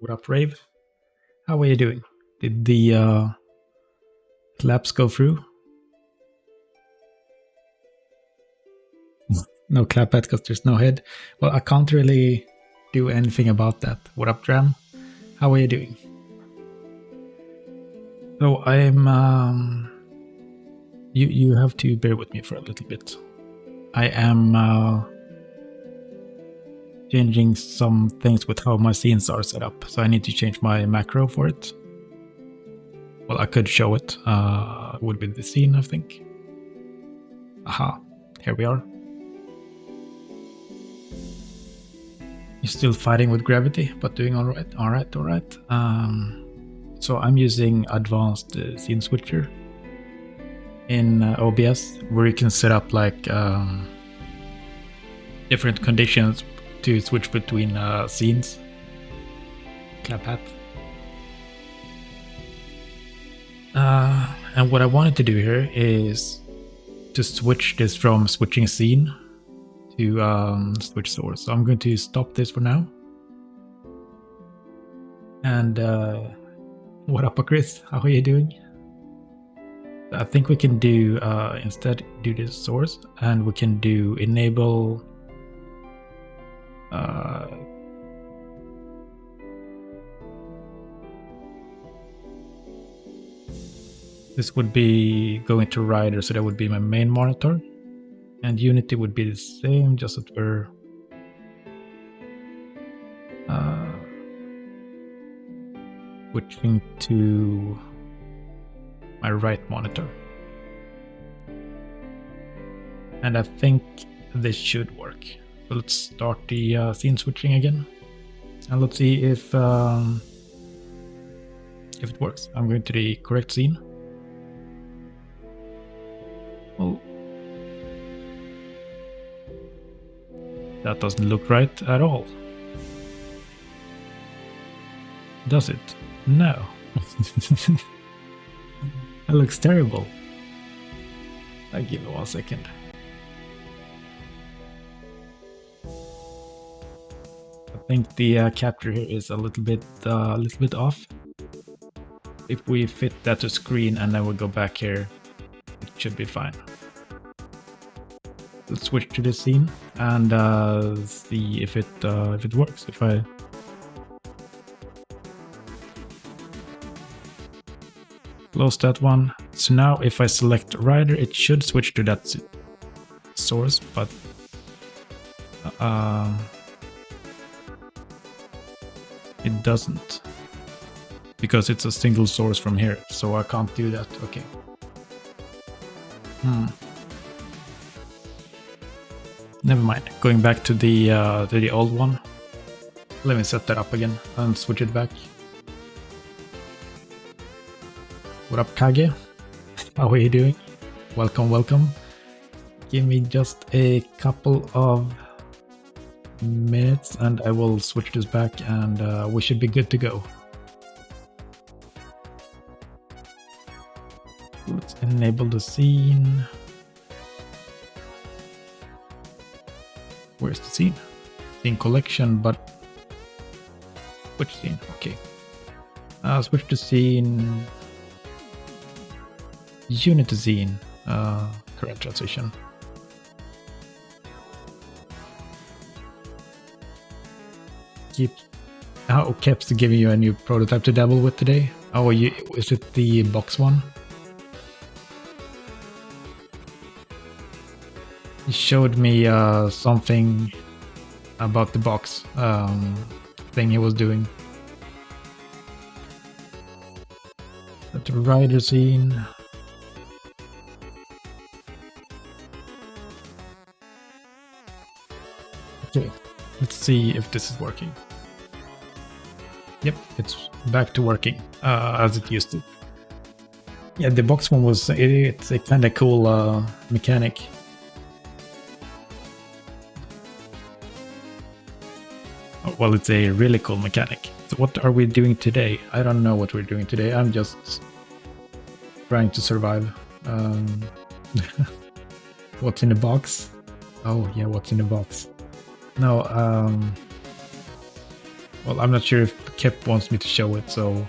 What up, Rave? How are you doing? Did the claps go through? No clap head because there's no head. Well, I can't really do anything about that. What up, Dram? How are you doing? So I'm. You have to bear with me for a little bit. I am changing some things with how my scenes are set up, so I need to change my macro for it. Well, I could show it. Would be the scene, I think. Aha, here we are. You're still fighting with gravity, but doing all right. All right. So I'm using advanced scene switcher in OBS, where you can set up like different conditions to switch between scenes. Clap hat. And what I wanted to do here is to switch this from switching scene to switch source. So I'm going to stop this for now. And what up, Chris? How are you doing? I think we can do instead do this source, and we can do enable this would be going to rider, so that would be my main monitor, and Unity would be the same, just that we're switching to my right monitor. And I think this should work. So let's start the scene switching again, and let's see if it works. I'm going to the correct scene. Well, that doesn't look right at all. Does it? No. That looks terrible. I'll give it 1 second. I think the capture here is a little bit off. If we fit that to screen and then we go back here, it should be fine. Let's switch to the scene and see if it works. If I close that one. So now if I select rider, it should switch to that source, but it doesn't, because it's a single source from here, so I can't do that. Okay. Never mind. Going back to the old one. Let me set that up again and switch it back. What up, Kage? How are you doing? Welcome. Give me just a couple of minutes and I will switch this back, and we should be good to go. Let's enable the scene. Where's the scene? Scene collection, but which scene? Okay. Switch to scene. Unity scene. Correct transition. Keps giving you a new prototype to dabble with today. Oh, is it the box one? He showed me something about the box thing he was doing. At the rider scene. Okay, let's see if this is working. Yep, it's back to working as it used to. Yeah, the box one it's a kind of cool mechanic. Oh, well, it's a really cool mechanic. So what are we doing today? I don't know what we're doing today. I'm just trying to survive. What's in the box? Oh yeah, what's in the box? No, Well, I'm not sure if Kep wants me to show it, so...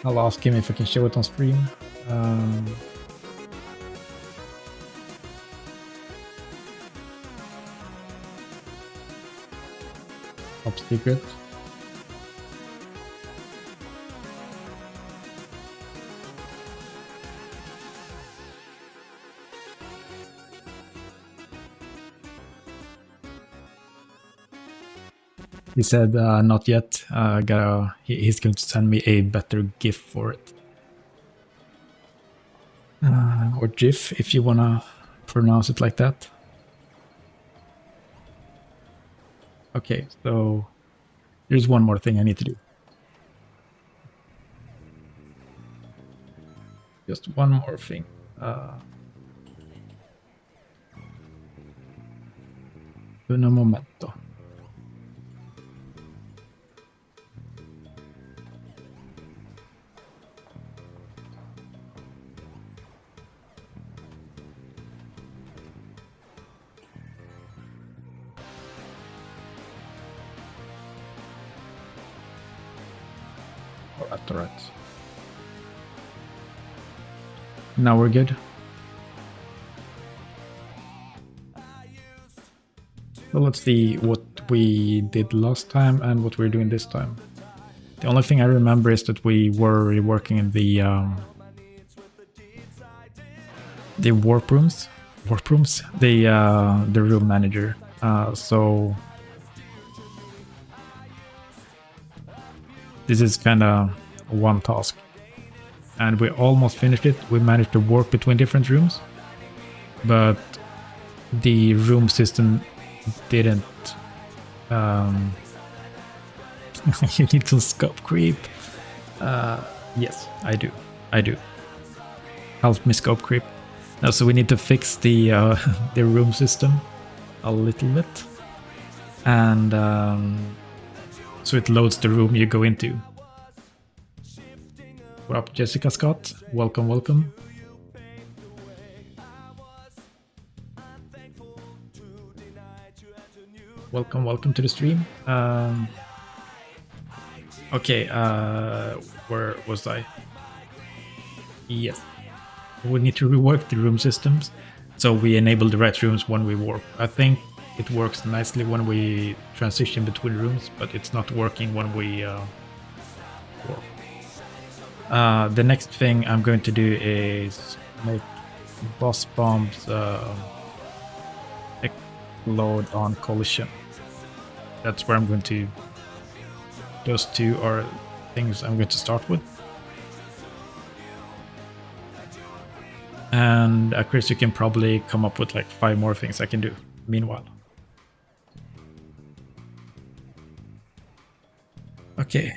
I'll ask him if I can show it on stream. Top secret. He said, not yet. He's going to send me a better GIF for it. Or GIF, if you wanna pronounce it like that. Okay, so there's one more thing I need to do. Just one more thing. Un momento. Alright. Now we're good. So let's see what we did last time and what we're doing this time. The only thing I remember is that we were working in the warp rooms, the room manager. So this is kind of one task, and we almost finished it. We managed to warp between different rooms, but the room system didn't. You need some scope creep. Yes, I do. Help me scope creep. So we need to fix the the room system a little bit, and so it loads the room you go into. What up, Jessica Scott? Welcome. Welcome to the stream. Okay, where was I? Yes. We need to rework the room systems so we enable the right rooms when we warp. I think it works nicely when we transition between rooms, but it's not working when we warp. The next thing I'm going to do is make boss bombs explode on collision. That's where I'm going to... Those two are things I'm going to start with. And Chris, you can probably come up with like 5 more things I can do meanwhile. Okay.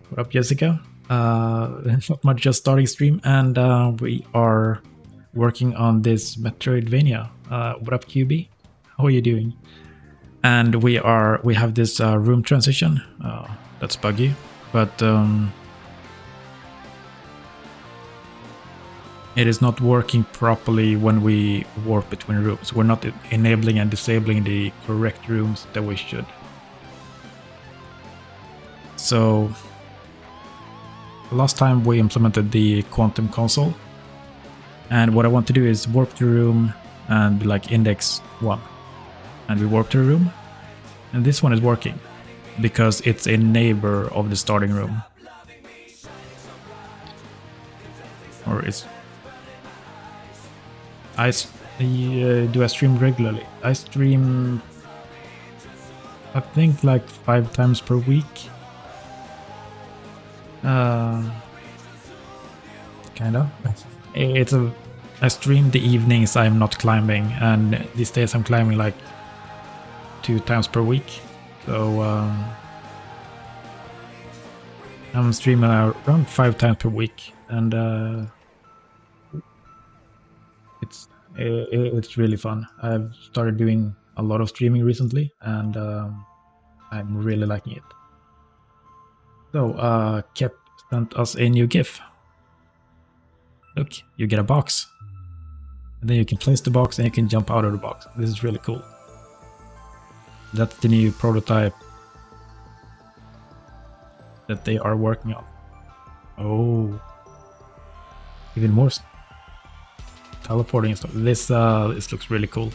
What up, Jessica? Not much, just starting stream, and we are working on this Metroidvania. What up, QB? How are you doing? And we have this room transition that's buggy, but it is not working properly when we warp between rooms. We're not enabling and disabling the correct rooms that we should. So last time we implemented the quantum console, and what I want to do is warp the room and like index 1, and we warp the room, and this one is working because it's a neighbor of the starting room, or it's... do I stream regularly? I stream, I think, like 5 times per week. Kind of. I stream the evenings I'm not climbing, and these days I'm climbing like 2 times per week. So I'm streaming around 5 times per week, and it's really fun. I've started doing a lot of streaming recently, and I'm really liking it. So Kep sent us a new GIF. Look, you get a box. And then you can place the box and you can jump out of the box. This is really cool. That's the new prototype that they are working on. Oh, even more teleporting stuff. This looks really cool.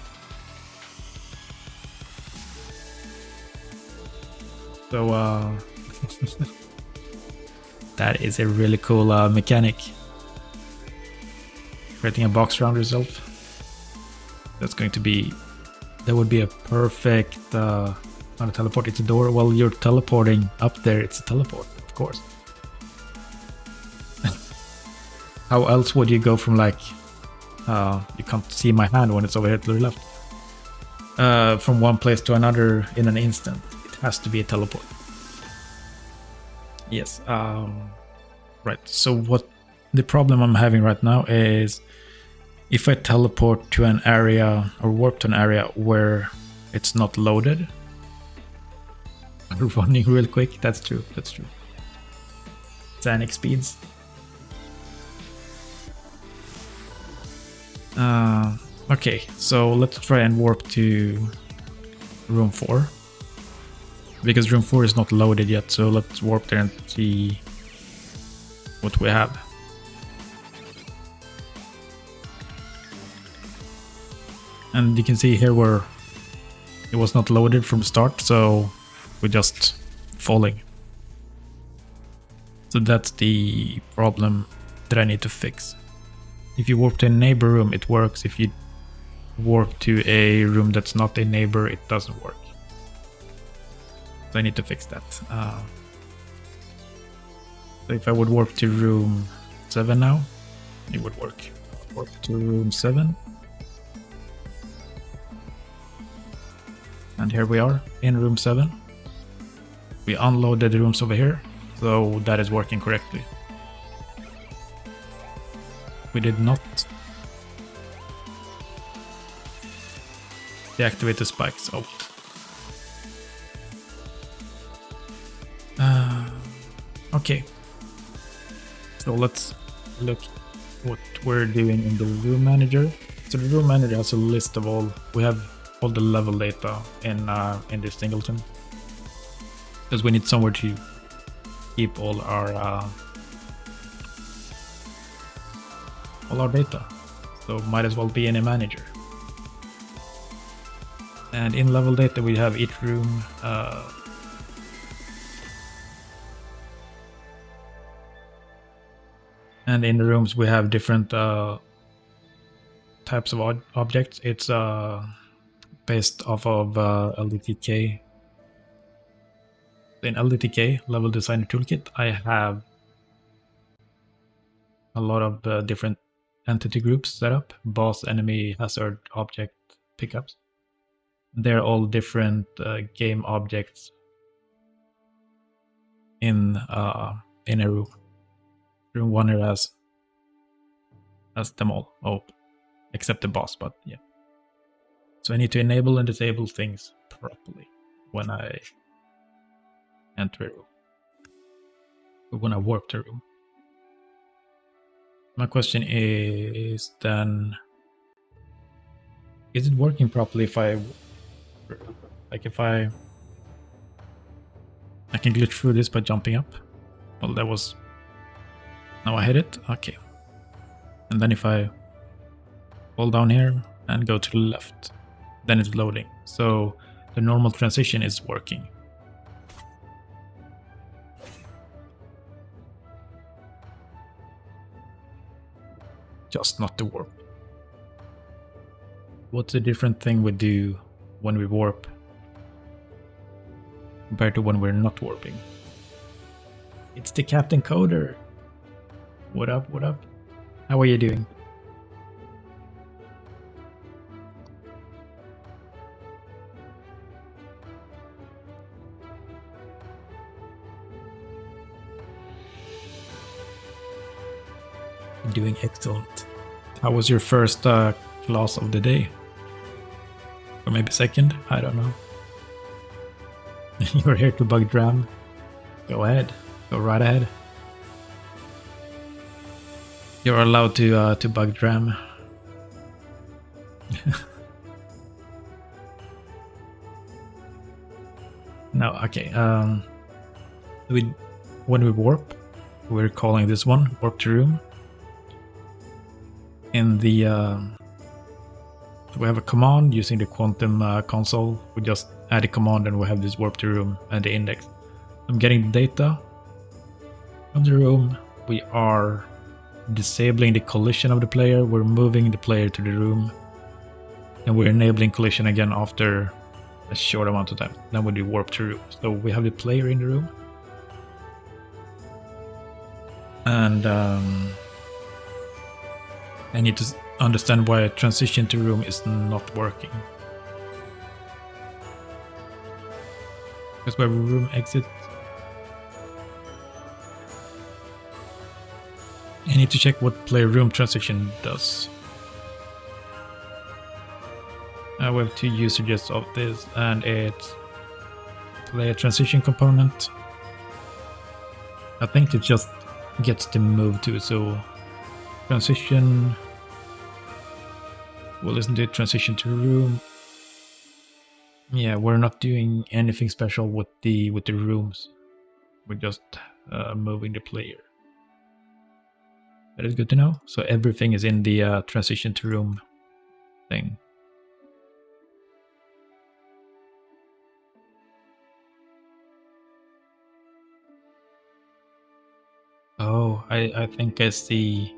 So that is a really cool mechanic. Creating a box around yourself. That's going to be, that would be a perfect not a teleport, it's a door. Well, you're teleporting up there, it's a teleport, of course. How else would you go from like you can't see my hand when it's over here to the left, from one place to another in an instant? It has to be a teleport. Yes. Right, so what the problem I'm having right now is if I teleport to an area or warp to an area where it's not loaded. I'm running real quick. That's true. That's true. Xanic speeds. Okay, so let's try and warp to room 4. Because room 4 is not loaded yet, so let's warp there and see what we have. And you can see here where it was not loaded from the start, so we're just falling. So that's the problem that I need to fix. If you warp to a neighbor room, it works. If you warp to a room that's not a neighbor, it doesn't work. So I need to fix that. So if I would warp to room 7 now, it would work. Warp to room 7. And here we are in room 7. We unloaded the rooms over here, so that is working correctly. We did not deactivate the spikes. Oh. Okay. So let's look what we're doing in the room manager. So the room manager has a list of all, we have all the level data in this singleton. Because we need somewhere to keep all our data. So might as well be in a manager. And in level data we have each room and in the rooms we have different types of objects. It's based off of LDTK. In LDTK, Level Designer Toolkit, I have a lot of different entity groups set up. Boss, enemy, hazard, object, pickups. They're all different game objects in a room. Room 1 here has them all. Oh, except the boss, but yeah. So I need to enable and disable things properly when I enter a room. Or when I warp to a room. My question is then, is it working properly if I can glitch through this by jumping up? Well, that was, now I hit it, okay. And then if I fall down here and go to the left, then it's loading. So the normal transition is working. Just not the warp. What's a different thing we do when we warp compared to when we're not warping? It's the Captain Coder. What up, what up? How are you doing? Doing excellent. How was your first class of the day? Or maybe second? I don't know. You're here to bug Dram. Go ahead. Go right ahead. You're allowed to bug dram. No, okay. When we warp, we're calling this one warp to room. In the we have a command using the quantum console. We just add a command and we have this warp to room and the index. I'm getting the data from the room. We are disabling the collision of the player. We're moving the player to the room, and we're enabling collision again after a short amount of time. Then we do warp to room. So we have the player in the room, and I need to understand why a transition to room is not working. Because we have a room exit. I need to check what player room transition does. We have two usages of this, and it's player transition component. I think it just gets to move to, so transition. We'll listen to transition to room. Yeah, we're not doing anything special with the rooms. We're just moving the player. That is good to know. So everything is in the transition to room thing. Oh, I think I see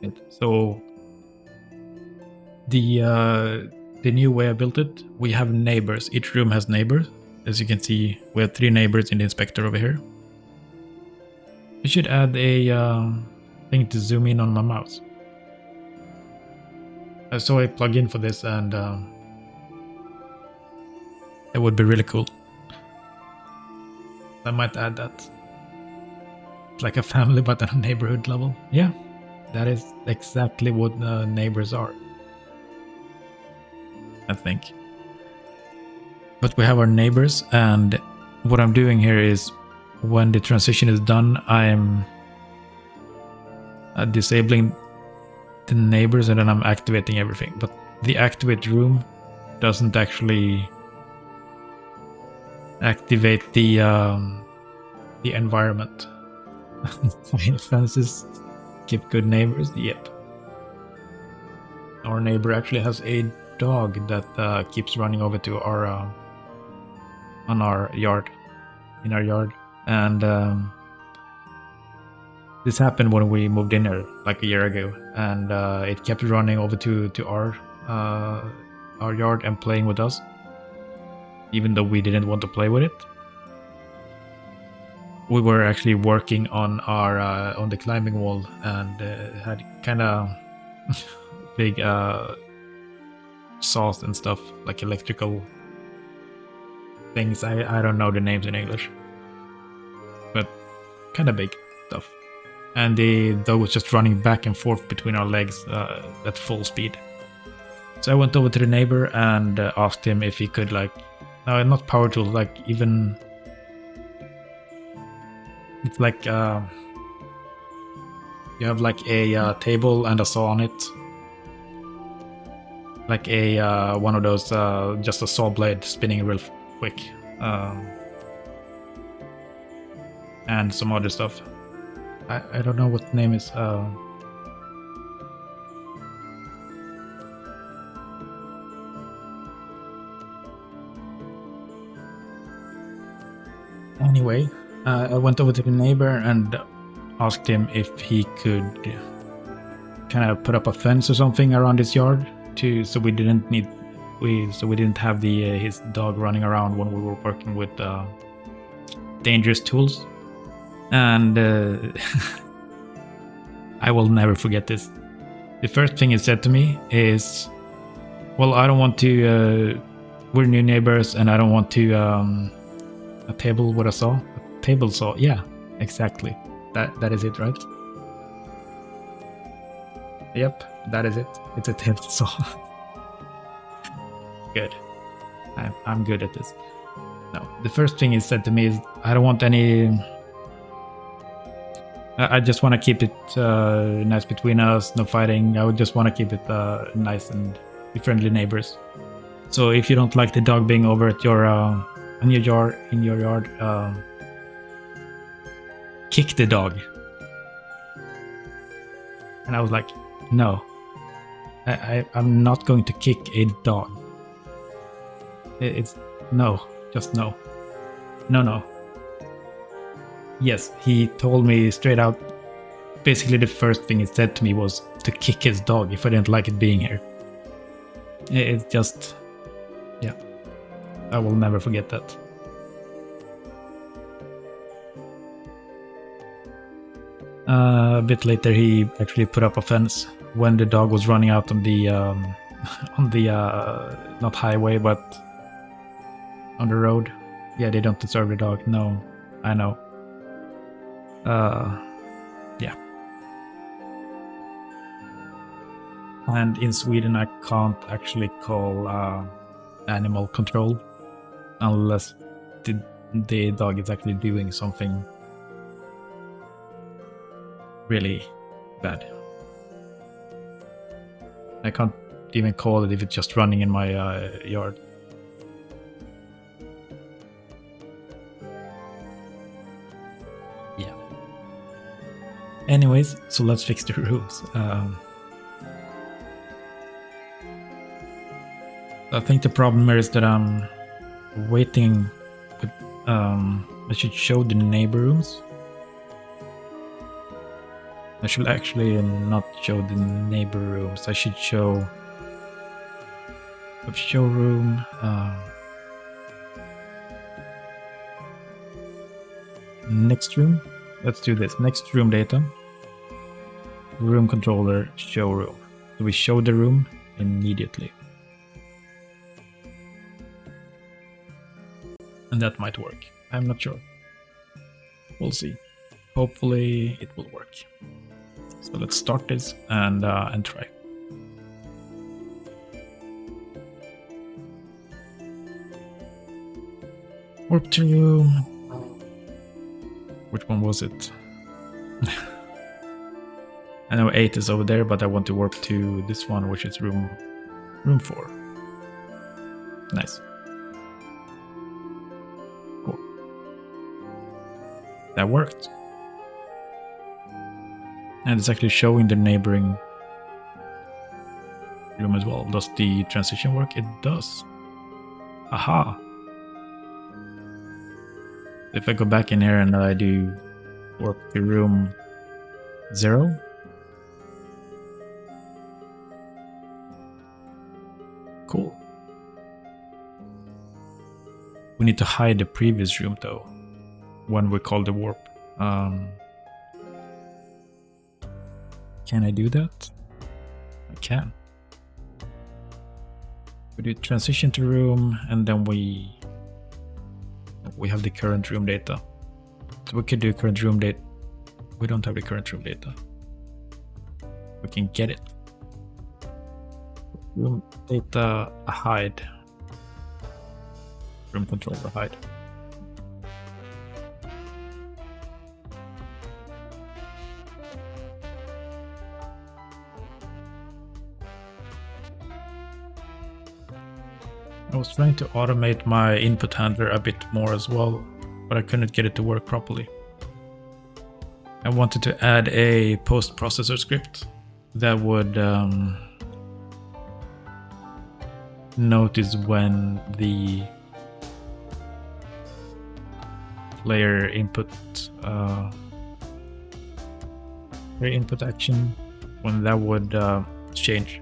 it. So the new way I built it, we have neighbors. Each room has neighbors. As you can see, we have 3 neighbors in the inspector over here. I should add a thing to zoom in on my mouse. I saw a plugin for this, and it would be really cool. I might add that. It's like a family, but at a neighborhood level. Yeah, that is exactly what neighbors are, I think. But we have our neighbors, and what I'm doing here is when the transition is done, I'm disabling the neighbors and then I'm activating everything. But the activate room doesn't actually activate the environment. Fences keep good neighbors. Yep. Our neighbor actually has a dog that keeps running over to our in our yard, and this happened when we moved in here like a year ago, and it kept running over to our yard and playing with us, even though we didn't want to play with it. We were actually working on our on the climbing wall, and had kind of big saws and stuff, like electrical things. I don't know the names in English, but kind of big stuff. And the dog was just running back and forth between our legs at full speed. So I went over to the neighbor and asked him if he could, like, no, not power tool, like even, it's like you have like a table and a saw on it, like a one of those just a saw blade spinning real quick, and some other stuff. I don't know what the name is. Anyway, I went over to the neighbor and asked him if he could kind of put up a fence or something around his yard so we didn't have his dog running around when we were working with dangerous tools. And I will never forget this. The first thing he said to me is, well, I don't want to, we're new neighbors and I don't want to, a table with a saw? A table saw, yeah, exactly. That is it, right? Yep, that is it. It's a table saw. Good. I'm good at this. No, the first thing he said to me is, I don't want any I just want to keep it nice between us, no fighting. I would just want to keep it nice and be friendly neighbors. So if you don't like the dog being over at your in your yard, kick the dog. And I was like, no, I'm not going to kick a dog. It's no, just no. No. Yes, he told me straight out. Basically, the first thing he said to me was to kick his dog if I didn't like it being here. It's just, yeah, I will never forget that. A bit later, he actually put up a fence when the dog was running out on the not highway but on the road. Yeah, they don't deserve the dog. No, I know. Yeah. And in Sweden, I can't actually call animal control unless the dog is actually doing something really bad. I can't even call it if it's just running in my yard. Yeah. Anyways, so let's fix the rooms. I think the problem here is that I'm waiting. With, I should show the neighbor rooms. I should actually not show the neighbor rooms. I should show a showroom. Next room. Let's do this. Next room data. Room controller, showroom. So we show the room immediately. And that might work. I'm not sure. We'll see. Hopefully it will work. So let's start this and try. Warp to room. Which one was it? I know 8 is over there, but I want to warp to this one, which is room 4. Nice. Cool. That worked. And it's actually showing the neighboring room as well. Does the transition work? It does. Aha! If I go back in here and I do warp to room 0. Cool. We need to hide the previous room though, when we call the warp. Can I do that? I can. We do transition to room and then we have the current room data. So we could do current room data. We don't have the current room data. We can get it. Room data hide. Room controller hide. I was trying to automate my input handler a bit more as well, but I couldn't get it to work properly. I wanted to add a post-processor script that would notice when the player input action, when that would change.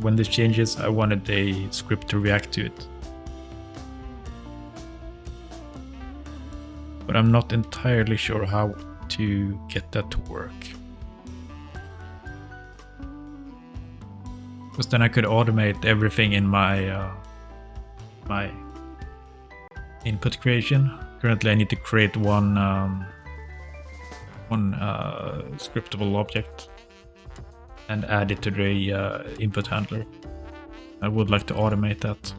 When this changes, I wanted a script to react to it. But I'm not entirely sure how to get that to work. Because then I could automate everything in my my input creation. Currently I need to create one scriptable object and add it to the input handler. I would like to automate that.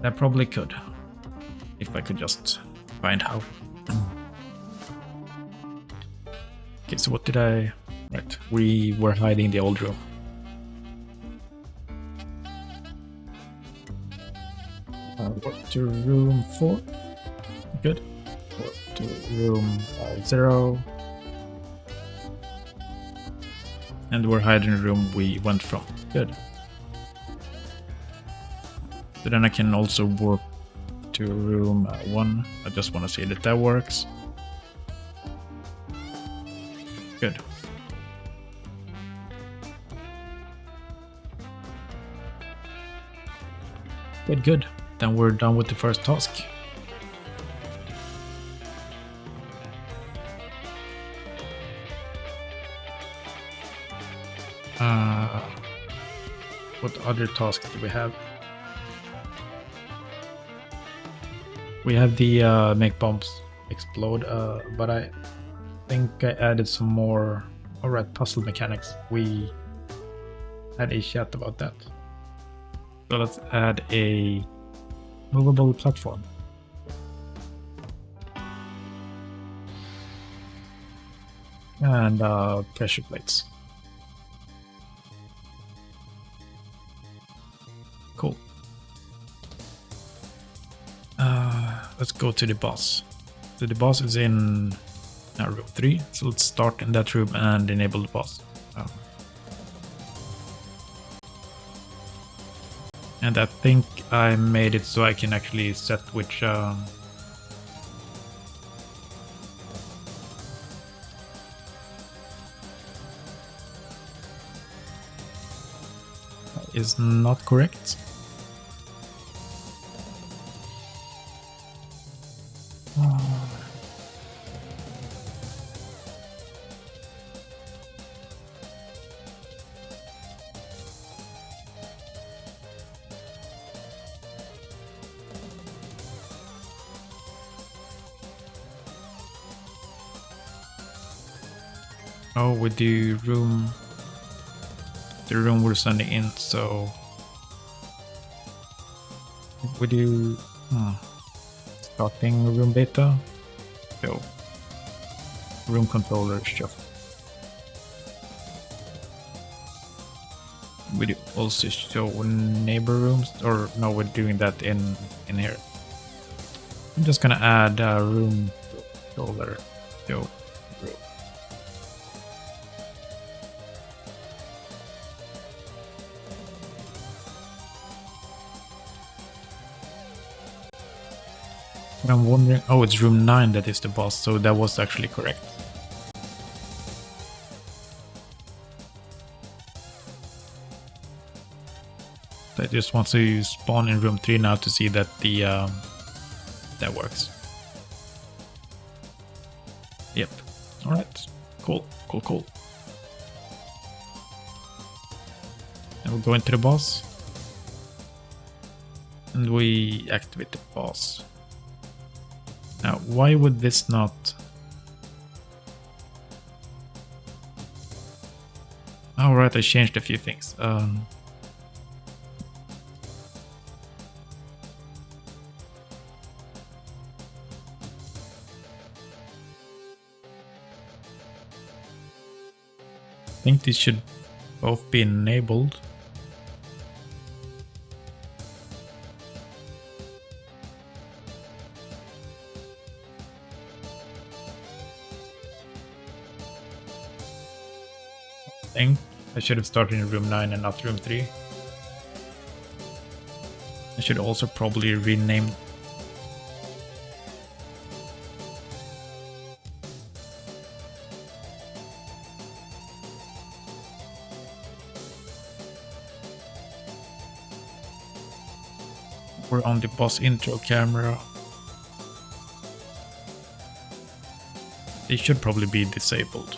I probably could, if I could just find how. Okay, so what did I... Right, we were hiding the old room. Warp to room 4. Good. Warp to room 0. And we're hiding the room we went from. Good. So then I can also warp to room 1. I just want to see that that works. Good. Good. Then we're done with the first task. What other tasks do we have? We have the make bombs explode, but I think I added some more. Alright, puzzle mechanics. We had a chat about that. So let's add a movable platform. And pressure plates. Cool. Let's go to the boss. So the boss is in room 3. So let's start in that room and enable the boss. And I think I made it so I can actually set which is not correct. Oh, with the room we're sending in, so we do starting room beta, so room controller shuffle. We do also show neighbor rooms, or no, we're doing that in here. I'm just gonna add a room controller to room. I'm wondering, oh, it's room 9 that is the boss, so that was actually correct. I just want to spawn in room 3 now to see that the that works. Yep. All right. Cool. And we'll go into the boss, and we activate the boss. Now, why would this not... Oh, right, I changed a few things. I think these should both be enabled. I should have started in room 9 and not room 3. I should also probably rename. We're on the boss intro camera. They should probably be disabled.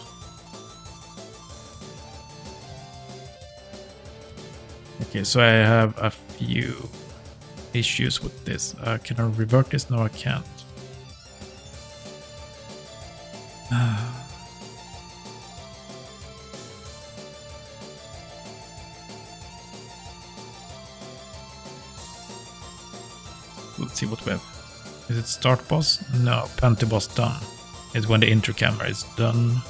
Okay, so I have a few issues with this. Can I revert this? No, I can't. Let's see what we have. Is it start boss? No, Panty boss done. It's when the intro camera is done.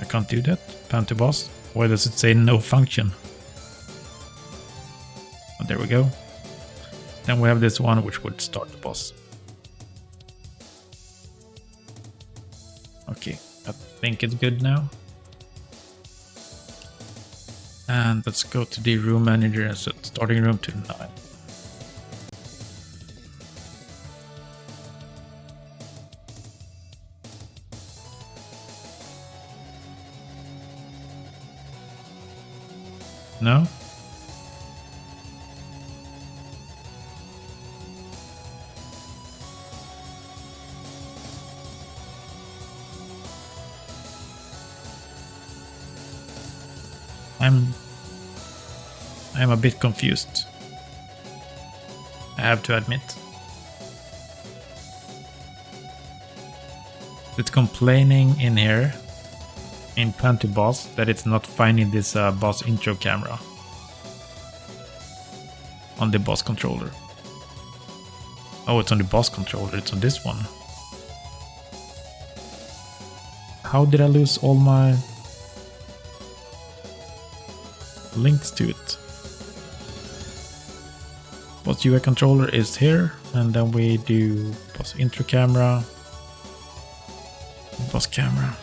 I can't do that. Pan to boss. Why does it say no function? Oh, there we go. Then we have this one which would start the boss. Okay, I think it's good now. And let's go to the room manager and set starting room to 9. No? I'm a bit confused. I have to admit. It's complaining in here, in Pan to boss, that it's not finding this boss intro camera on the boss controller. Oh, it's on the boss controller, it's on this one. How did I lose all my links to it? Boss UI controller is here, and then we do boss intro camera, boss camera.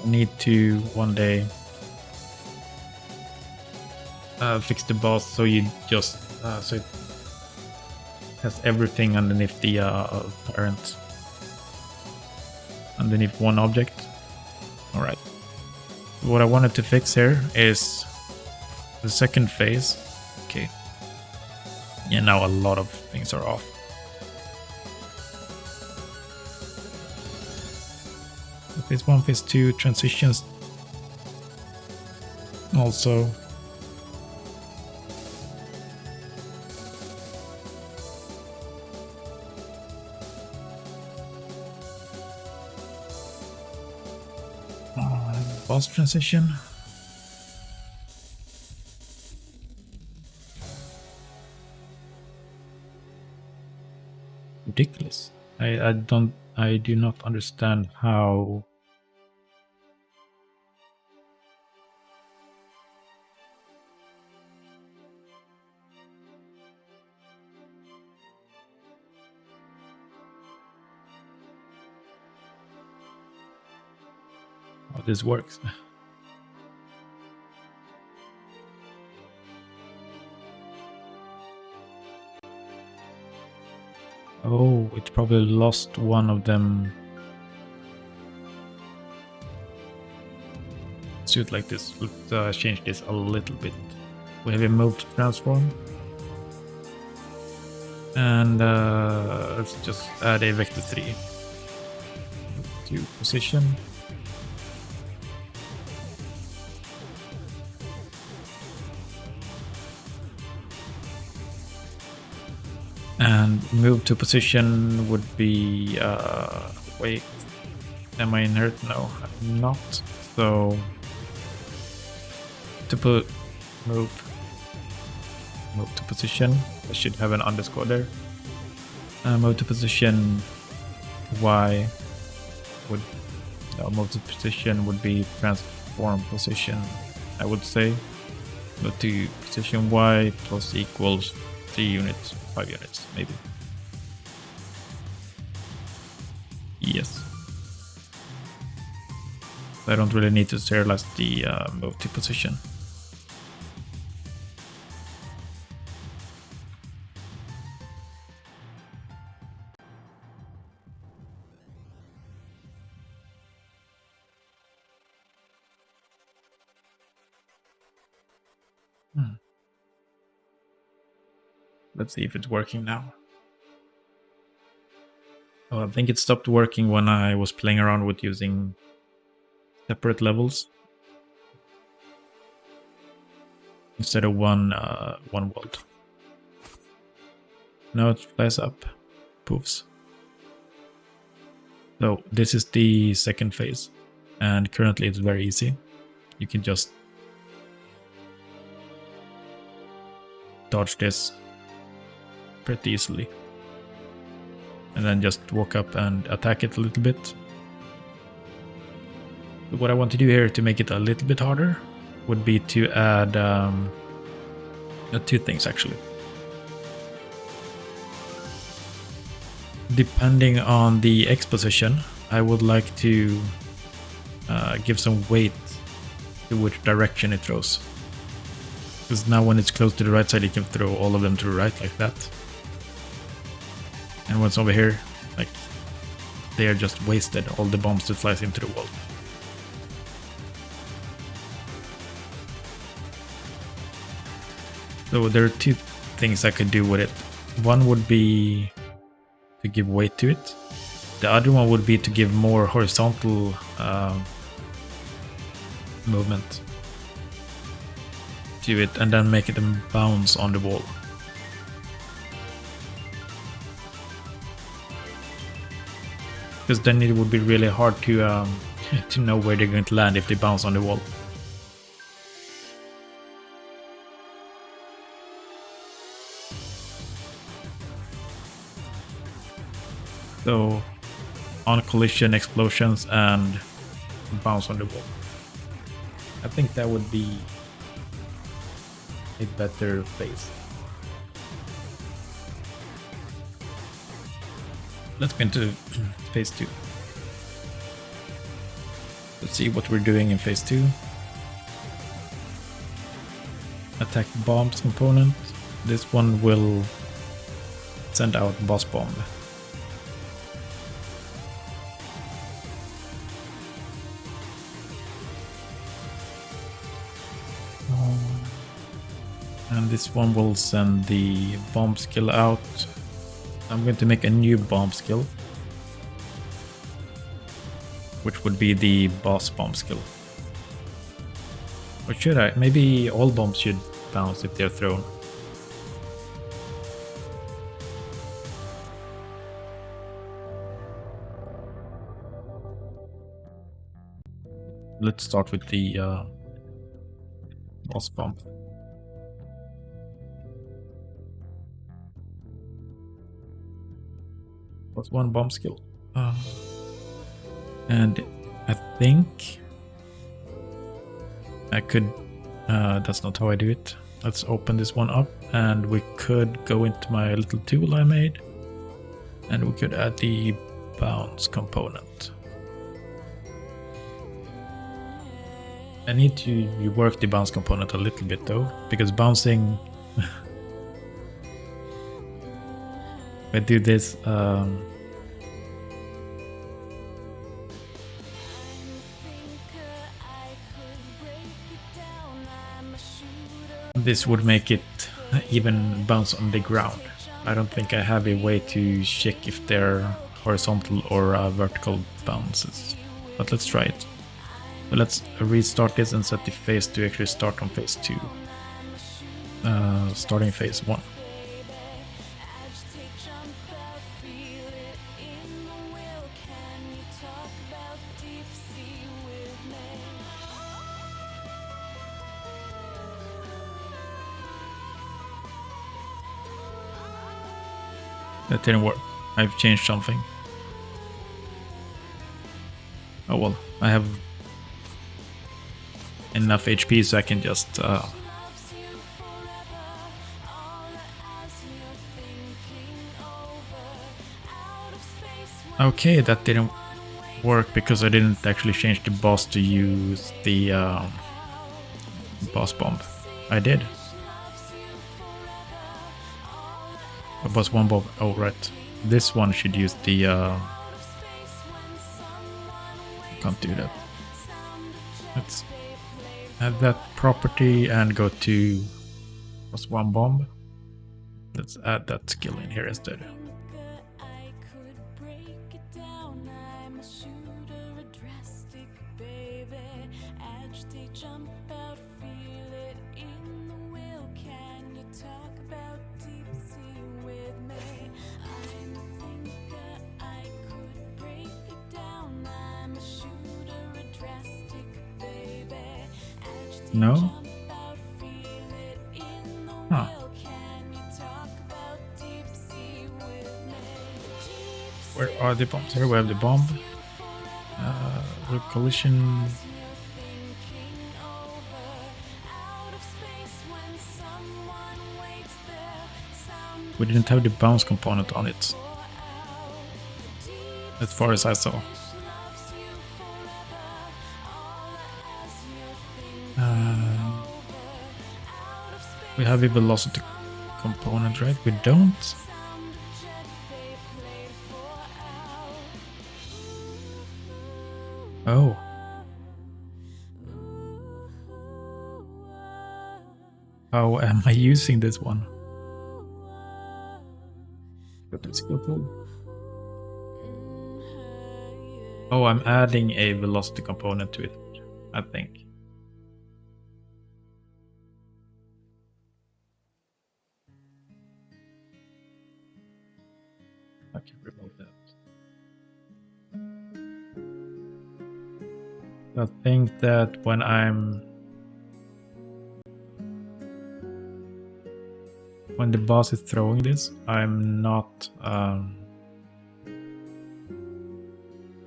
Need to one day fix the boss so you just so it has everything underneath the parent, underneath one object. All right. What I wanted to fix here is the second phase. Okay. Yeah, now a lot of things are off. Phase 1, phase 2 transitions also. Boss transition. Ridiculous. I do not understand how. How this works. Oh, it probably lost one of them. Let's do it like this. Let's change this a little bit. We have a move to transform. And let's just add a vector 3 to position. And move to position would be, wait, am I inert? No, I'm not. So, to put move to position, I should have an underscore there. Move to position Y would, move to position would be transform position, I would say. Move to position Y plus equals 3 units, 5 units, maybe. Yes. I don't really need to serialize the move to position. Let's see if it's working now. Oh, I think it stopped working when I was playing around with using separate levels instead of one world. Now it flies up, poofs. So this is the second phase, and currently it's very easy. You can just dodge this pretty easily. And then just walk up and attack it a little bit. But what I want to do here to make it a little bit harder would be to add two things actually. Depending on the X position, I would like to give some weight to which direction it throws. Because now when it's close to the right side, it can throw all of them to the right like that. And when it's over here, like, they are just wasted, all the bombs that flies into the wall. So there are two things I could do with it. One would be to give weight to it. The other one would be to give more horizontal movement to it and then make it bounce on the wall. Because then it would be really hard to know where they're going to land if they bounce on the wall. So on collision, explosions, and bounce on the wall. I think that would be a better phase. Let's go into phase 2. Let's see what we're doing in phase 2. Attack bombs component. This one will send out boss bomb. And this one will send the bomb skill out. I'm going to make a new bomb skill, which would be the boss bomb skill. Or should I? Maybe all bombs should bounce if they're thrown. Let's start with the boss bomb. Plus one bomb skill. And I think I could, that's not how I do it. Let's open this one up and we could go into my little tool I made and we could add the bounce component. I need to rework the bounce component a little bit though, because bouncing, if I do this, this would make it even bounce on the ground. I don't think I have a way to check if they're horizontal or vertical bounces, but let's try it. So let's restart this and set the phase to actually start on phase 2. Starting phase 1. That didn't work. I've changed something. Oh well, I have enough HP so I can just okay, that didn't work because I didn't actually change the boss to use the boss bomb. I did. It was one bomb. Oh right, this one should use the can't do that. Let's add that property and go to plus one bomb. Let's add that skill in here instead. No? Huh. are the bombs? Here we have the bomb. Collision. We didn't have the bounce component on it, as far as I saw. We have a velocity component, right? We don't. Oh. How am I using this one? Let's go through. Oh, I'm adding a velocity component to it, I think. I can remove that. I think that when the boss is throwing this, I'm not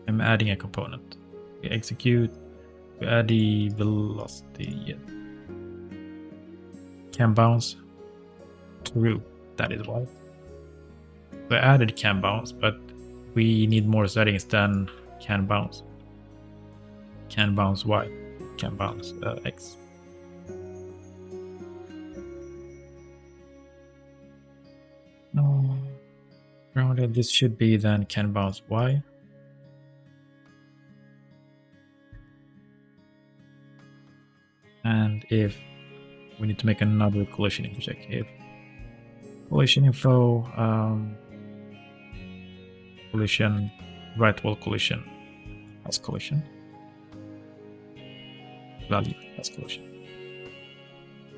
I'm adding a component. We execute, we add the velocity, yeah. Can bounce. True, that is why. So I added can bounce, but we need more settings than can bounce. Can bounce Y, can bounce X. No, grounded. This should be then can bounce Y. And if we need to make another collision info check, if collision info, collision, right wall collision has collision, value has collision.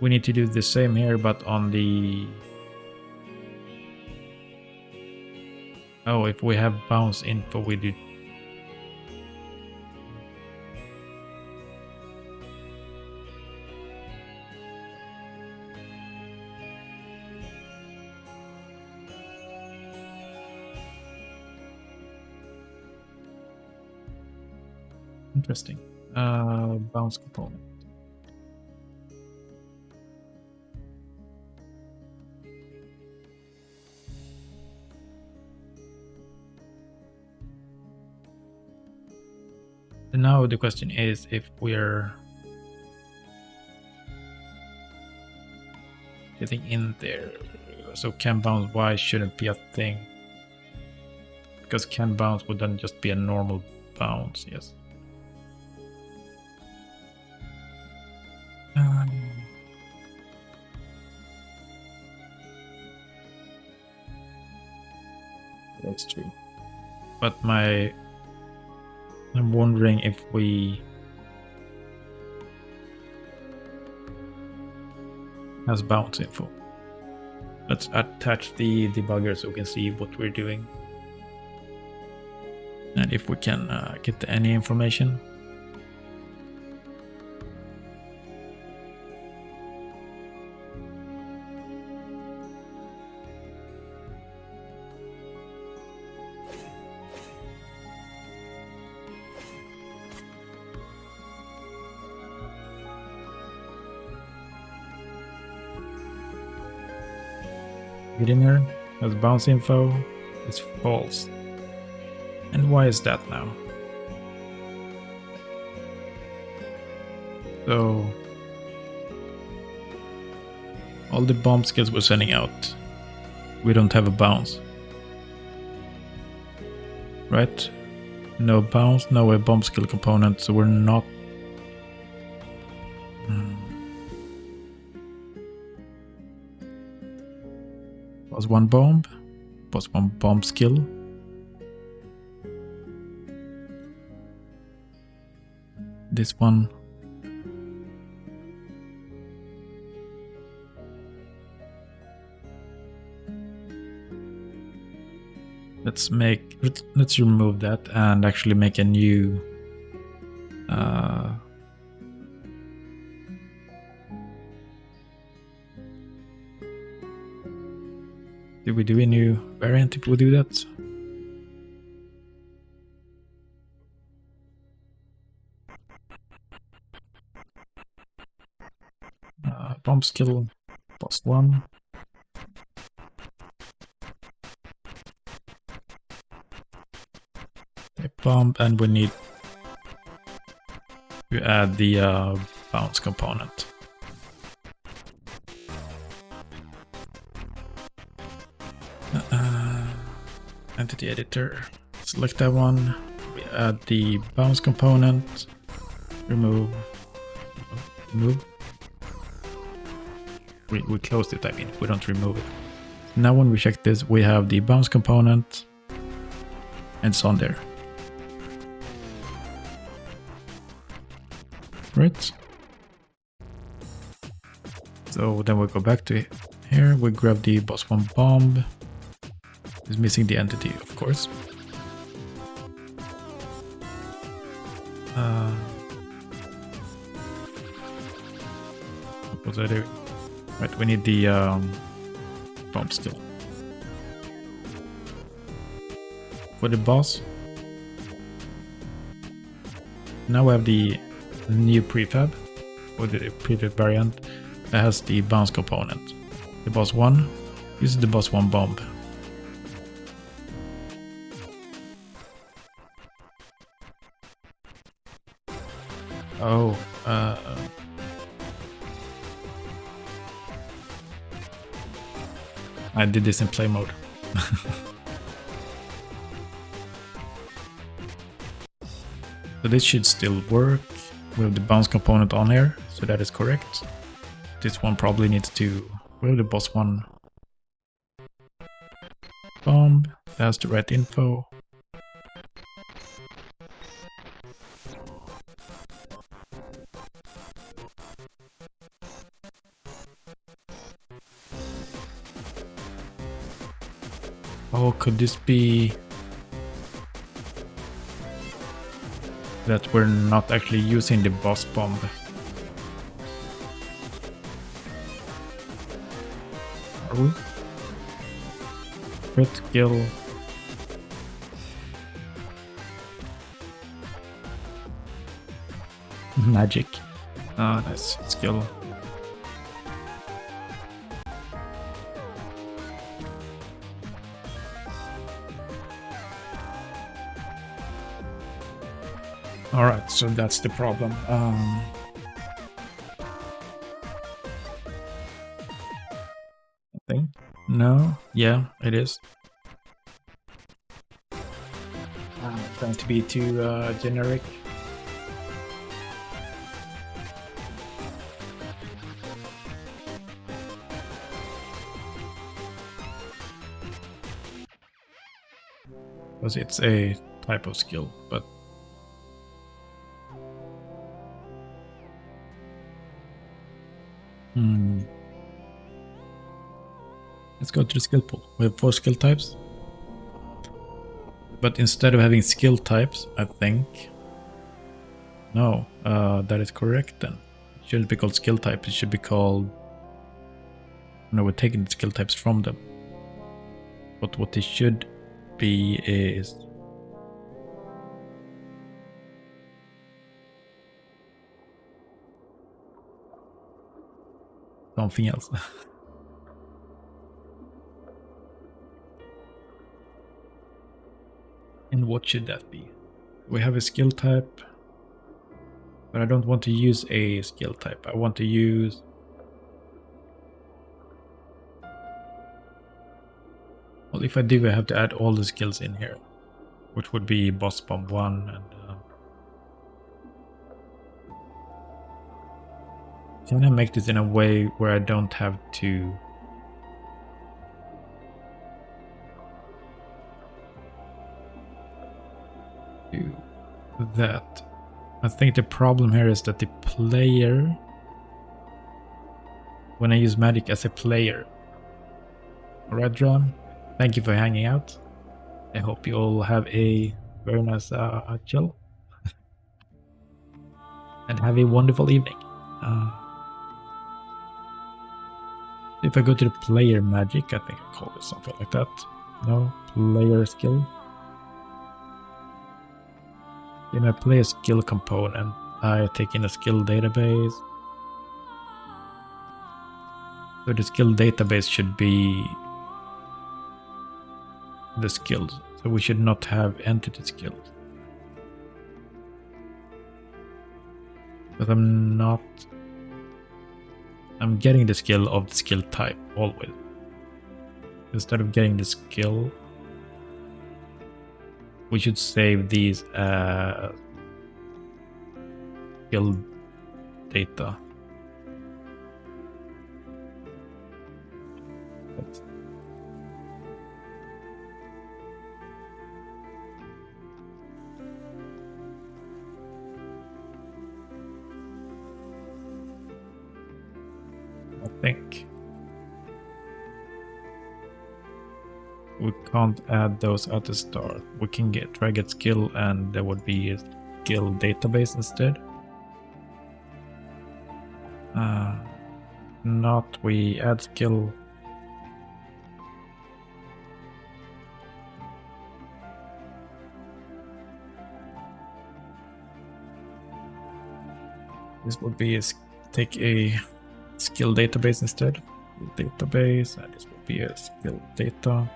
We need to do the same here, but on the... Oh, if we have bounce info, we do... Interesting. Bounce component. And now the question is if we're getting in there. So can bounce Y shouldn't be a thing. Because can bounce would then just be a normal bounce, yes. That's true. But I'm wondering if we has bounce info. Let's attach the debugger so we can see what we're doing. And if we can get any information. Get in here, has bounce info, it's false. And why is that now? So all the bomb skills we're sending out, we don't have a bounce. Right? No bounce, no bomb skill component, so we're not... Was one bomb, was one bomb skill. This one. Let's remove that and actually make a new did we do a new variant if we do that? bomb skill, boss 1. A bomb, and we need to add the bounce component. Entity editor, select that one. We add the bounce component, remove. We closed it, I mean, we don't remove it. Now when we check this, we have the bounce component, and it's on there. Right? So then we go back to here, we grab the boss 1 bomb. It's missing the entity, of course. What was I doing? Right, we need the bomb still. For the boss, now we have the new prefab, or the prefab variant, that has the bounce component. The boss 1, this is the boss 1 bomb. Oh, I did this in play mode. So this should still work with the bounce component on here, so that is correct. This one probably needs to with the boss 1 bomb, that has the right info. Oh, could this be that we're not actually using the boss bomb? Are we? Crit skill. Magic. Ah, nice skill. Alright, so that's the problem. I think. No? Yeah, it is. I'm trying to be too generic. Because it's a type of skill, but let's go to the skill pool. We have 4 skill types. But instead of having skill types, I think... No, that is correct then. It shouldn't be called skill type, it should be called... No, we're taking the skill types from them. But what it should be is... something else. And what should that be? We have a skill type, but I don't want to use a skill type. I want to use... Well, if I do, I have to add all the skills in here, which would be boss bomb 1 and... Can I make this in a way where I don't have to... do that? I think the problem here is that the player... When I use magic as a player... Alright, Drum, thank you for hanging out. I hope you all have a very nice chill. And have a wonderful evening. If I go to the player magic, I think I call it something like that. No, player skill. In a player skill component, I take in a skill database. So the skill database should be the skills. So we should not have entity skills. But I'm getting the skill of the skill type always. Instead of getting the skill, we should save these skill data. I think we can't add those at the start. We can try get skill, and there would be a skill database instead. Not we add skill. This would be take a skill database instead. Database, and this would be a skill data.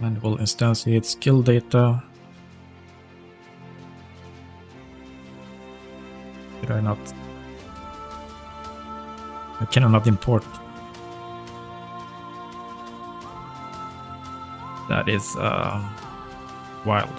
And we'll instantiate skill data. Did I not? I cannot import. That is wild.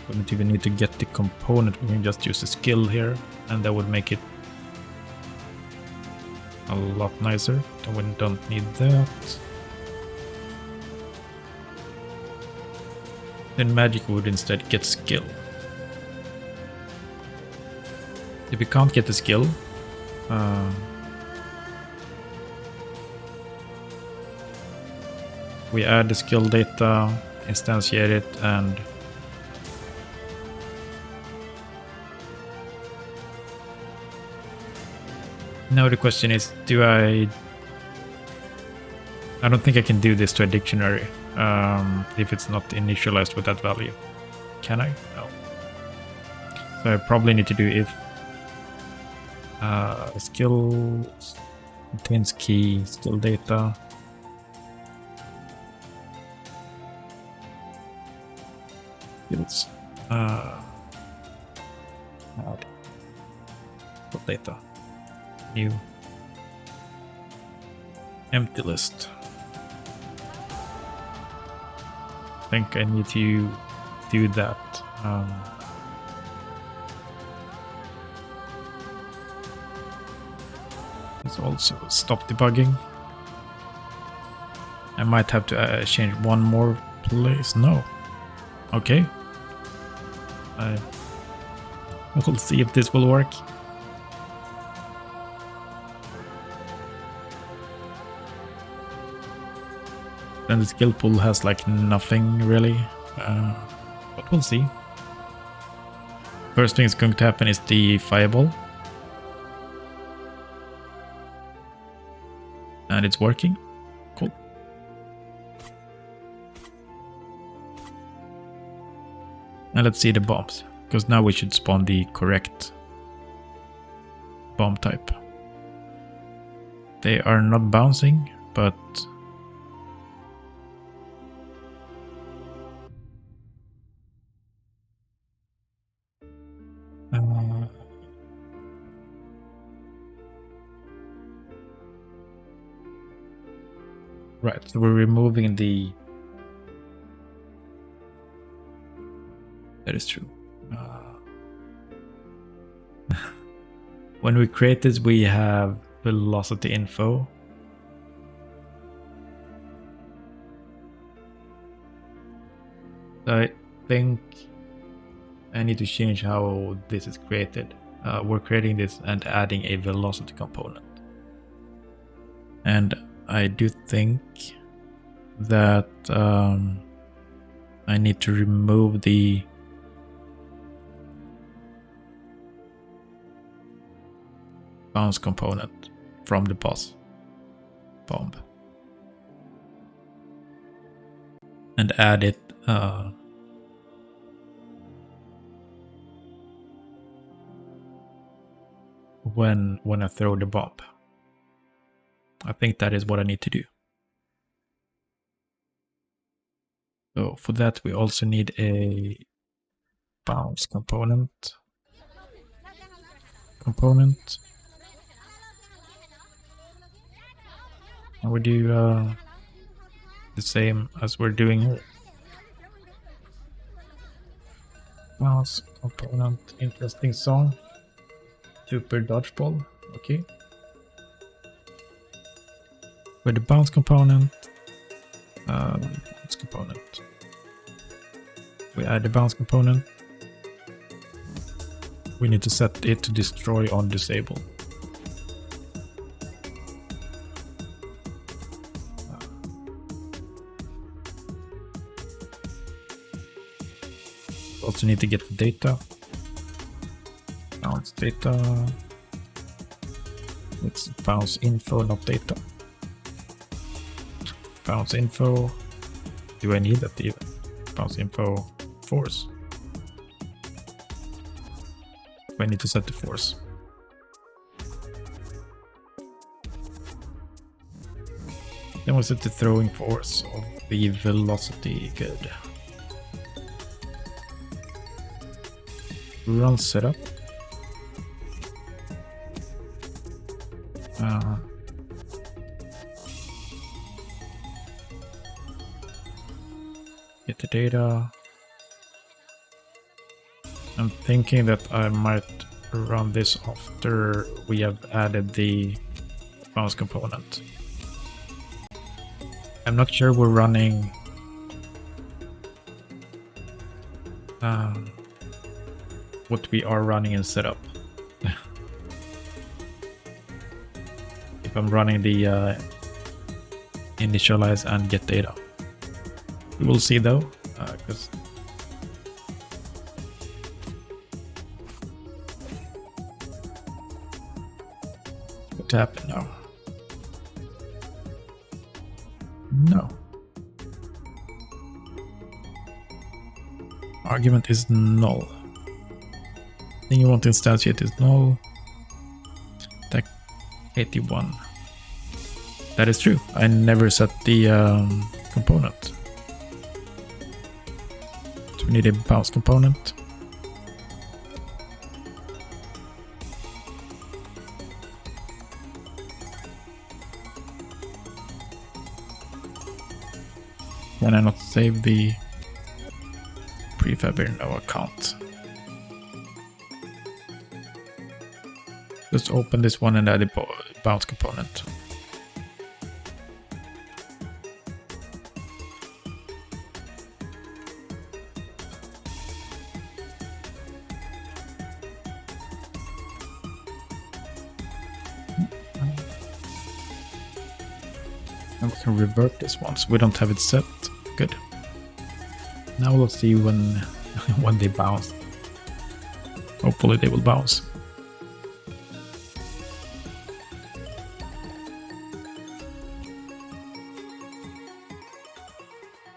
We don't even need to get the component, we can just use the skill here, and that would make it a lot nicer. And we don't need that. Then magic would instead get skill. If we can't get the skill, we add the skill data, instantiate it, and now the question is, I don't think I can do this to a dictionary if it's not initialized with that value. Can I? No. So I probably need to do if skill contains key skill data. Skills. Skill data. New empty list. I think I need to do that. Let's also stop debugging. I might have to change one more place. No. Okay. We'll see if this will work. Then the skill pool has like nothing really, but we'll see. First thing that's going to happen is the fireball. And it's working. Cool. And let's see the bombs, because now we should spawn the correct bomb type. They are not bouncing, but right, so we're removing the... That is true. When we create this, we have velocity info. So I think I need to change how this is created. We're creating this and adding a velocity component. And I do think that I need to remove the bounce component from the boss bomb and add it when I throw the bomb. I think that is what I need to do. So for that we also need a bounce component. And we do the same as we're doing here. Bounce component, interesting song. Super dodgeball, okay. With the bounce component, we add the bounce component. We need to set it to destroy on disable. Also need to get the data. Bounce data. It's bounce info, not data. Bounce info. Do I need that even? Bounce info force. I need to set the force. Then we set the throwing force of the velocity. Good. Run setup. Get the data. I'm thinking that I might run this after we have added the bounce component. I'm not sure we're running what we are running in setup. If I'm running the initialize and get data. We will see though, because what happened now? No. Argument is null. Thing you want to instantiate is null. Tech 81. That is true. I never set the component. So we need a bounce component. Can I not save the prefab here? No, I can't. Just open this one and add a bounce component. And we can revert this one, so we don't have it set. Good. Now we'll see when when they bounce. Hopefully they will bounce.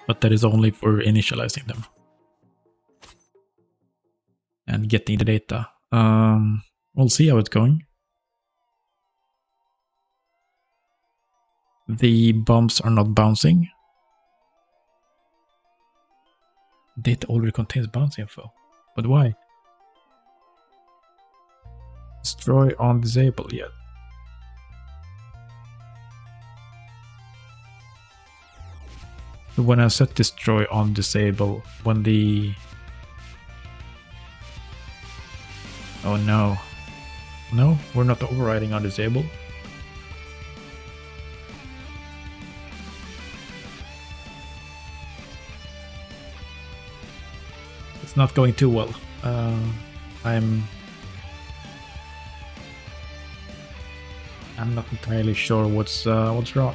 But that is only for initializing them and getting the data. We'll see how it's going. The bombs are not bouncing. Data already contains bounce info. But why? Destroy on disable yet. So when I set destroy on disable, when the... Oh no. No, we're not overriding on disable. It's not going too well. I'm not entirely sure what's wrong.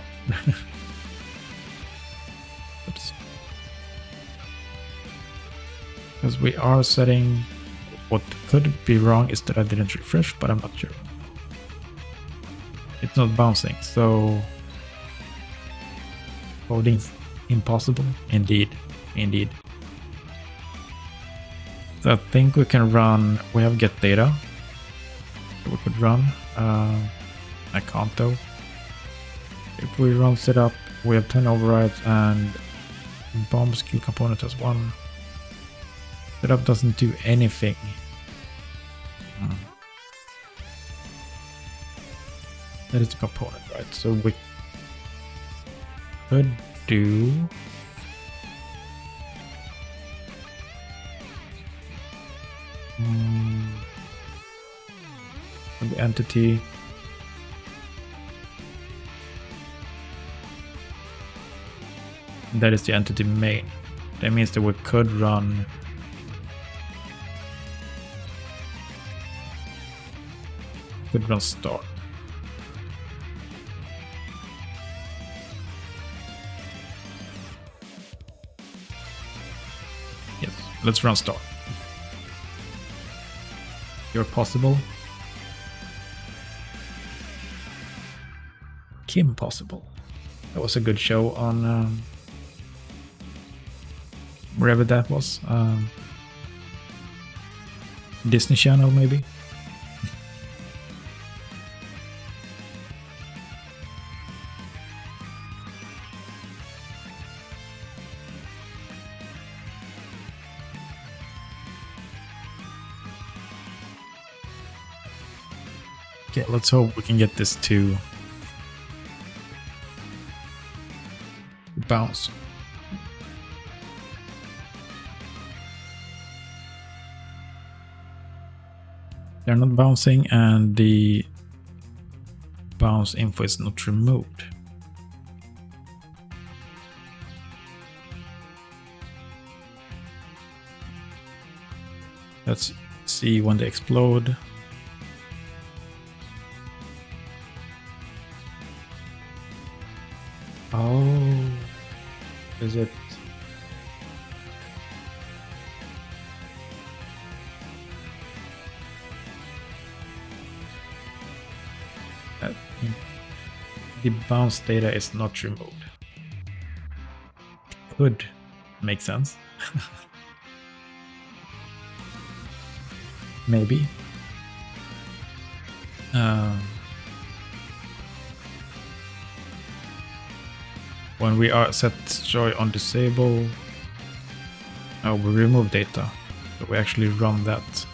Oops. Because we are setting... What could be wrong is that I didn't refresh, but I'm not sure. it's not bouncing, so coding impossible. Indeed. So I think we can run, we have get data we could run. I can't though. If we run setup, we have 10 overrides and bomb skill component has 1. Setup doesn't do anything. That is the component, right? So we could do the entity. That is the entity main. That means that we could run start. Yes, let's run start. You're possible. Kim Possible. That was a good show on wherever that was. Disney Channel, maybe. Okay, let's hope we can get this to bounce. They're not bouncing and the bounce info is not removed. Let's see when they explode. Oh, is it? The bounce data is not removed. Could make sense. Maybe. When we are set destroy on disable, we remove data, so we actually run that.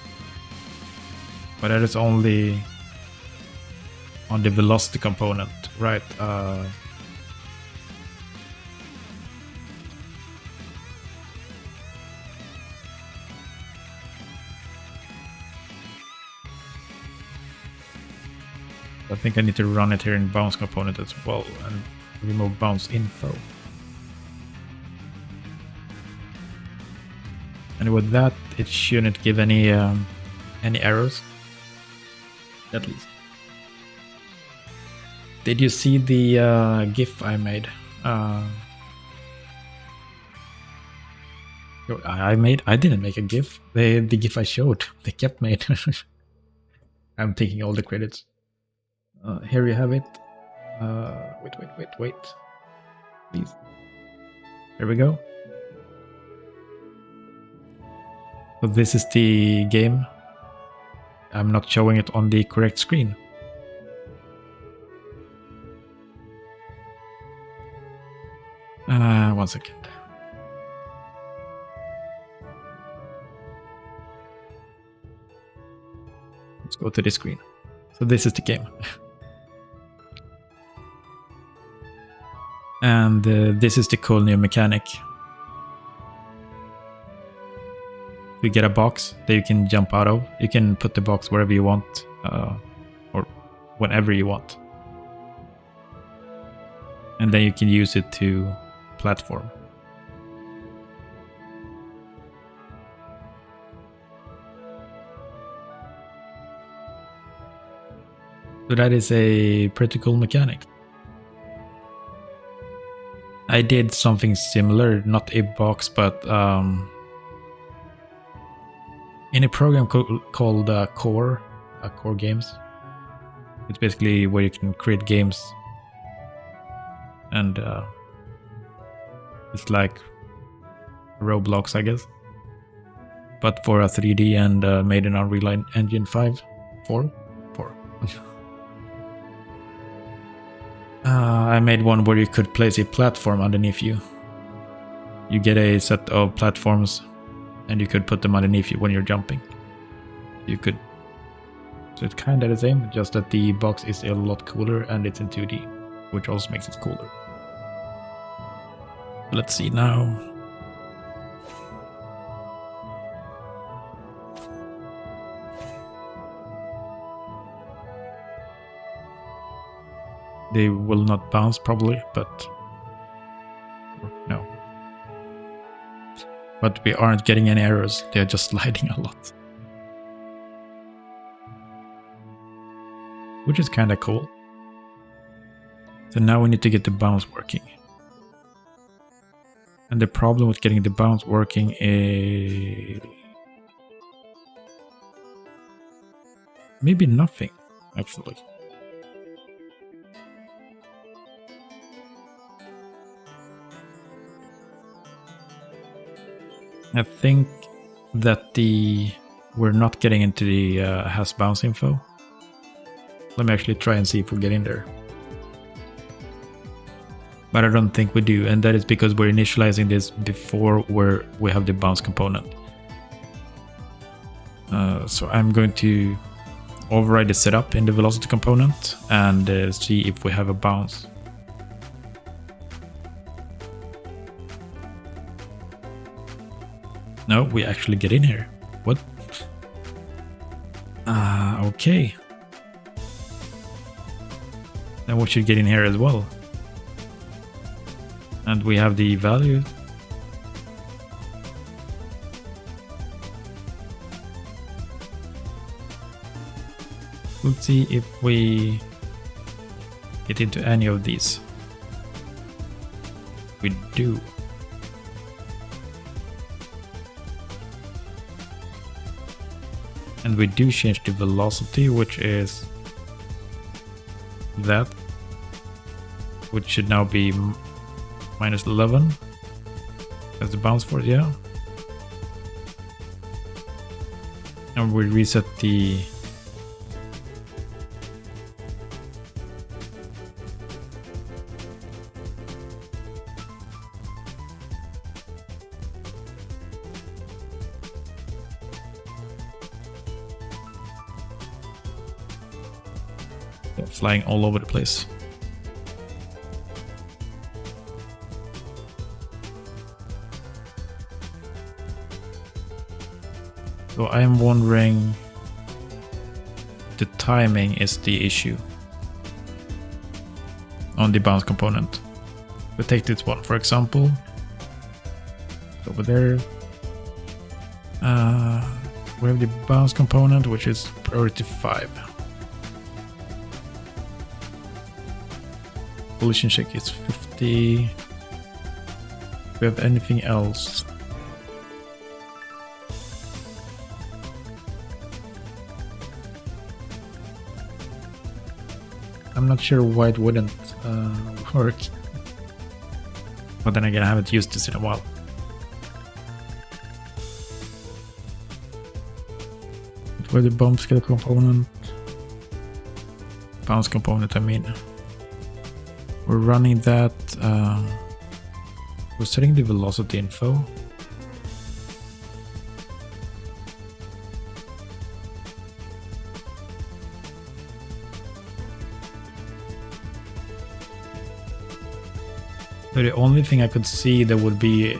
But that is only on the velocity component, right? I think I need to run it here in bounce component as well and remove bounce info. And with that, it shouldn't give any errors, at least. Did you see the GIF I made? I didn't make a GIF. The GIF I showed, they kept made. I'm taking all the credits. Here you have it. Wait. Please. There we go. So this is the game. I'm not showing it on the correct screen. One second. Let's go to the screen. So this is the game. And this is the cool new mechanic. You get a box that you can jump out of. You can put the box wherever you want, or whenever you want. And then you can use it to platform. So that is a pretty cool mechanic. I did something similar, not a box, but in a program called Core Games. It's basically where you can create games, and it's like Roblox, I guess, but for a 3D and made in Unreal Engine 5, 4. I made one where you could place a platform underneath you. You get a set of platforms, and you could put them underneath you when you're jumping. You could. So it's kind of the same, just that the box is a lot cooler and it's in 2D, which also makes it cooler. Let's see now. They will not bounce probably, but no. But we aren't getting any errors, they're just sliding a lot. Which is kind of cool. So now we need to get the bounce working. And the problem with getting the bounce working is maybe nothing, actually. I think that we're not getting into the has bounce info. Let me actually try and see if we get in there. But I don't think we do, and that is because we're initializing this before where we have the bounce component. So I'm going to override the setup in the velocity component and see if we have a bounce. No, we actually get in here. What? Okay. Then we should get in here as well. And we have the value. Let's see if we get into any of these. We do. And we do change the velocity, which is that, which should now be minus 11. That's the bounce force, yeah. And we reset the flying all over the place. So I'm wondering, the timing is the issue on the bounce component. We take this one, for example. Over there. We have the bounce component, which is priority 5. Collision check is 50. Do we have anything else? I'm not sure why it wouldn't work. But then again, I haven't used this in a while. Where the bump scale component? Bounce component, I mean. We're running that. We're setting the velocity info. So the only thing I could see that would be,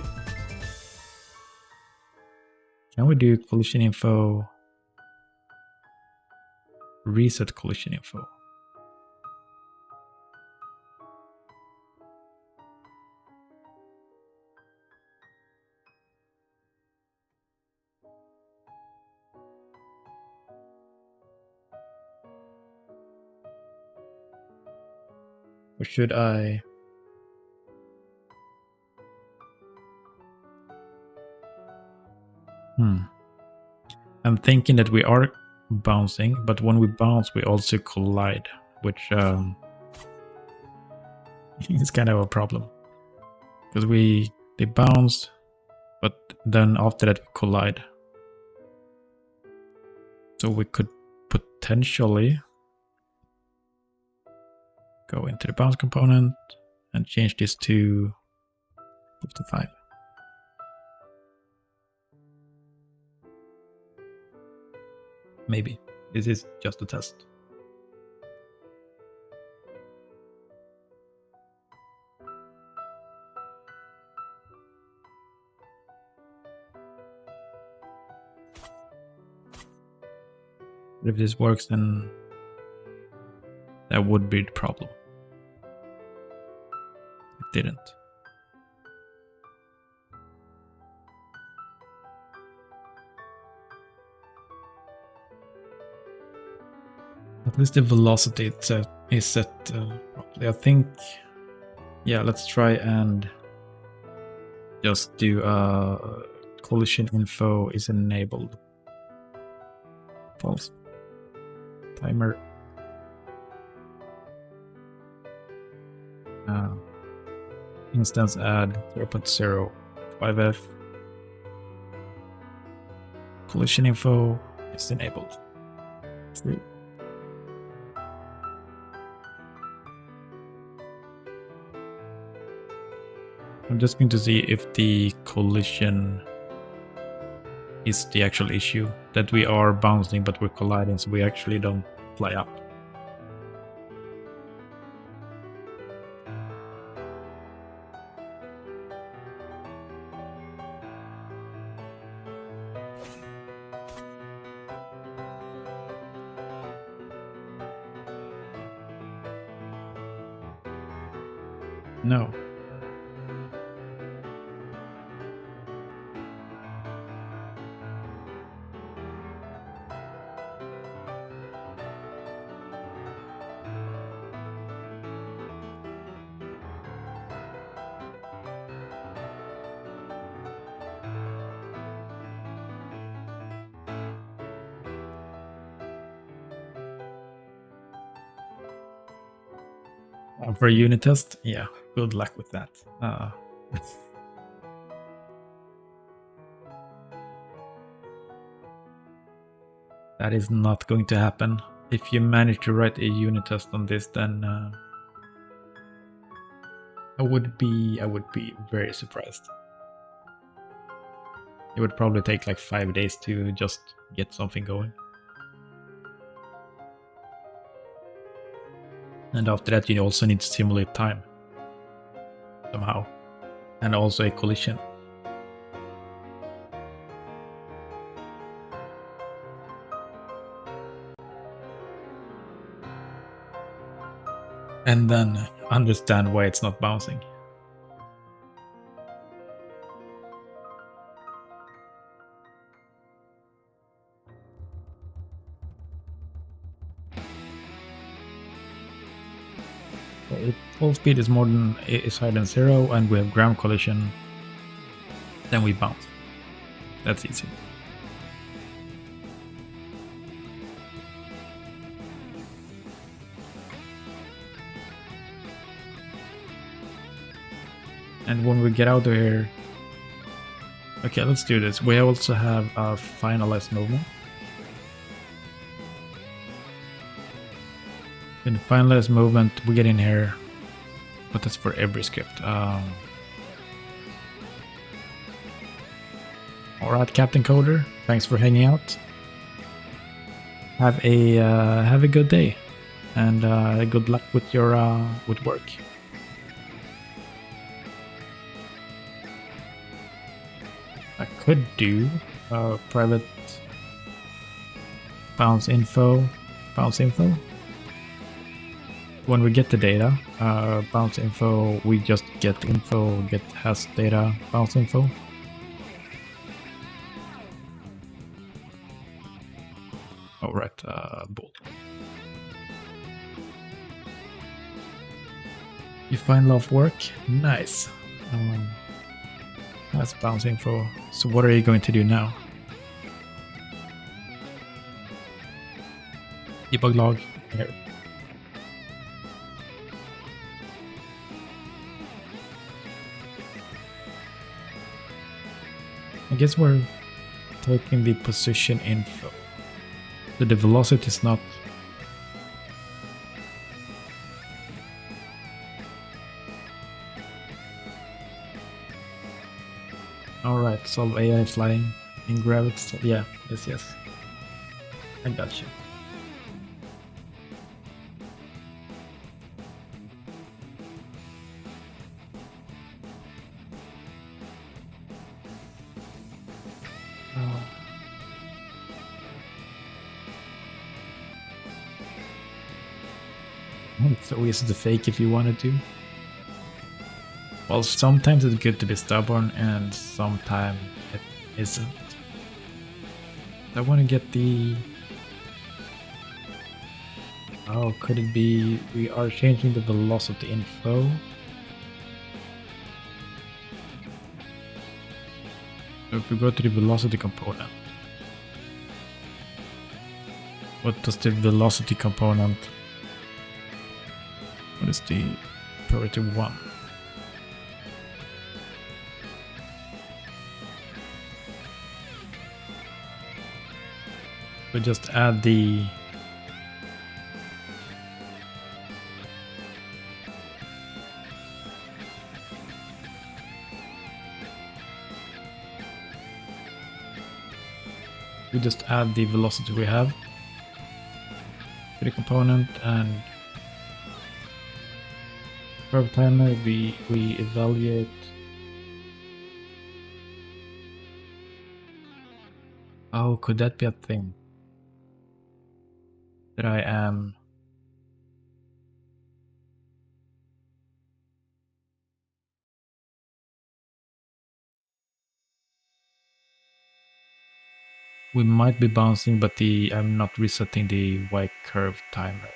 can we do collision info? Reset collision info. Or should I? I'm thinking that we are bouncing, but when we bounce, we also collide, which is kind of a problem. Because they bounce, but then after that we collide. So we could potentially go into the bounce component and change this to 55. Maybe. This is just a test. If this works, then that would be the problem. It didn't. At least the velocity is set properly. I think, yeah, let's try and just do collision info is enabled. False. Timer. Instance add 0.0 5F. Collision info is enabled. True. I'm just going to see if the collision is the actual issue. That we are bouncing but we're colliding, so we actually don't fly up. No. For a unit test, yeah, good luck with that. That is not going to happen. If you manage to write a unit test on this, then I would be very surprised. It would probably take like 5 days to just get something going. And after that, you also need to simulate time somehow, and also a collision. And then understand why it's not bouncing. If full speed is higher than 0 and we have ground collision, then we bounce. That's easy. And when we get out of here, okay, let's do this. We also have a finalized movement. In finalized movement, we get in here, but that's for every script. Alright, Captain Coder, thanks for hanging out. Have a good day, and good luck with your with work. I could do private bounce info. When we get the data, bounce info, we just get info, get has data, bounce info. Alright, bull. You find love work? Nice. That's bounce info. So what are you going to do now? debug log here. I guess we're taking the position info. So the velocity is not. Alright, solve AI flying in gravity. So yeah, yes. I got you. It's so easy to fake if you wanted to. Well, sometimes it's good to be stubborn and sometimes it isn't. I want to get the... Oh, could it be we are changing the velocity info? So if we go to the velocity component, what does the velocity component? What is the priority 1? We just add the velocity we have to the component, and curve timer we evaluate. Oh, could that be a thing that I am? We might be bouncing, but I'm not resetting the Y curve timer.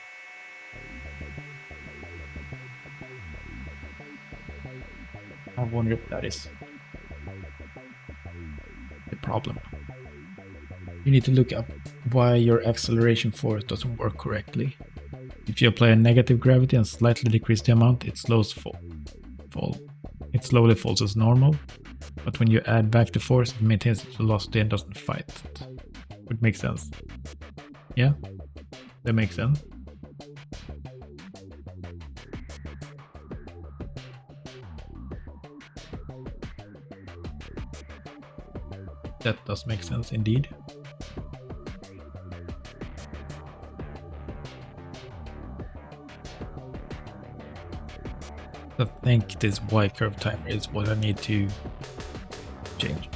I wonder if that is the problem. You need to look up why your acceleration force doesn't work correctly. If you apply a negative gravity and slightly decrease the amount, it slowly falls as normal. But when you add back the force, it maintains its velocity and doesn't fight it. Would make sense. Yeah, that makes sense. That does make sense indeed. I think this Y curve timer is what I need to change.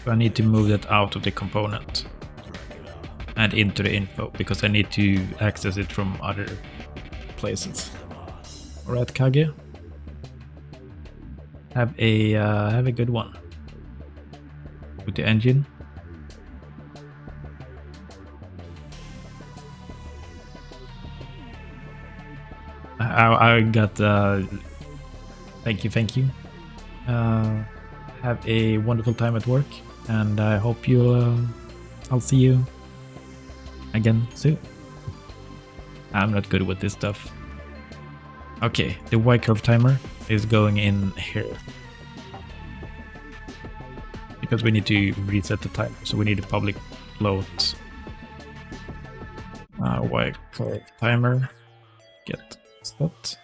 So I need to move that out of the component and into the info because I need to access it from other places. Alright, Kage. Have a good one with the engine. I got thank you. Have a wonderful time at work, and I hope I'll see you again soon. I'm not good with this stuff. Okay, the Y curve timer is going in here because we need to reset the timer, so we need a public float Y curve timer get set.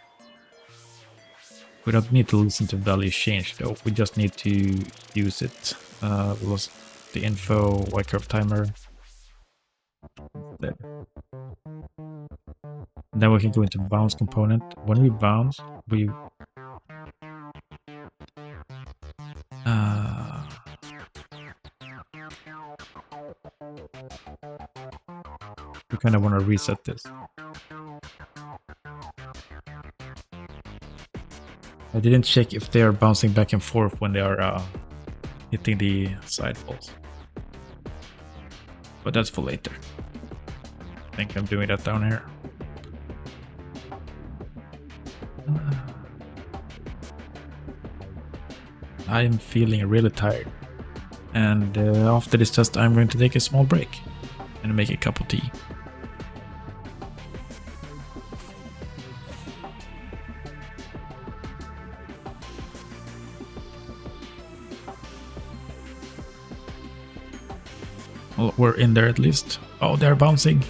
We don't need to listen to value change though, we just need to use it. Lost the info Y curve timer there. Then we can go into bounce component. When we bounce, we kind of want to reset this. I didn't check if they are bouncing back and forth when they are hitting the sidewalls, but that's for later. I think I'm doing that down here. I am feeling really tired. And after this test, I'm going to take a small break and make a cup of tea. Well, we're in there at least. Oh, they're bouncing.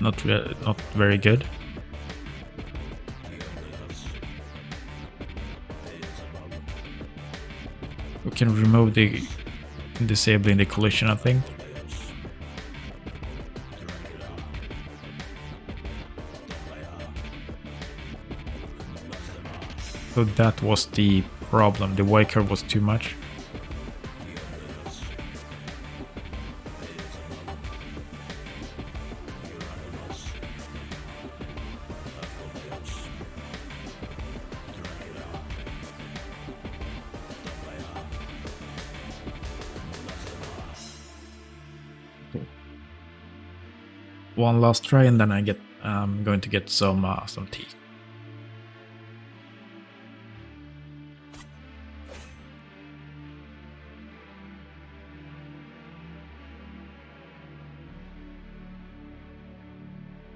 Not very good. We can remove the disabling the collision, I think. So that was the problem. The Y curve was too much. One last try, and then I'm going to get some tea.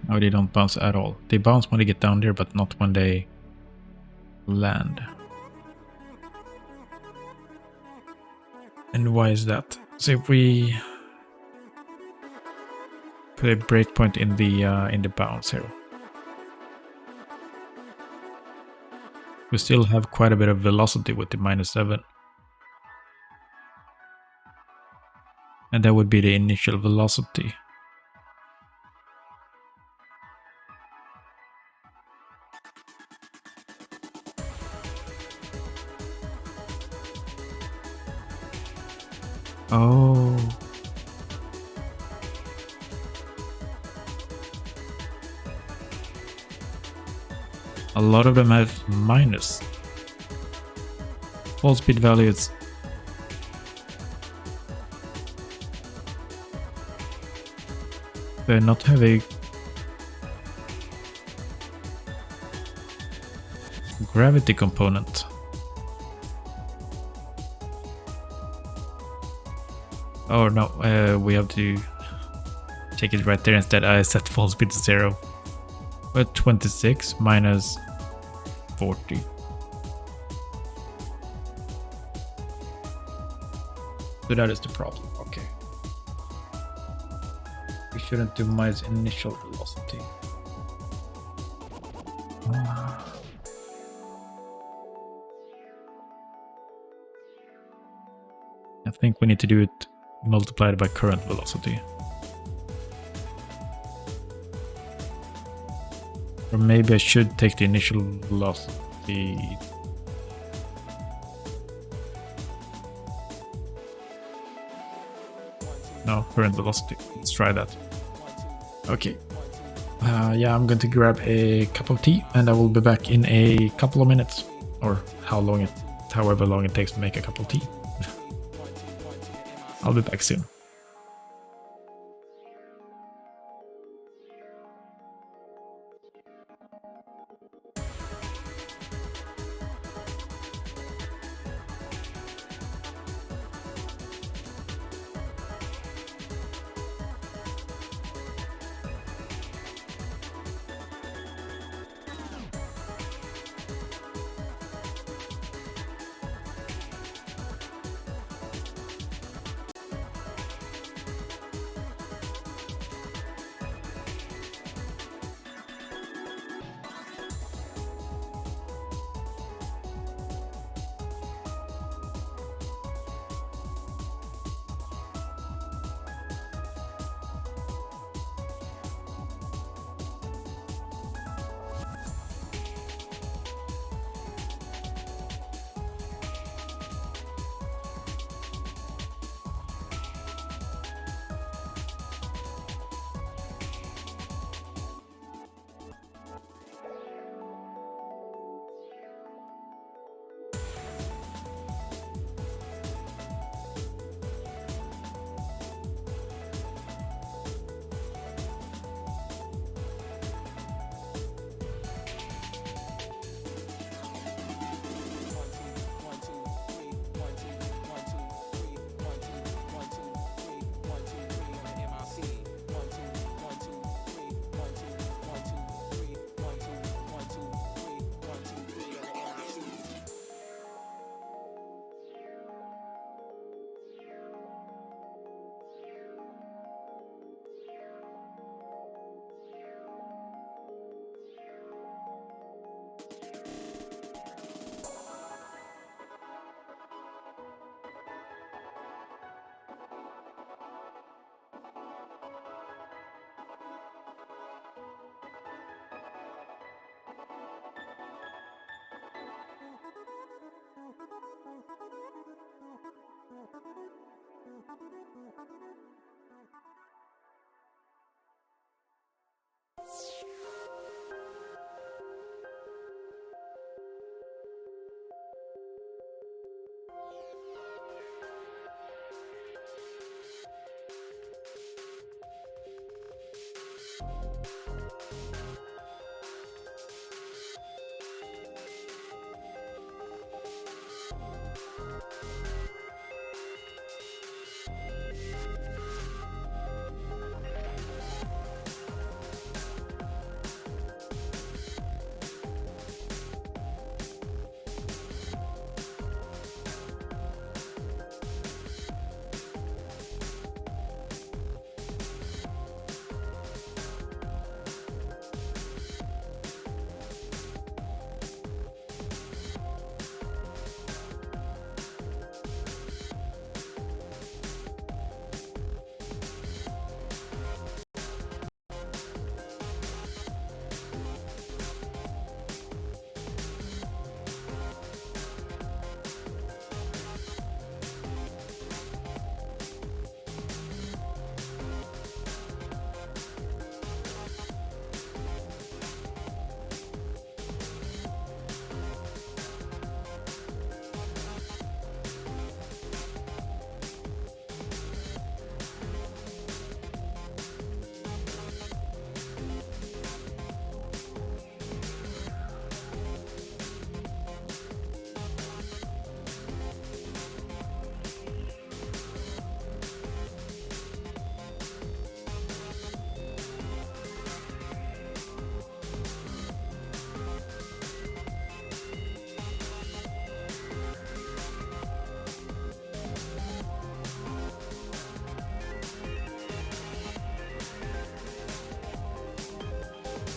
No, they don't bounce at all. They bounce when they get down there, but not when they land. And why is that? So if we put a breakpoint in the bounce here, we still have quite a bit of velocity with the -7. And that would be the initial velocity. Oh. A lot of them have minus. Fall speed values. They not have a gravity component. Oh no, we have to take it right there instead. I set fall speed to 0. But 26 minus 40. So that is the problem. Okay. We shouldn't do minus initial velocity. I think we need to do it multiplied by current velocity. Or maybe I should take the initial velocity. No, current velocity. Let's try that. Okay. Yeah, I'm going to grab a cup of tea and I will be back in a couple of minutes. Or however long it takes to make a cup of tea. I'll be back soon.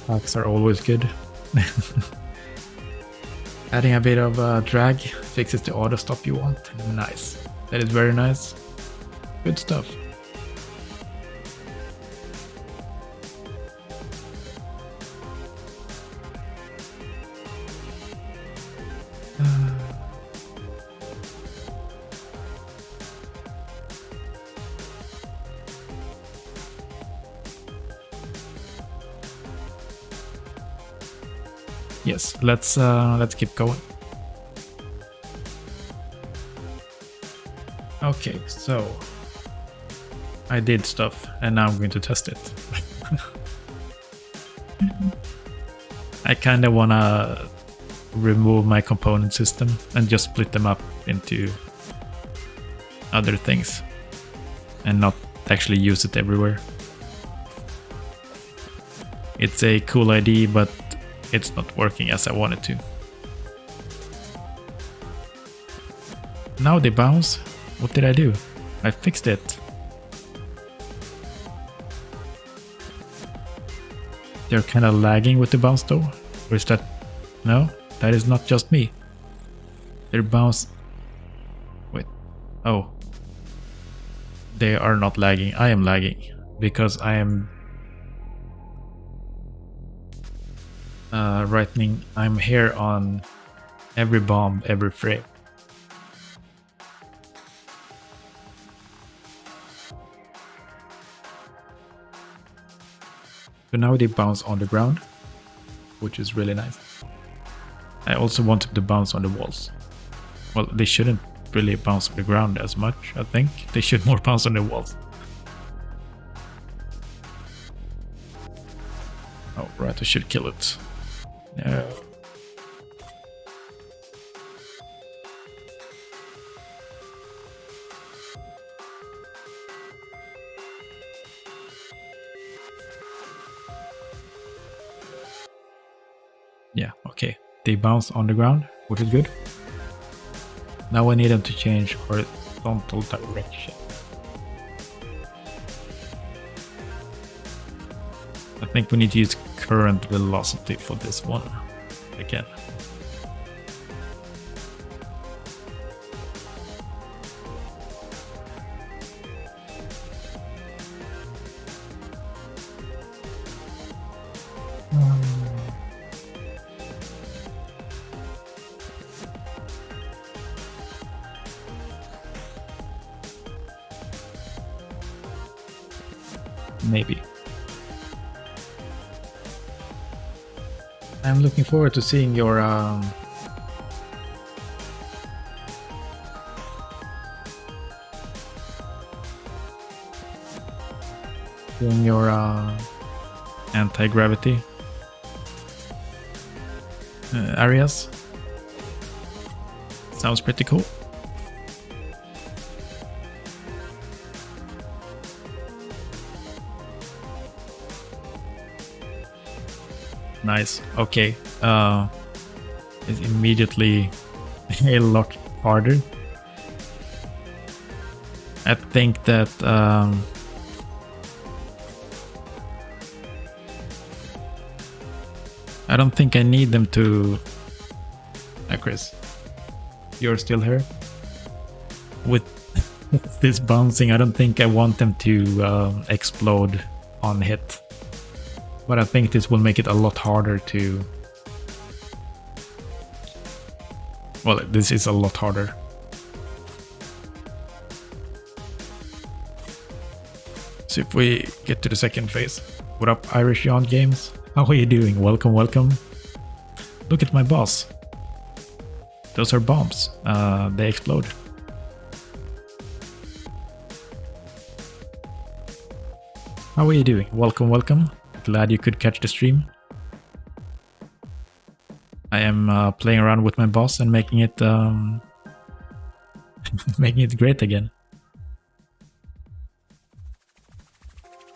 Hacks are always good. Adding a bit of drag fixes the auto stop you want. Nice. That is very nice. Good stuff. Yes, let's keep going. Okay, so I did stuff and now I'm going to test it. I kind of want to remove my component system and just split them up into other things and not actually use it everywhere. It's a cool idea, but it's not working as I want it to. Now they bounce. What did I do? I fixed it. They're kind of lagging with the bounce though. Or is that... No, that is not just me. They're bounce... Wait. Oh. They are not lagging. I am lagging. Because I am... rightening. I'm here on every bomb, every frame. So now they bounce on the ground, which is really nice. I also want them to bounce on the walls. Well, they shouldn't really bounce on the ground as much, I think. They should more bounce on the walls. Oh, right, I should kill it. No. Yeah, okay. They bounce on the ground, which is good. Now I need them to change horizontal direction. I think we need to use current velocity for this one again. maybe. I'm looking forward to seeing your anti-gravity areas. Sounds pretty cool. Nice. Okay. It's immediately a lot harder. I think that I don't think I need them to. Chris, you're still here. With this bouncing, I don't think I want them to explode on hit. But I think this will make it a lot harder to... Well, this is a lot harder. So if we get to the second phase. What up, Irish Yawn Games? How are you doing? Welcome, welcome. Look at my boss. Those are bombs. They explode. How are you doing? Welcome, welcome. Glad you could catch the stream. I am playing around with my boss and making it making it great again.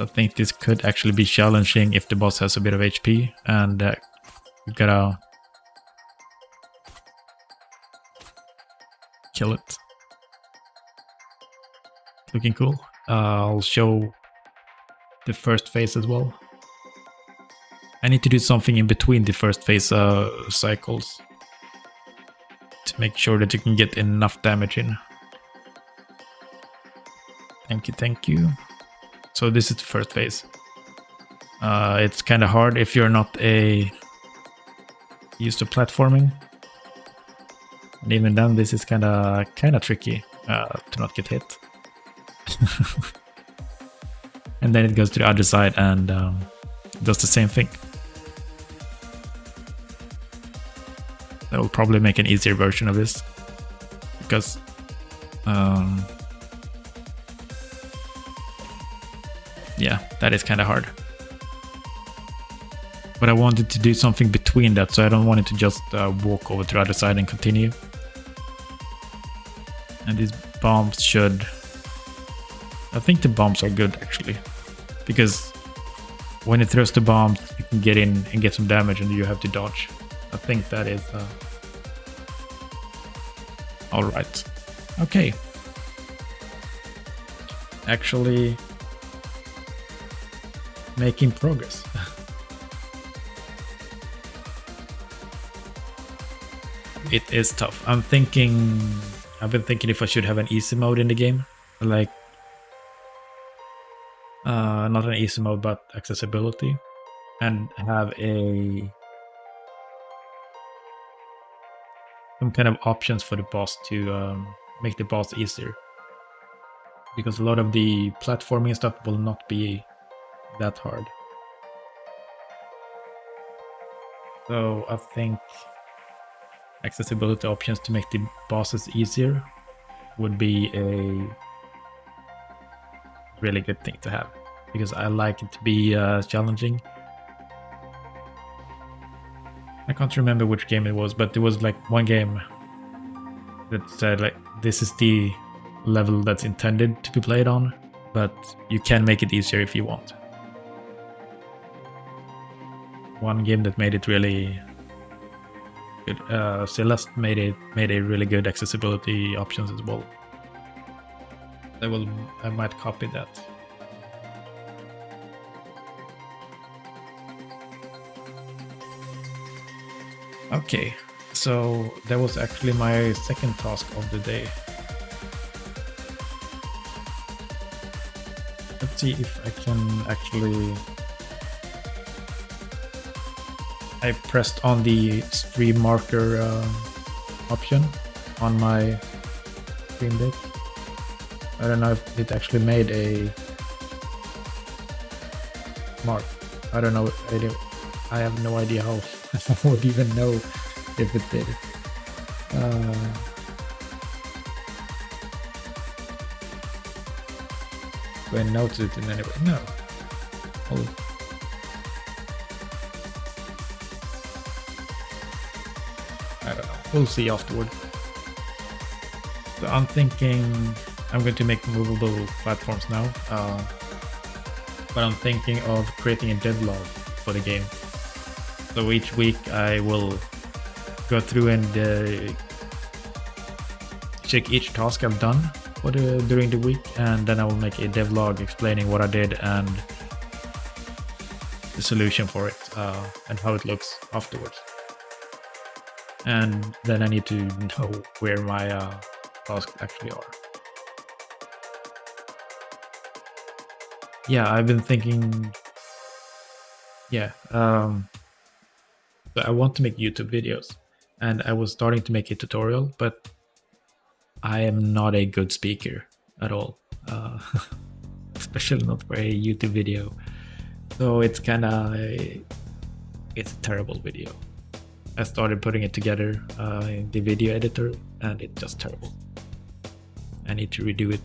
I think this could actually be challenging if the boss has a bit of HP, and you gotta kill it. Looking cool. I'll show the first phase as well. I need to do something in between the first phase cycles to make sure that you can get enough damage in. Thank you, thank you. So this is the first phase. It's kind of hard if you're not used to platforming. And even then, this is kind of tricky to not get hit. And then it goes to the other side and does the same thing. That will probably make an easier version of this, because yeah, that is kind of hard. But I wanted to do something between that, so I don't want it to just walk over to the other side and continue. And these bombs should... I think the bombs are good, actually. Because when it throws the bombs, you can get in and get some damage, and you have to dodge. I think that is... Alright. Okay. Actually... making progress. It is tough. I've been thinking if I should have an easy mode in the game. Like, not an easy mode, but accessibility. And have some kind of options for the boss to make the boss easier. Because a lot of the platforming stuff will not be that hard. So I think accessibility options to make the bosses easier would be a really good thing to have, because I like it to be challenging. I can't remember which game it was, but there was like one game that said like this is the level that's intended to be played on, but you can make it easier if you want. One game that made it really good, Celeste made a really good accessibility options as well. I might copy that. Okay, so that was actually my second task of the day. Let's see if I can actually... I pressed on the stream marker option on my stream deck. I don't know if it actually made a mark. I don't know. I have no idea how I would even know if it did. Do I notice it in any way? No. I don't know. We'll see afterward. So I'm thinking I'm going to make movable platforms now. But I'm thinking of creating a devlog for the game. So each week I will go through and check each task I've done during the week, and then I will make a devlog explaining what I did and the solution for it, and how it looks afterwards. And then I need to know where my tasks actually are. Yeah, I've been thinking. Yeah, I want to make YouTube videos, and I was starting to make a tutorial, but I am not a good speaker at all, especially not for a YouTube video. So it's it's a terrible video. I started putting it together in the video editor, and it's just terrible. I need to redo it.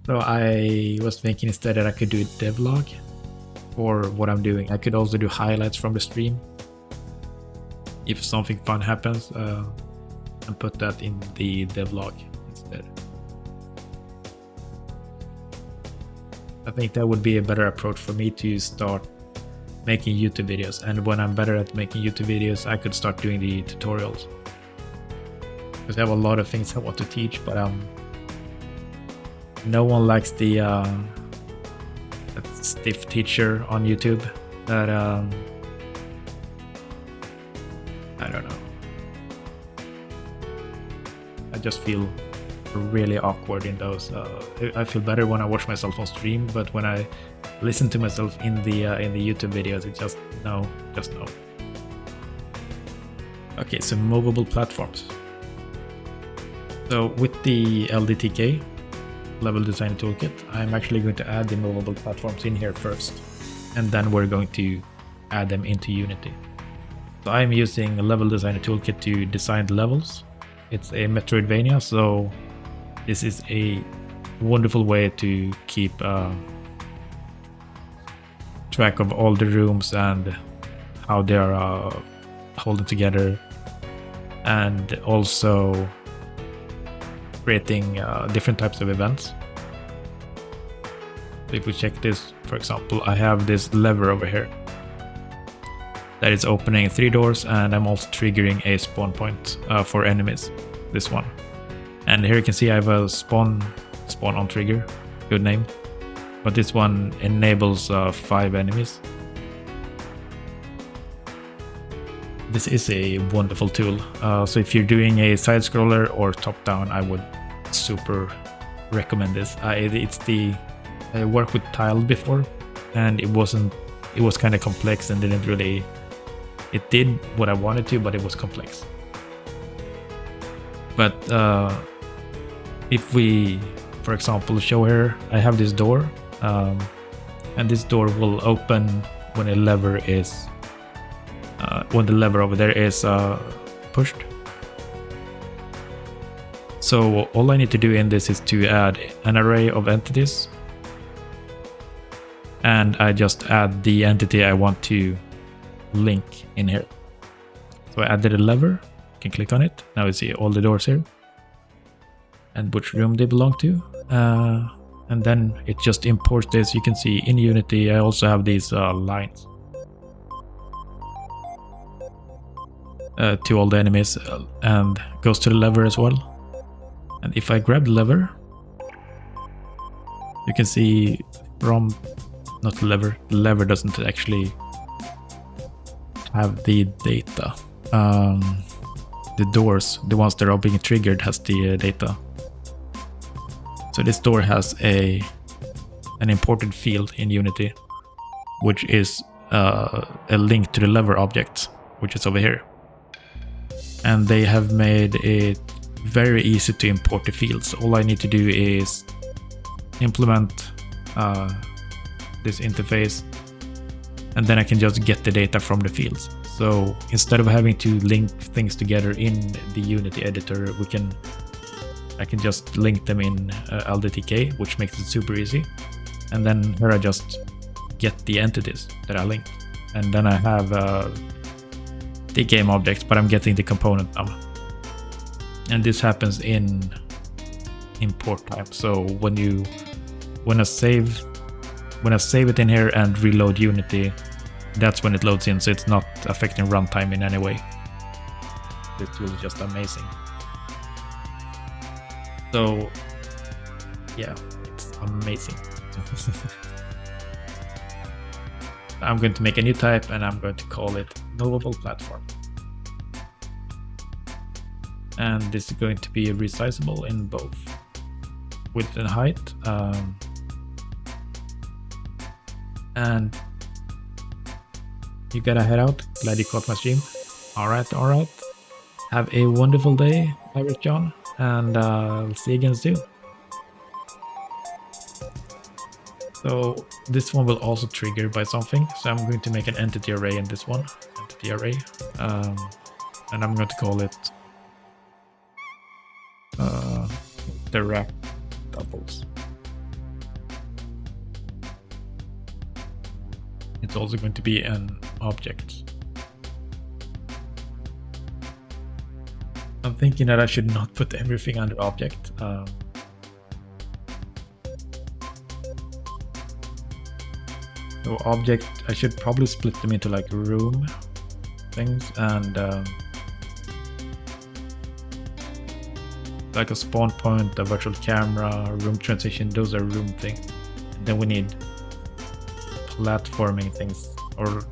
So I was thinking instead that I could do a devlog for what I'm doing. I could also do highlights from the stream if something fun happens, and put that in the devlog instead. I think that would be a better approach for me to start making YouTube videos, and when I'm better at making YouTube videos, I could start doing the tutorials. Because I have a lot of things I want to teach, but no one likes the that stiff teacher on YouTube that I don't know. I just feel really awkward in those. I feel better when I watch myself on stream, but when I listen to myself in the YouTube videos, it just no. Okay, so movable platforms. So with the LDTK level design toolkit, I'm actually going to add the movable platforms in here first, and then we're going to add them into Unity. So I'm using a level designer toolkit to design the levels. It's a Metroidvania, so this is a wonderful way to keep track of all the rooms and how they are holding together, and also creating different types of events. So if we check this, for example, I have this lever over here that is opening 3 doors, and I'm also triggering a spawn point for enemies, this one. And here you can see I have a spawn on trigger, good name, but this one enables 5 enemies. This is a wonderful tool. So if you're doing a side scroller or top down, I would super recommend this. I worked with Tile before, and it was kind of complex and didn't really. It did what I wanted to, but it was complex. But if we, for example, show here, I have this door, and this door will open when a lever is, when the lever over there is pushed. So all I need to do in this is to add an array of entities, and I just add the entity I want to link in here. So I added a lever, you can click on it. Now you see all the doors here and which room they belong to, and then it just imports this. You can see in Unity I also have these lines to all the enemies, and goes to the lever as well. And if I grab the lever, you can see from not the lever doesn't actually have the data. The doors, the ones that are being triggered, has the data. So this door has an imported field in Unity, which is a link to the lever object, which is over here. And they have made it very easy to import the fields. All I need to do is implement this interface, and then I can just get the data from the fields. So instead of having to link things together in the Unity editor, I can just link them in LDTK, which makes it super easy. And then here I just get the entities that I linked. And then I have the game objects, but I'm getting the component now. And this happens in import time. So when I save it in here and reload Unity, that's when it loads in, so it's not affecting runtime in any way. This tool is just amazing. So yeah, it's amazing. I'm going to make a new type and I'm going to call it movable platform. And this is going to be resizable in both width and height. And you gotta head out. Glad you caught my stream. Alright. Have a wonderful day, Pirate John, and we'll see you again soon. So this one will also trigger by something. So I'm going to make an entity array in this one. Entity array. And I'm going to call it direct doubles. It's also going to be an object. I'm thinking that I should not put everything under object. So object, I should probably split them into like room things and like a spawn point, a virtual camera, room transition, those are room things. And then we need platforming things, or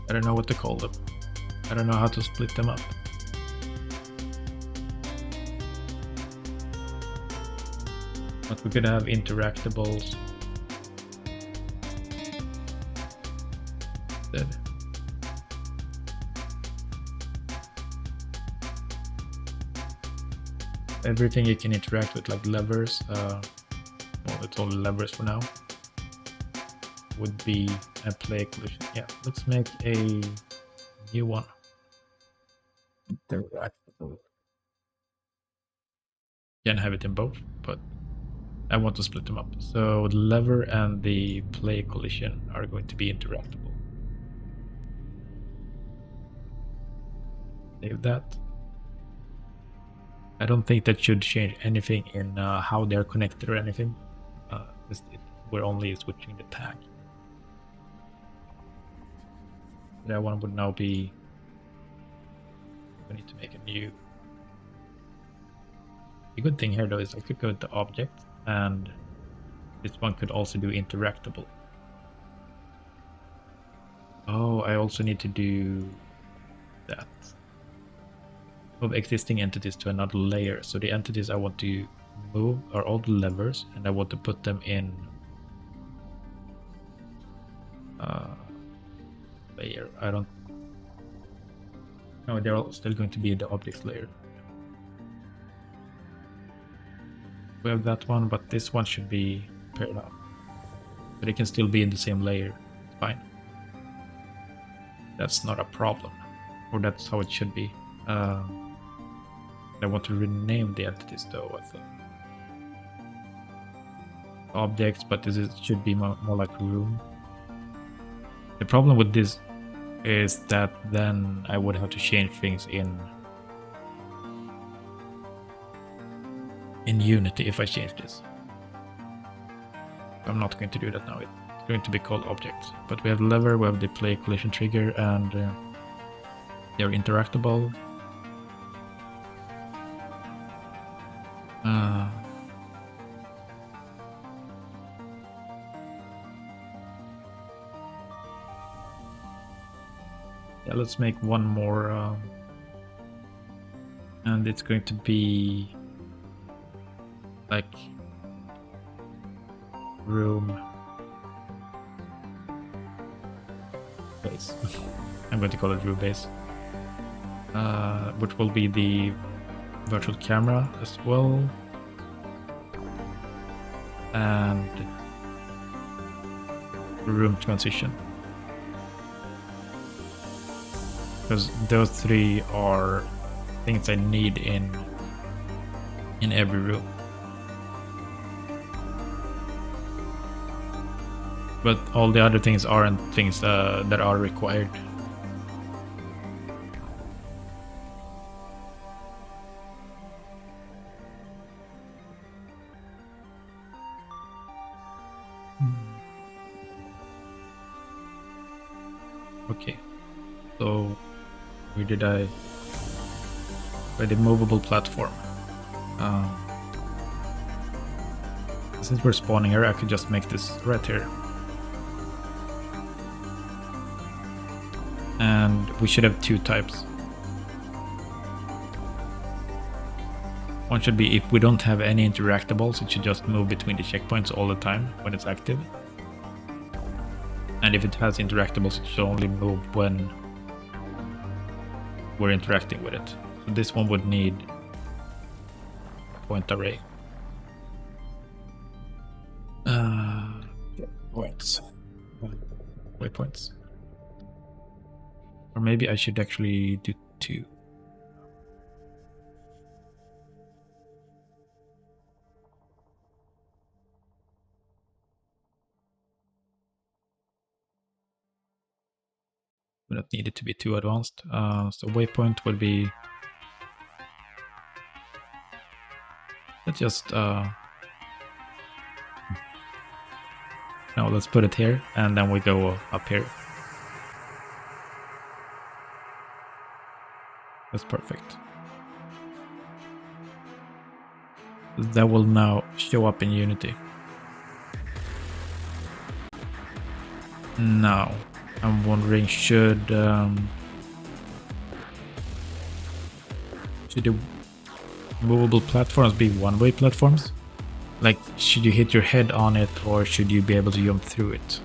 I don't know what to call them. I don't know how to split them up. But we could have interactables instead. Everything you can interact with, like levers, well, it's all levers for now, would be a play collision. Yeah, let's make a new one. Can have it in both, but I want to split them up. So the lever and the play collision are going to be interactable. Save that. I don't think that should change anything in how they're connected or anything. We're only switching the tag. That one would now be, we need to make a new. The good thing here though is I could go to object, and this one could also do interactable. Oh, I also need to do that. Move existing entities to another layer. So the entities I want to move are all the levers, and I want to put them in layer. No, they're all still going to be in the objects layer. We have that one, but this one should be paired up. But it can still be in the same layer. It's fine. That's not a problem. Or that's how it should be. I want to rename the entities though, I think. Objects, but this should be more like room. The problem with this is that then I would have to change things in Unity if I change this. I'm not going to do that now. It's going to be called objects. But we have lever, we have the play collision trigger, and they're interactable. Yeah, let's make one more, and it's going to be like room base. I'm going to call it room base, which will be the virtual camera as well. And room transition. Because those three are things I need in every room. But all the other things aren't things that are required. Okay, so where did I? By the movable platform. Since we're spawning here, I could just make this right here. And we should have two types. One should be if we don't have any interactables, it should just move between the checkpoints all the time when it's active. And if it has interactables, it should only move when we're interacting with it. So this one would need point array. Waypoints. Or maybe I should actually do two. We don't need it to be too advanced. So waypoint would be... Let's just... No, let's put it here, and then we go up here. That's perfect. That will now show up in Unity. Now, I'm wondering, should the movable platforms be one-way platforms? Like, should you hit your head on it, or should you be able to jump through it?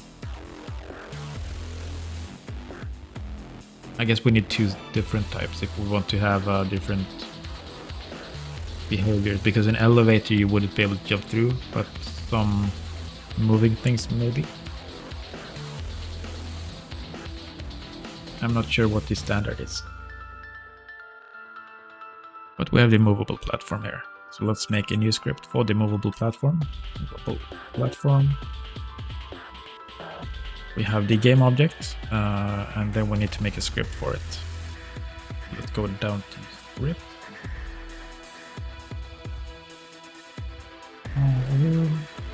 I guess we need two different types if we want to have different behaviors, because an elevator you wouldn't be able to jump through, but some moving things maybe. I'm not sure what the standard is. But we have the movable platform here. So let's make a new script for the movable platform. Movable platform. We have the game object, and then we need to make a script for it. Let's go down to script.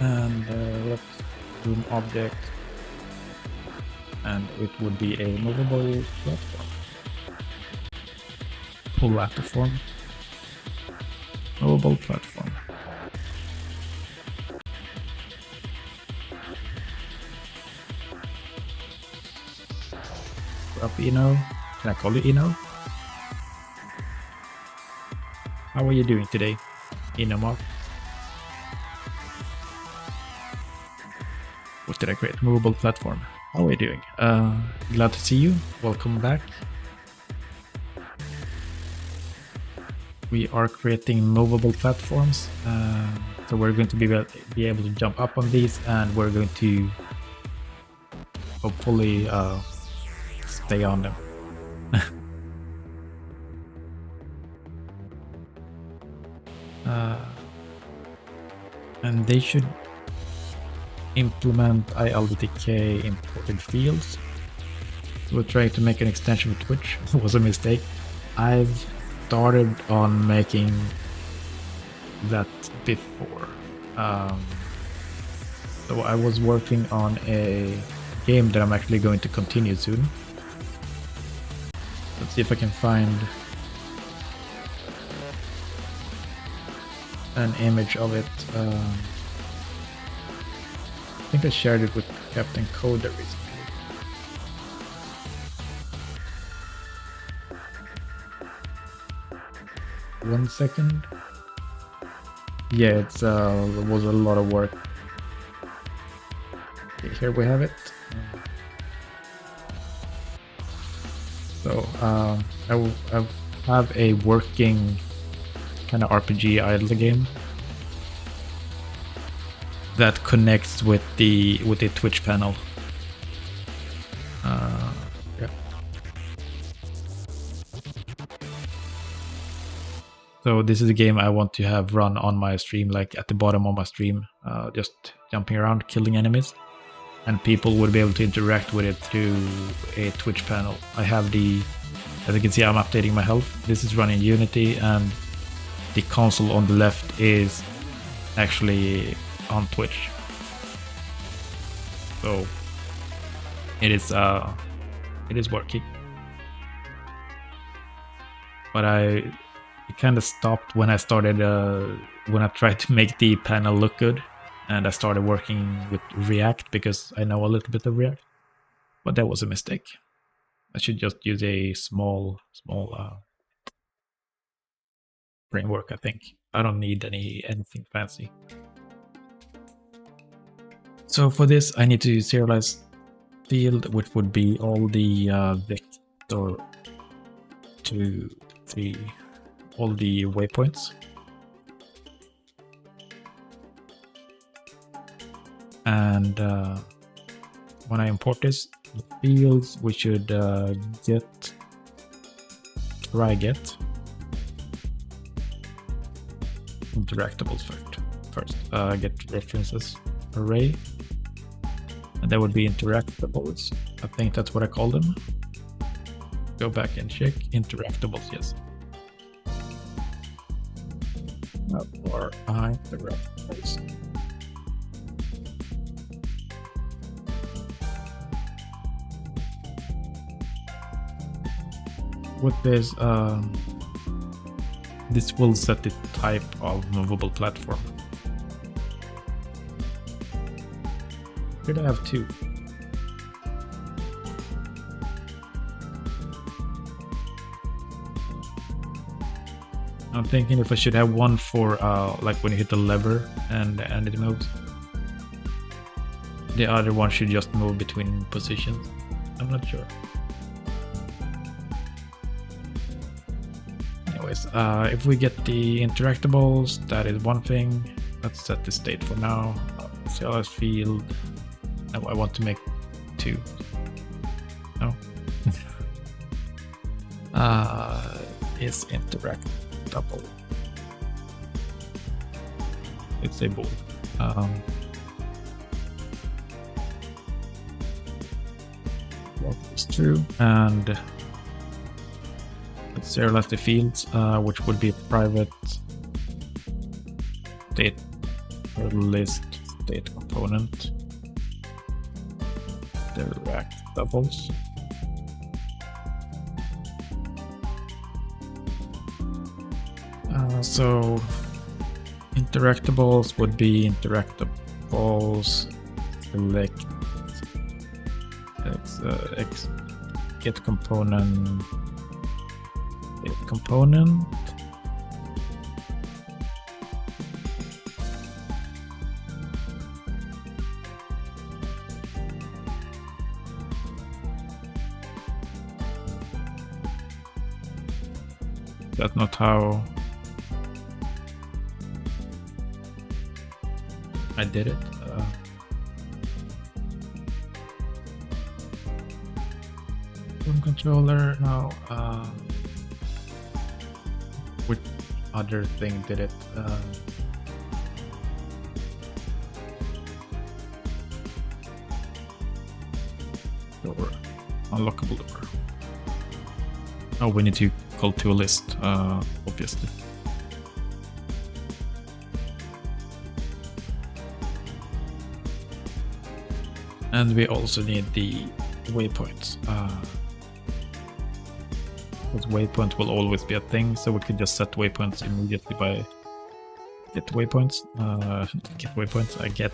And let's room object. And it would be a movable platform. Pull platform. Movable platform. Up Eno. Can I call you Eno? How are you doing today, Eno Mark? What did I create? Movable platform. How are you doing? Glad to see you. Welcome back. We are creating movable platforms. So we're going to be able to jump up on these, and we're going to hopefully stay on them. And they should implement ILDTK imported fields. We're trying to make an extension with Twitch. It was a mistake. I've started on making that before. So I was working on a game that I'm actually going to continue soon. Let's see if I can find an image of it. I think I shared it with Captain Coda recently. One second. Yeah, it was a lot of work. Okay, here we have it. So I have a working kind of RPG idle game that connects with the Twitch panel. Yeah. So this is a game I want to have run on my stream, like at the bottom of my stream, just jumping around, killing enemies, and people would be able to interact with it through a Twitch panel. I have as you can see, I'm updating my health. This is running Unity, and the console on the left is actually on Twitch. So it is working. But it kind of stopped when I started when I tried to make the panel look good, and I started working with React because I know a little bit of React. But that was a mistake. I should just use a small framework, I think. I don't need anything fancy. So for this, I need to serialize field, which would be all the vector 2, 3, all the waypoints. And when I import this, the fields, we should try get interactables first. Get references array, and that would be interactables. I think that's what I call them. Go back and check interactables. Yes. Or interactables. With this will set the type of movable platform. Should I have two? I'm thinking if I should have one for like when you hit the lever and it moves. The other one should just move between positions. I'm not sure. Anyways, if we get the interactables, that is one thing. Let's set the state for now. CLS field. No, I want to make two. No. Is interactable. It's a bool. That is true. And let's serialize the fields, which would be a private state list state component. Interactables. So interactables would be interactables select get component that's not how I did it. From controller, no. Which other thing did it? Door, unlockable door. Oh, we need to call to a list, obviously. And we also need the waypoints. Because waypoint will always be a thing, so we could just set waypoints immediately by get waypoints. I get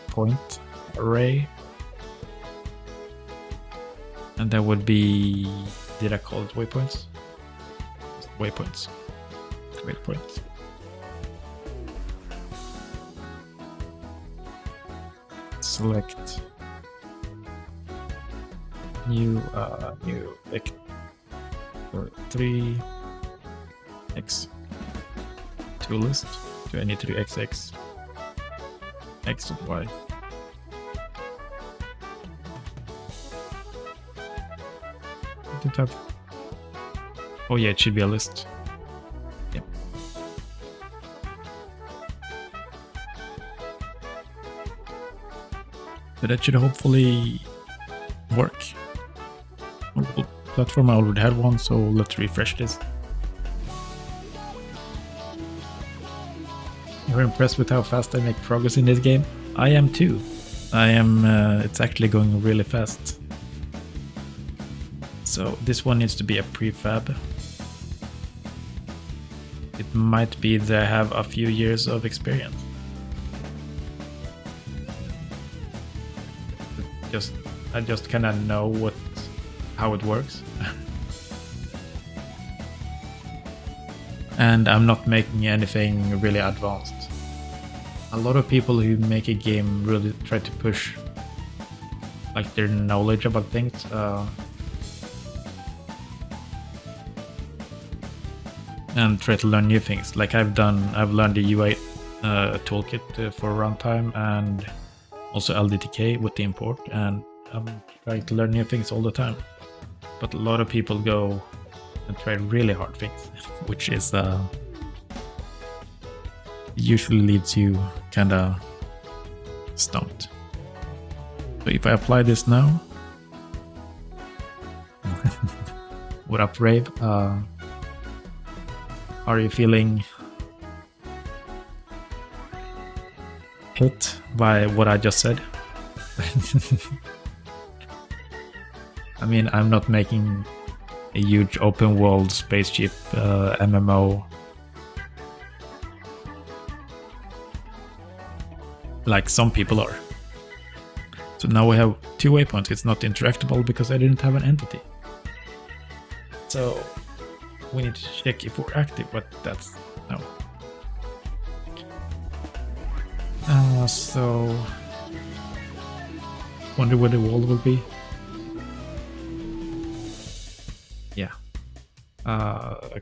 point array. And that would be, did I call it waypoints? Waypoints. Waypoints. Select new vector 3 x tool list. Do I need to do XX, X and Y? Oh yeah, it should be a list. Yep. So that should hopefully work. Mobile platform, I already had one, so let's refresh this. You're impressed with how fast I make progress in this game? I am too. I am, it's actually going really fast. So this one needs to be a prefab. It might be that I have a few years of experience. I just kind of know how it works. And I'm not making anything really advanced. A lot of people who make a game really try to push like their knowledge about things. And try to learn new things. Like I've learned the UI toolkit for runtime and also LDTK with the import, and I'm trying to learn new things all the time. But a lot of people go and try really hard things, which is usually leaves you kinda stumped. So if I apply this now, what up, Rave? Are you feeling hit by what I just said? I mean, I'm not making a huge open world spaceship MMO like some people are. So now we have 2 waypoints. It's not interactable because I didn't have an entity. So we need to check if we're active, but that's no. So wonder where the wall will be. Yeah. I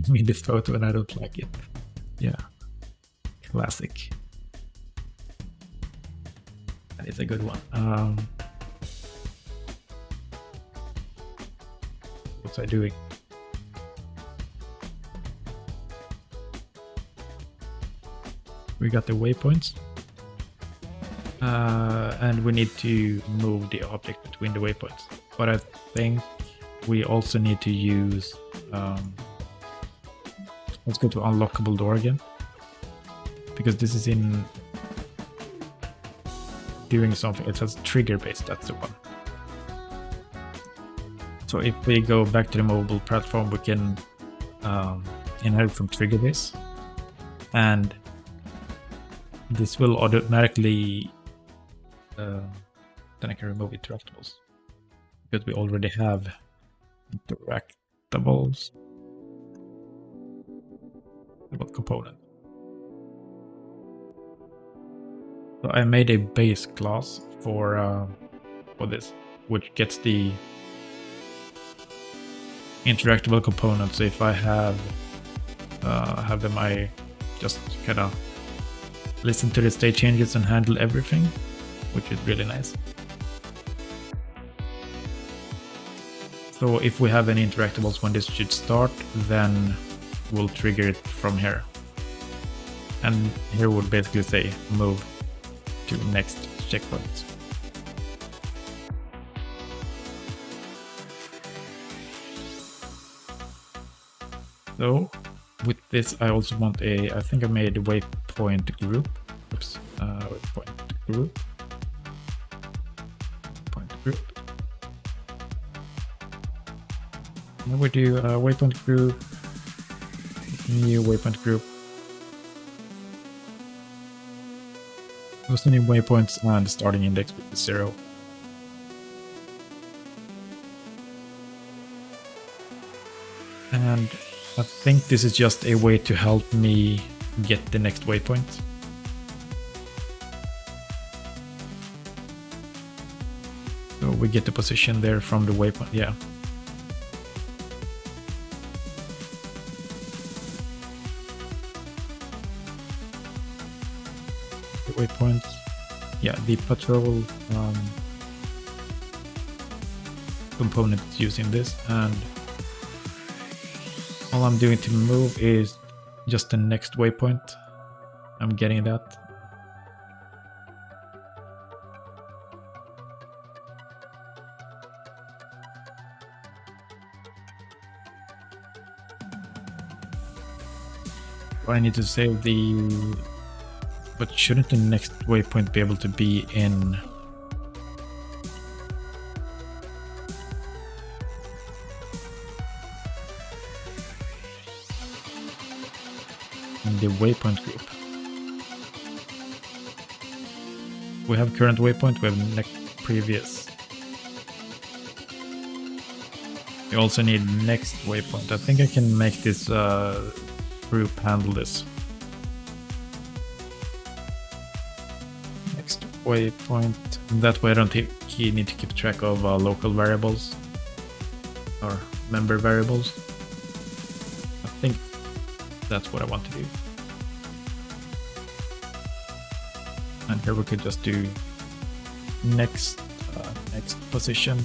made this photo and I don't like it. Yeah. Classic. That is a good one. What's I doing? We got the waypoints. And we need to move the object between the waypoints. But I think we also need to use... let's go to unlockable door again. Because this is in doing something. It says trigger based, that's the one. So if we go back to the mobile platform, we can inherit from trigger base, and this will automatically then I can remove interactables because we already have interactables. What component? So I made a base class for this, which gets the interactable components. So if I have them, I just kind of listen to the state changes and handle everything, which is really nice. So if we have any interactables when this should start, then we'll trigger it from here. And here we'll basically say move to next checkpoint. So with this, I also want I think I made a waypoint group. Oops, waypoint group. Point group. Now we do a waypoint group, new waypoint group. Posting new waypoints and starting index with 0. And I think this is just a way to help me get the next waypoint. So we get the position there from the waypoint, yeah. the waypoints. Yeah, the patrol component is using this, and all I'm doing to move is just the next waypoint. I'm getting that. I need to save the... But shouldn't the next waypoint be able to be in... in the waypoint group? We have current waypoint, we have next previous. We also need next waypoint. I think I can make this group handle this. Next waypoint. That way I don't need to keep track of local variables or member variables. I think that's what I want to do. And here we could just do next position.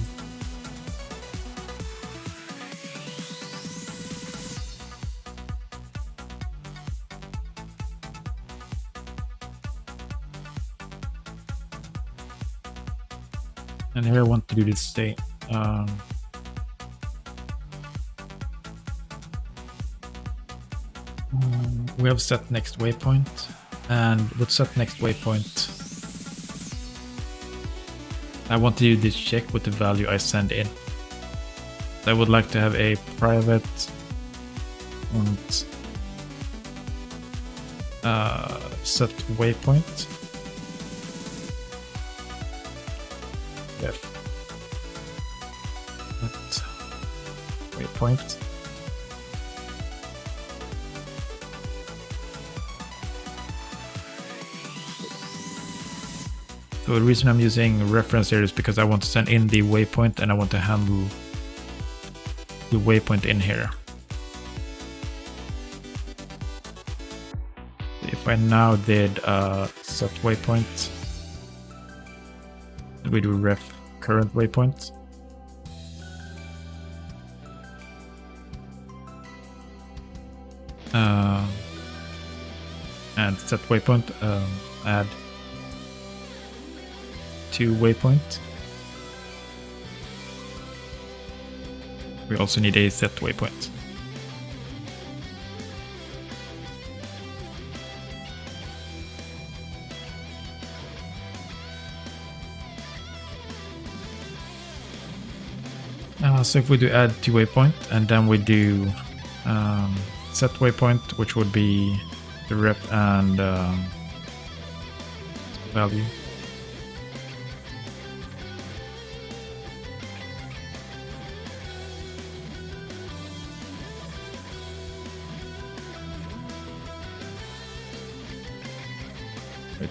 And here I want to do this same. We have set next waypoint, and with set next waypoint, I want to do this check with the value I send in. I would like to have a private and set waypoint. Yes. Set waypoint. So the reason I'm using reference here is because I want to send in the waypoint and I want to handle the waypoint in here. If I now did set waypoint, we do ref current waypoint. And set waypoint, add to waypoint. We also need a set waypoint. So if we do add to waypoint and then we do set waypoint, which would be the ref and value.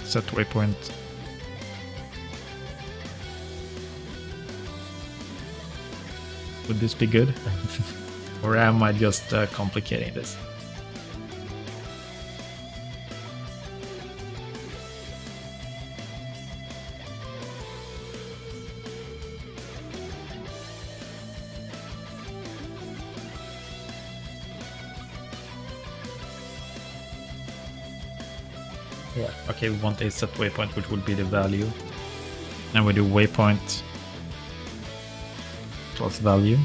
Set waypoint. Would this be good? Or am I just complicating this? Yeah. Okay, we want a set waypoint, which would be the value. And we do waypoint plus value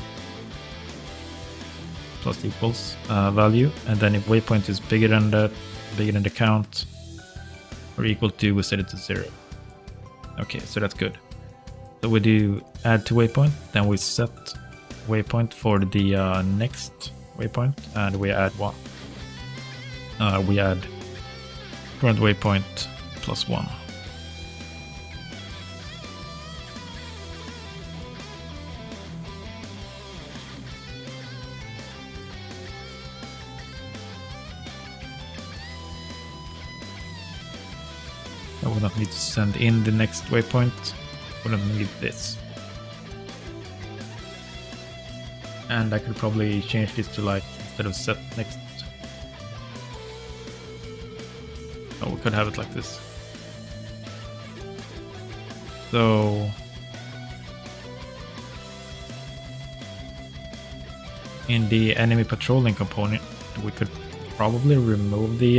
plus equals value. And then if waypoint is bigger than that, bigger than the count, or equal to, we set it to 0. Okay, so that's good. So we do add to waypoint, then we set waypoint for the next waypoint, and we add 1. We add current waypoint plus 1. I will not need to send in the next waypoint. We don't need this. And I could probably change this to, like, instead of set next. Oh, we could have it like this. So in the enemy patrolling component, we could probably remove the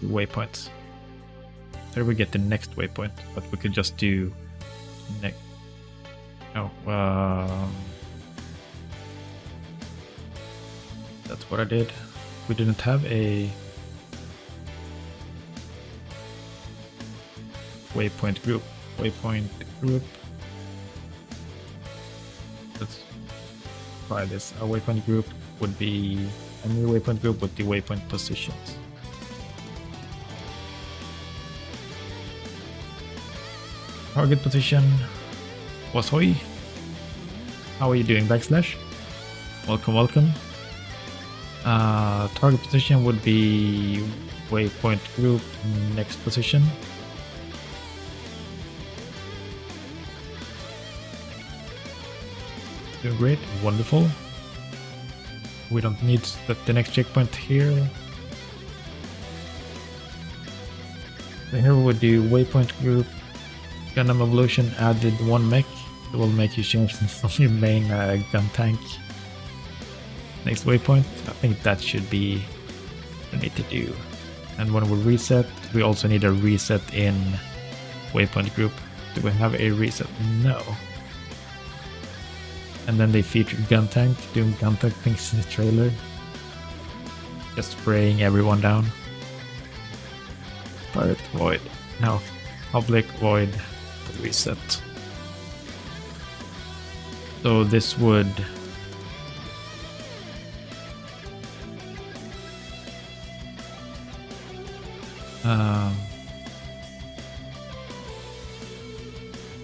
waypoints. There we get the next waypoint, but we could just do next. Oh, that's what I did. We didn't have a waypoint group. Let's try this. A waypoint group would be a new waypoint group with the waypoint positions. Target position was Hoi. How are you doing, backslash? Welcome, welcome. Target position would be waypoint group next position. Doing great, wonderful. We don't need the next checkpoint here. So here we would do waypoint group. Gundam Evolution added one mech. It will make you change from your main gun tank. Next waypoint, I think that should be what we need to do. And when we reset, we also need a reset in waypoint group. Do we have a reset? No. And then they featured gun tank, doing gun tank things in the trailer. Just spraying everyone down. Private void. No. Public void reset. So this would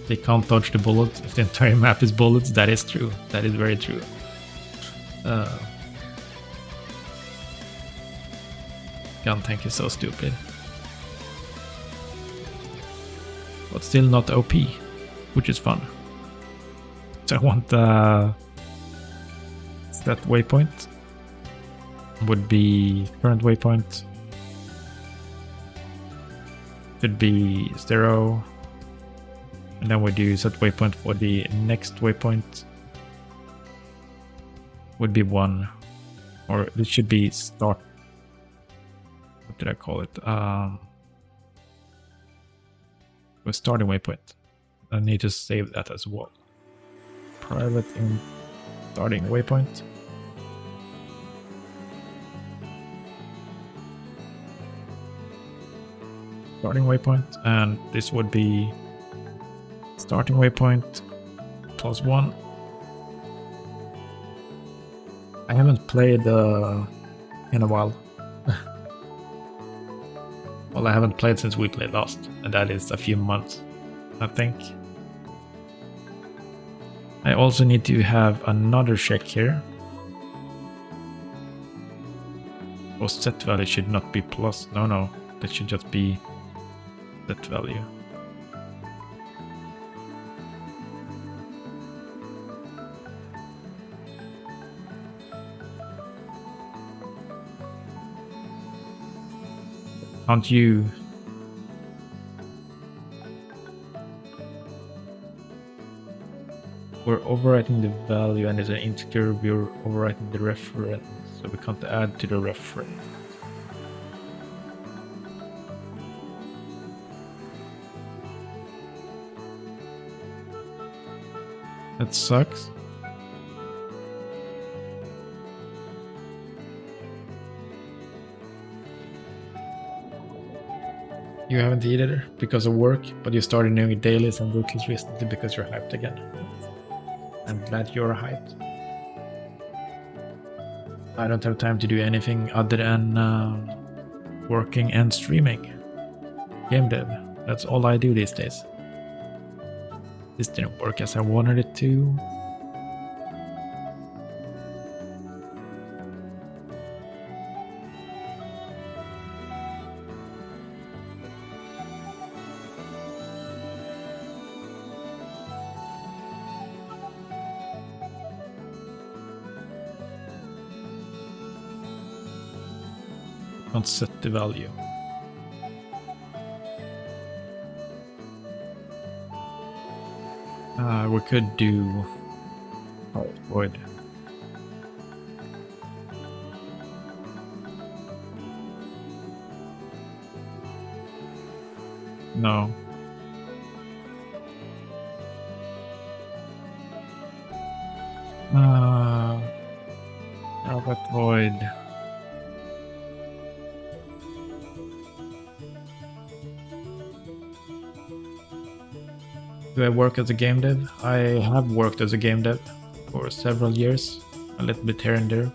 they can't dodge the bullets if the entire map is bullets. That is true. That is very true. Gun tank is so stupid. But still not OP, which is fun. So I want that waypoint would be current waypoint. Should be 0. And then we do set waypoint for the next waypoint. Would be 1. Or it should be start. What did I call it? We're starting waypoint. I need to save that as well. Private in starting waypoint. Starting waypoint, and this would be starting waypoint +1. I haven't played in a while. Well, I haven't played since we played last, and that is a few months, I think. I also need to have another check here. Oh, set value should not be plus. No, that should just be set value. Can't you? We're overwriting the value and it's an integer, we're overwriting the reference, so we can't add to the reference. That sucks. You haven't either because of work, but you started doing dailies and weeklies recently because you're hyped again. I'm glad you're hyped. I don't have time to do anything other than working and streaming. Game dev. That's all I do these days. This didn't work as I wanted it to. Can't set the value. We could do void. No. How about void? Do I work as a game dev? I have worked as a game dev for several years, a little bit here and there.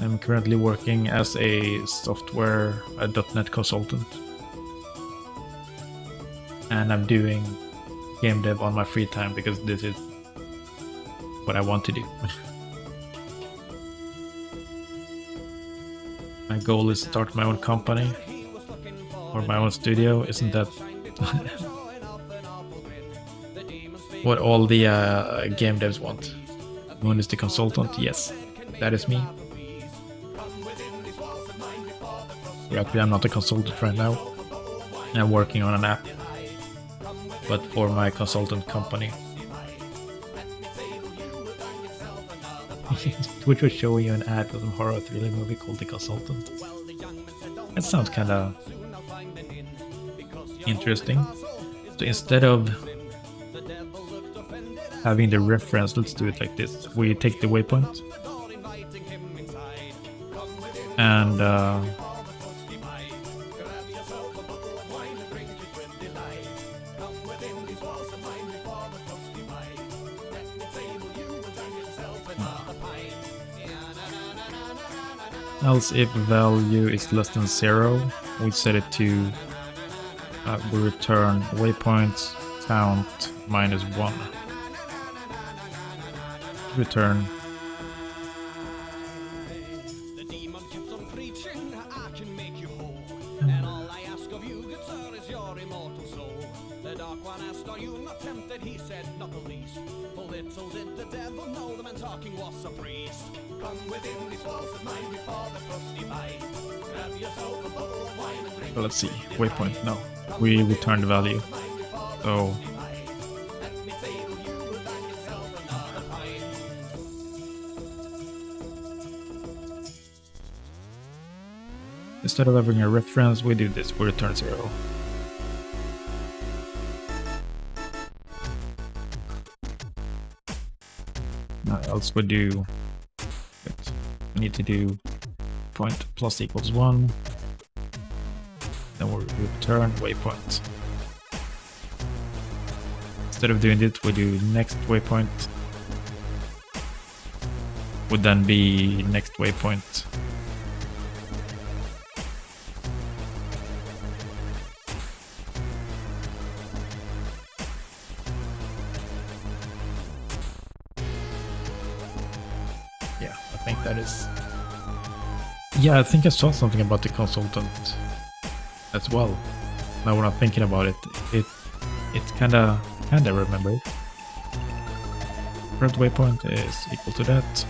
I'm currently working as a .NET consultant. And I'm doing game dev on my free time because this is what I want to do. My goal is to start my own company or my own studio. Isn't that what all the game devs want? Moon is the consultant? Yes, that is me. Actually, I'm not a consultant right now. I'm working on an app, but for my consultant company. Twitch was showing you an ad for some horror thriller movie called The Consultant. That sounds kind of interesting. So instead of having the reference, let's do it like this. We take the waypoint and else if value is less than 0, we set it to we return waypoints count -1. Return well, let's see, waypoint, no, we return the value, so instead of having a reference, we do this, we return 0. Now else we do, we need to do point plus equals 1, then we'll return waypoint. Instead of doing it, we do next waypoint, would then be next waypoint. Yeah, I think that is... Yeah, I think I saw something about the consultant as well. Now when I'm thinking about it, it's kinda remember it. Current waypoint is equal to that.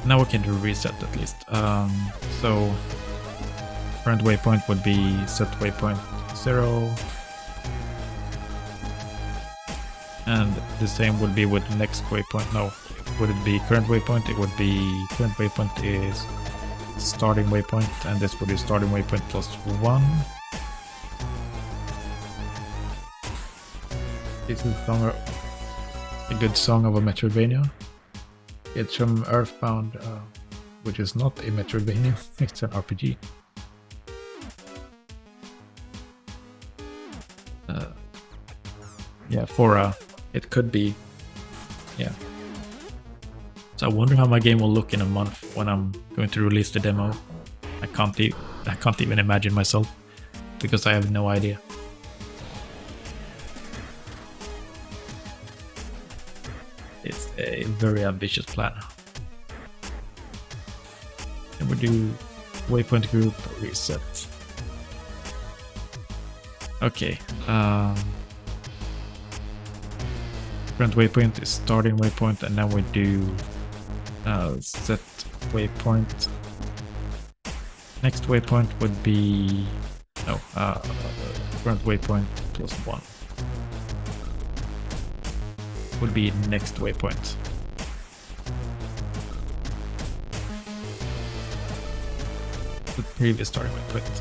Now we can do reset at least. So current waypoint would be set waypoint 0. And the same would be with next waypoint. No, would it be current waypoint? It would be current waypoint is starting waypoint, and this would be starting waypoint plus 1. This is a good song of a Metroidvania. It's from Earthbound, which is not a Metroidvania, it's an RPG. Yeah, for it could be, yeah. So I wonder how my game will look in a month when I'm going to release the demo. I can't even imagine myself, because I have no idea. It's a very ambitious plan. And we do waypoint group reset. Okay. Current waypoint is starting waypoint, and now we do set waypoint. Next waypoint would be current waypoint plus 1. would be next waypoint. The previous starting waypoint.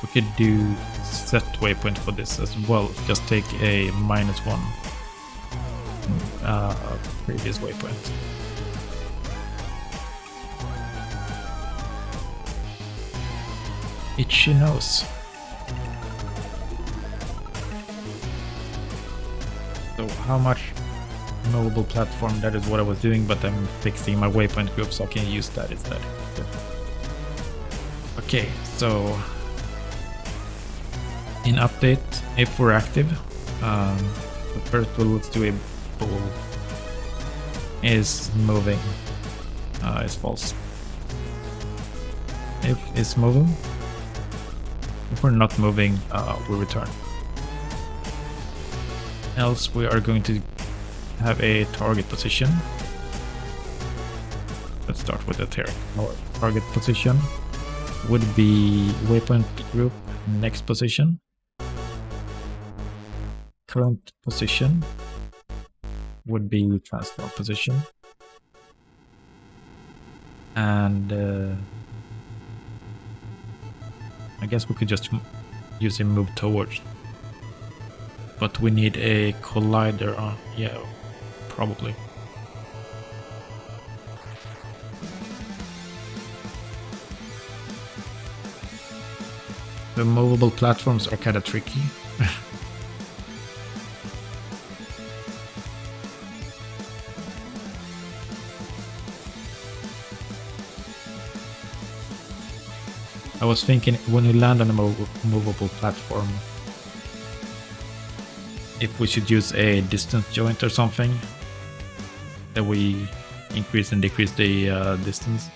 We could do set waypoint for this as well. Just take a -1 previous waypoint. Itchy nose. So how much movable platform? That is what I was doing, but I'm fixing my waypoint group so I can use that instead. Okay, so in update, if we're active, the first tool to do a ball is moving is false. If it's moving, if we're not moving, we return. Else we are going to have a target position. Let's start with the target position. Would be waypoint group next position. Current position would be transform position. And I guess we could just use a move towards. But we need a collider on, yeah, probably. The movable platforms are kind of tricky. I was thinking when you land on a movable platform, if we should use a distance joint or something, that we increase and decrease the distance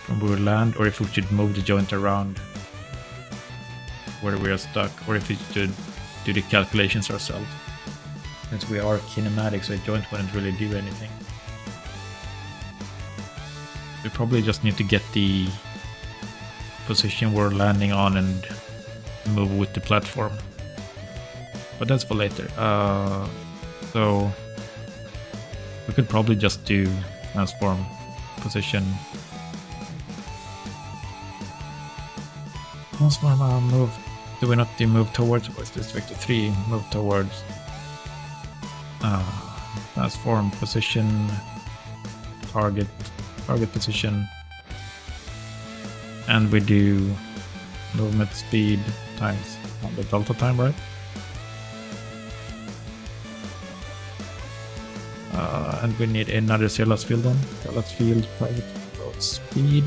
from where we land, or if we should move the joint around where we are stuck, or if we should do the calculations ourselves. Since we are kinematic, so a joint wouldn't really do anything. We probably just need to get the position we're landing on and move with the platform. But that's for later. So we could probably just do transform position. Transform move. Do we not do move towards? What's this? Vector 3. Move towards. Transform position. Target position. And we do movement speed times the delta time, right? And we need another CLS field on. CLS field, private road speed.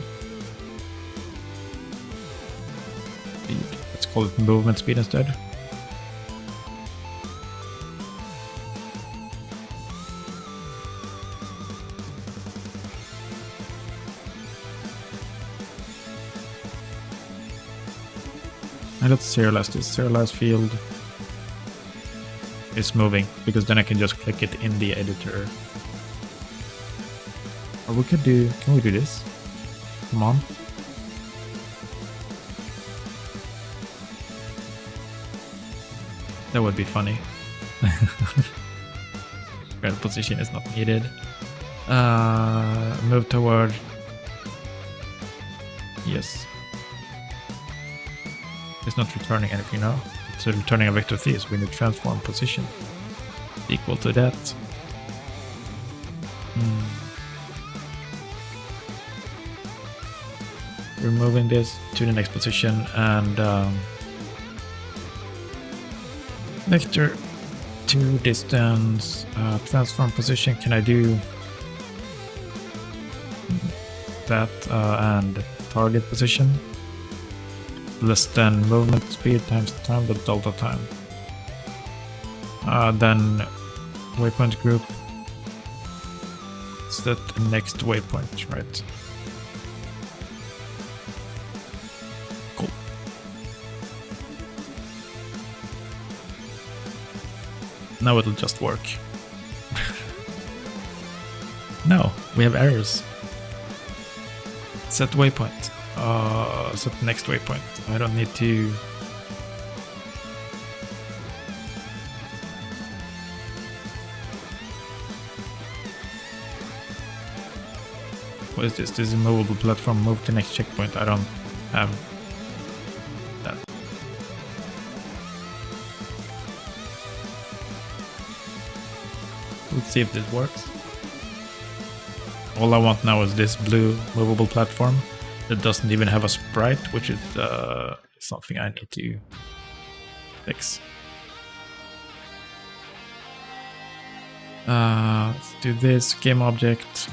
Let's call it movement speed instead. And let's serialize this. Serialize field is moving, because then I can just click it in the editor. Or we could do, can we do this? Come on. That would be funny. Current position is not needed. Move toward. Yes. It's not returning anything now. It's returning a vector 3, so we need transform position equal to that. We're moving this to the next position, and vector 2 distance, transform position. Can I do that and target position? Less than movement speed times time, the delta time. Then waypoint group. Set next waypoint, right? Cool. Now it'll just work. No, we have errors. Set waypoint. set the next waypoint. I don't need to. What is this? This is a movable platform. Move to next checkpoint. I don't have that. Let's see if this works. All I want now is this blue movable platform that doesn't even have a sprite, which is something I need to fix. Let's do this game object.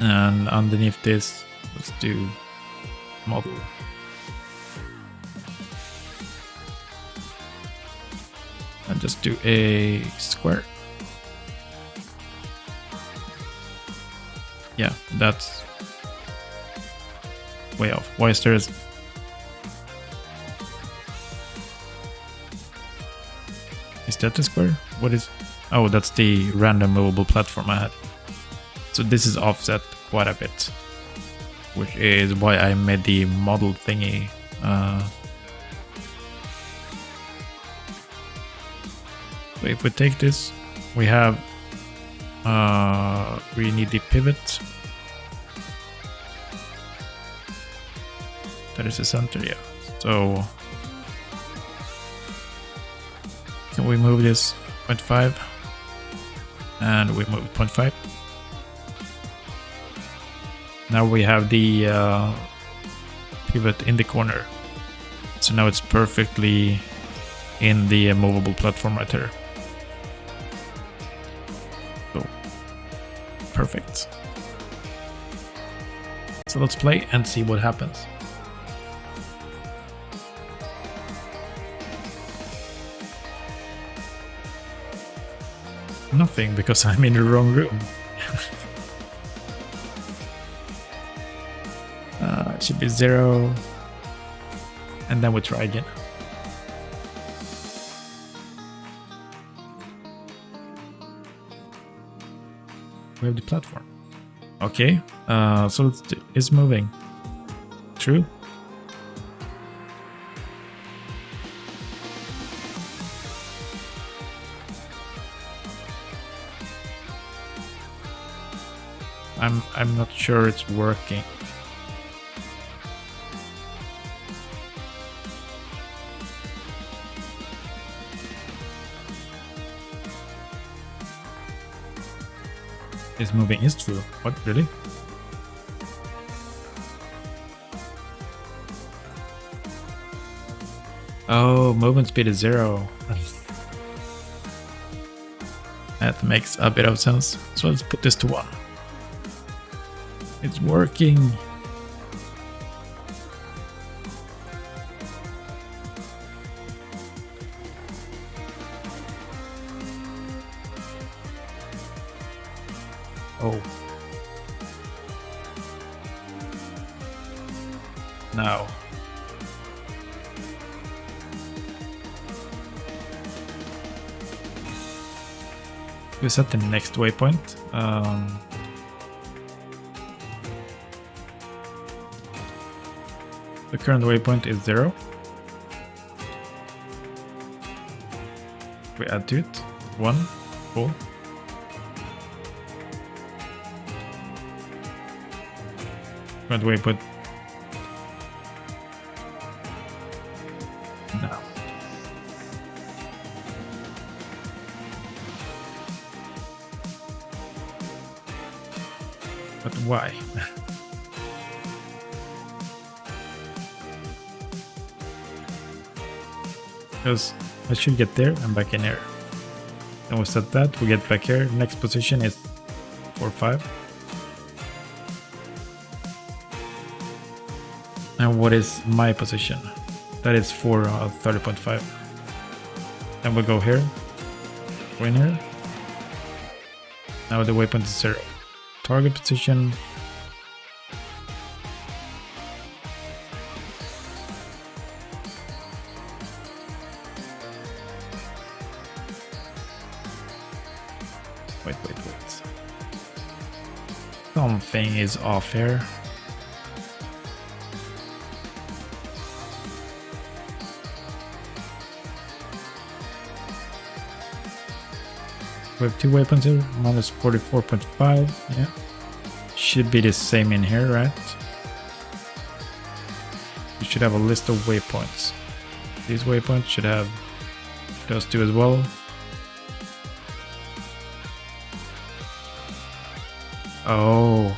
And underneath this, let's do model. And just do a square. Yeah, that's way off. Why is there? Is that the square? What is? Oh, that's the random movable platform I had. So this is offset quite a bit, which is why I made the model thingy. So if we take this, we have we need the pivot. That is the center, yeah. So can we move this 0.5 and we move 0.5. Now we have the pivot in the corner. So now it's perfectly in the movable platform right here. So perfect. So let's play and see what happens. Nothing, because I'm in the wrong room. It should be 0. And then we try again. We have the platform. Okay, so it's moving. True. I'm not sure it's working. Is moving is true. What, really? Oh, movement speed is 0. That makes a bit of sense. So let's put this to 1. It's working. Oh. Now. We set the next waypoint. The current waypoint is 0. We add to it 1, full. Current waypoint. No. But why? Because I should get there and back in here. Then we set that, we get back here. Next position is 4, 5. And what is my position? That is for 30.5. Then we go here, go in here. Now the waypoint is 0. Target position. Wait. Something is off here. We have 2 waypoints here, minus 44.5, yeah. Should be the same in here, right? We should have a list of waypoints. These waypoints should have those 2 as well. Oh.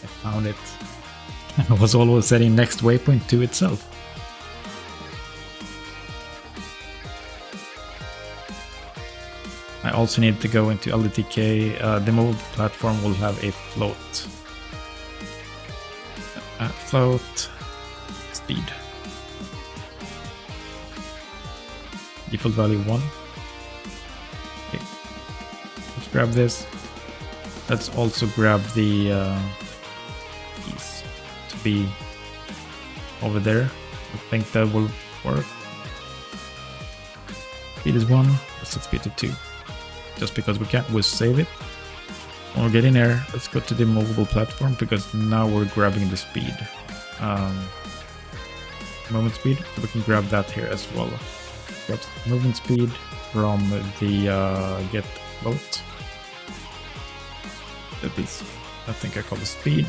I found it. I was always setting next waypoint to itself. I also need to go into LDTK. The mobile platform will have a float. Float speed. Default value 1. Okay. Let's grab this. Let's also grab the keys to be over there. I think that will work. Speed is 1. Let's set speed to 2. Just because we can't, we'll save it. When we get in there, let's go to the movable platform because now we're grabbing the speed. Movement speed, so we can grab that here as well. Grab movement speed from the get float. That is, I think I call it speed.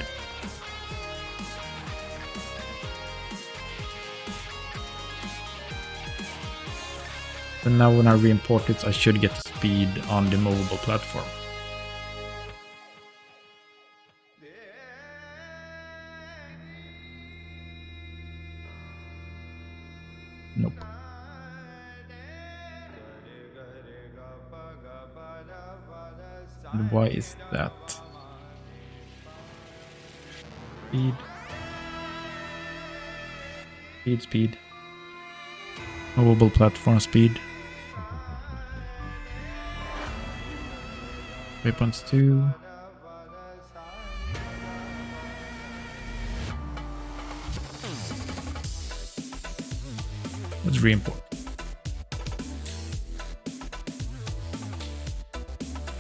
And now when I re-import it, I should get the speed on the movable platform. Nope. And why is that? Speed. Speed. Movable platform speed. Waypoints 2. Let's re-import.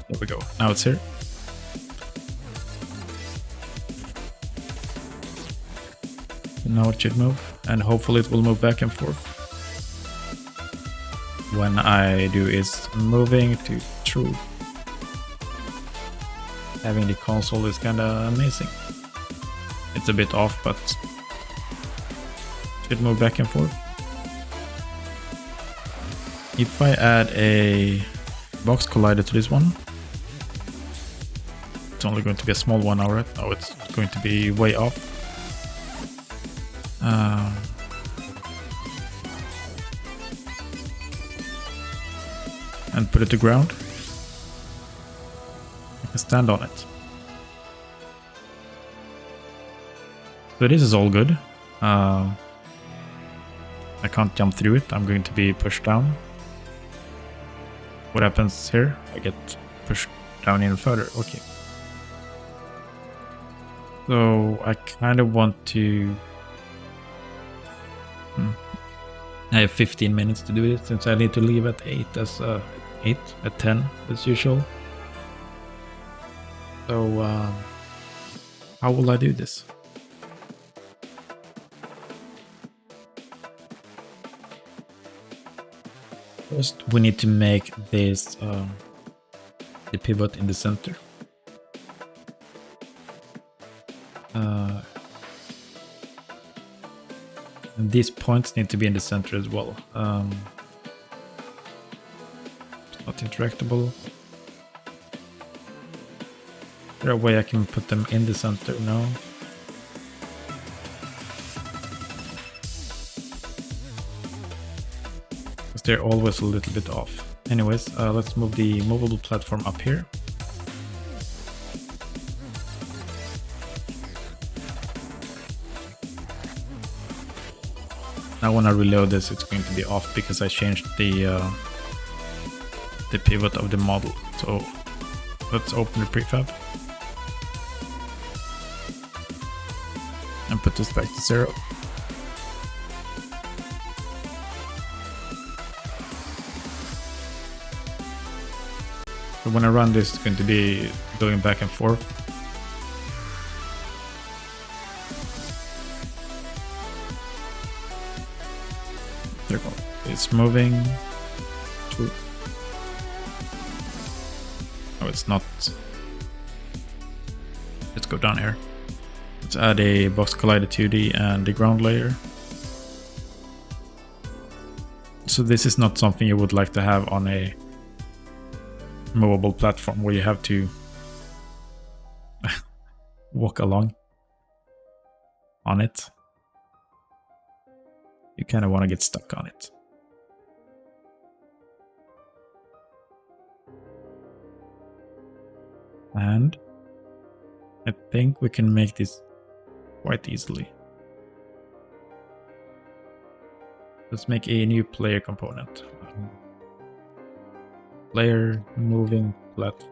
There we go. Now it's here. And now it should move, and hopefully it will move back and forth. When I do is moving to true. Having the console is kinda amazing. It's a bit off, but should move back and forth. If I add a box collider to this one, it's only going to be a small one, alright? Oh, it's going to be way off. And put it to ground. I can stand on it. So this is all good. I can't jump through it. I'm going to be pushed down. What happens here? I get pushed down even further. Okay. So I kind of want to... I have 15 minutes to do it since I need to leave at 8 as 8 at 10 as usual. So how will I do this? First, we need to make this the pivot in the center. And these points need to be in the center as well. It's not interactable. Is there a way I can put them in the center? No. They're always a little bit off. Anyways, let's move the movable platform up here. Now when I reload this, it's going to be off because I changed the pivot of the model. So let's open the prefab and put this back to 0. So when I run this, it's going to be going back and forth. There we go. It's moving. True. No, it's not. Let's go down here. Let's add a box collider 2D and the ground layer. So this is not something you would like to have on a movable platform where you have to walk along on it. You kind of want to get stuck on it. And I think we can make this quite easily. Let's make a new player component. Player moving platform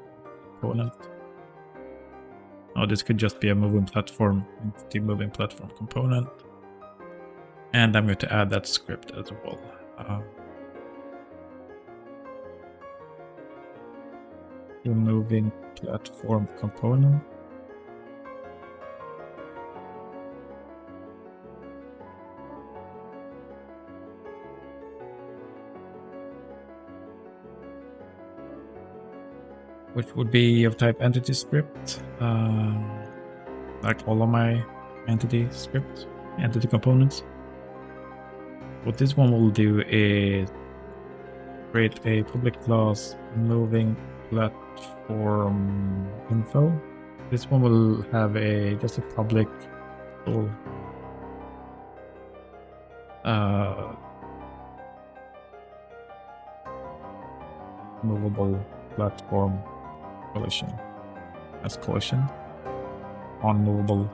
component. Oh, this could just be a moving platform entity moving platform component. And I'm going to add that script as well. The moving platform component. Which would be of type entity script, like all of my entity scripts, entity components. What this one will do is create a public class moving platform info. This one will have just a public movable platform collision as collision on movable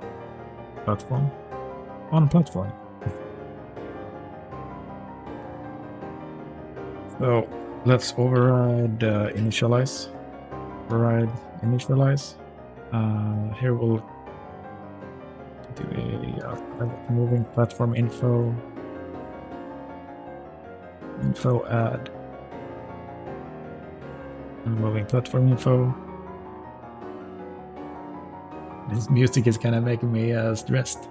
platform on platform. So let's override initialize. Override initialize. Here we'll do a moving platform info add moving platform info. This music is kind of making me stressed.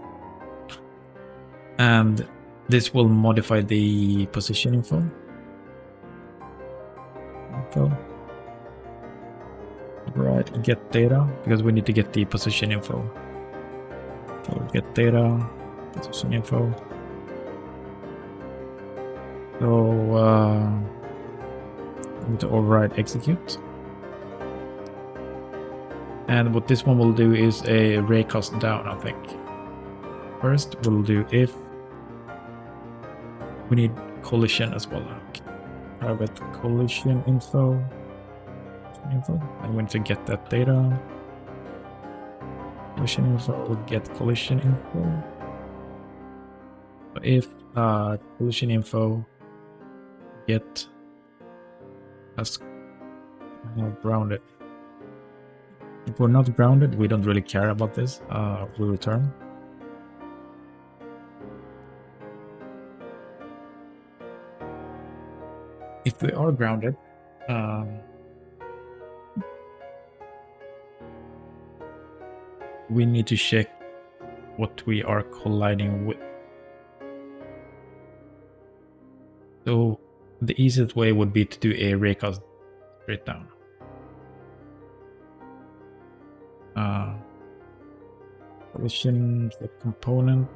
And this will modify the position info. Right, get data, because we need to get the position info. So get data, position info. So we need to override execute. And what this one will do is a raycast down, I think. First, we'll do if we need collision as well. Okay. Private collision info. I'm going to get that data. Collision info, get collision info. So if collision info get as grounded. If we're not grounded, we don't really care about this. We return. If we are grounded, we need to check what we are colliding with. So the easiest way would be to do a raycast straight down. Collision, the component.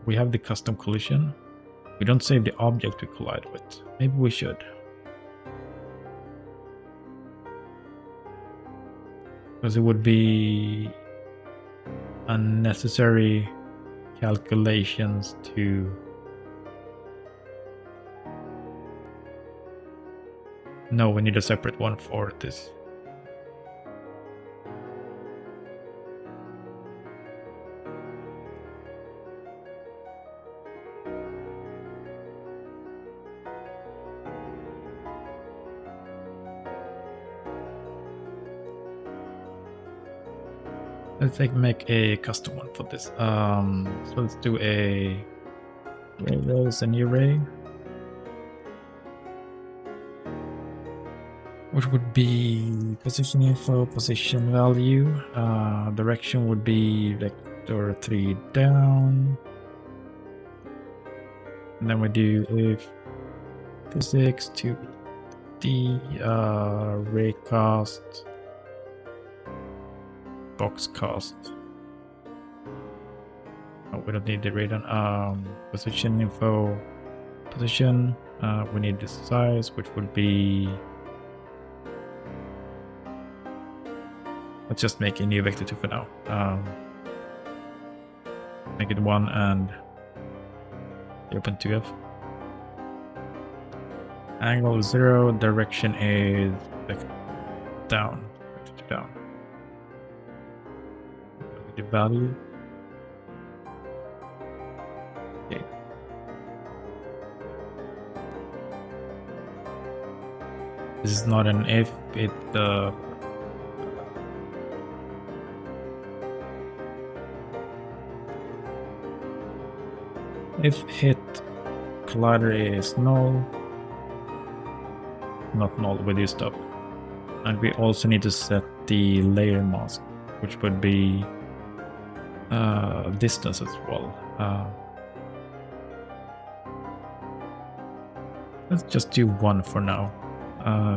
We have the custom collision. We don't save the object we collide with. Maybe we should. Because it would be unnecessary calculations to no, we need a separate one for this. Let's make a custom one for this. So let's do a new array, which would be position info, position value. Direction would be vector 3 down. And then we do if physics to the raycast, boxcast. Oh, we don't need the radon. Position info, position. We need the size, which would be. Let's just make a new vector 2 for now. Make it 1 and 0.2f. Angle 0, direction is down. Vector 2 down. The value. Okay. This is not an if, it if hit collider is null, not null with this stuff. And we also need to set the layer mask, which would be distance as well. Let's just do 1 for now.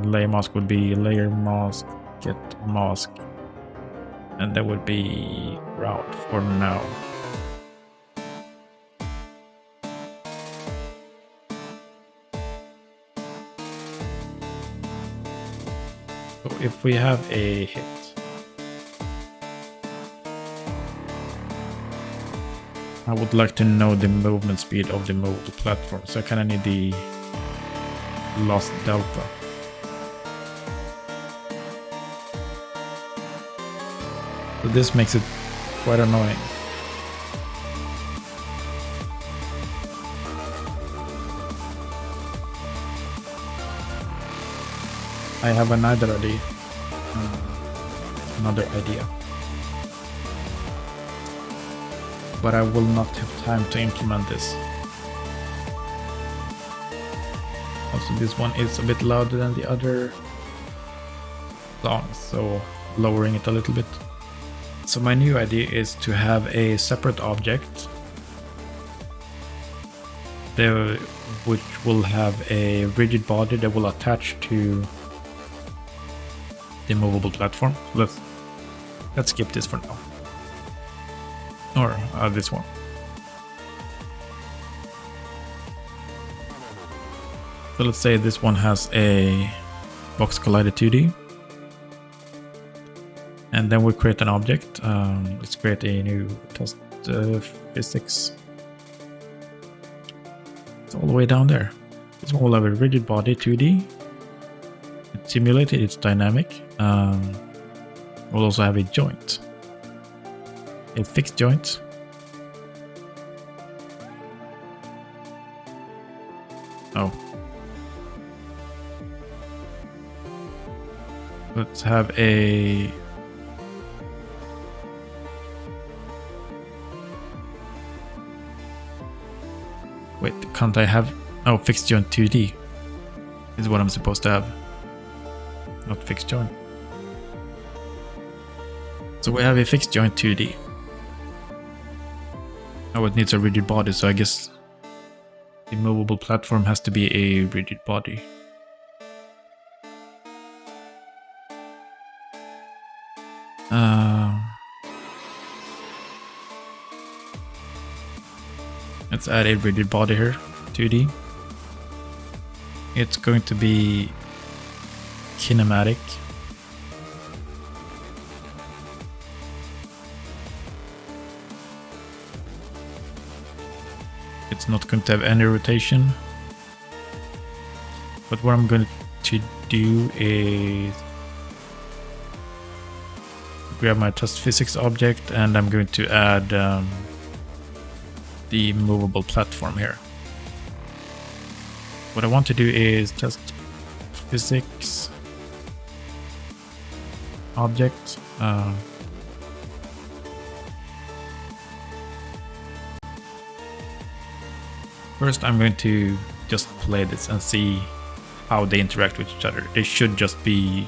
Layer mask would be layer mask, get mask, and that would be route for now. So if we have a hit, I would like to know the movement speed of the movable platform, so I kind of need the lost delta. So this makes it quite annoying. I have another idea. But I will not have time to implement this. Also, this one is a bit louder than the other songs, so lowering it a little bit. So my new idea is to have a separate object there, which will have a rigid body that will attach to the movable platform. Let's skip this for now. Or this one. So let's say this one has a box collider 2D. And then we create an object. Let's create a new test physics. It's all the way down there. This one will have a rigid body 2D. It's simulated, it's dynamic. We'll also have a joint. A fixed joint. Oh. Let's have a... Wait, can't I have... Oh, fixed joint 2D is what I'm supposed to have. Not fixed joint. So we have a fixed joint 2D. Oh, it needs a rigid body, so I guess the movable platform has to be a rigid body. Let's add a rigid body here, 2D. It's going to be kinematic. It's not going to have any rotation. But what I'm going to do is grab my test physics object, and I'm going to add the movable platform here. What I want to do is test physics object. First, I'm going to just play this and see how they interact with each other. They should just be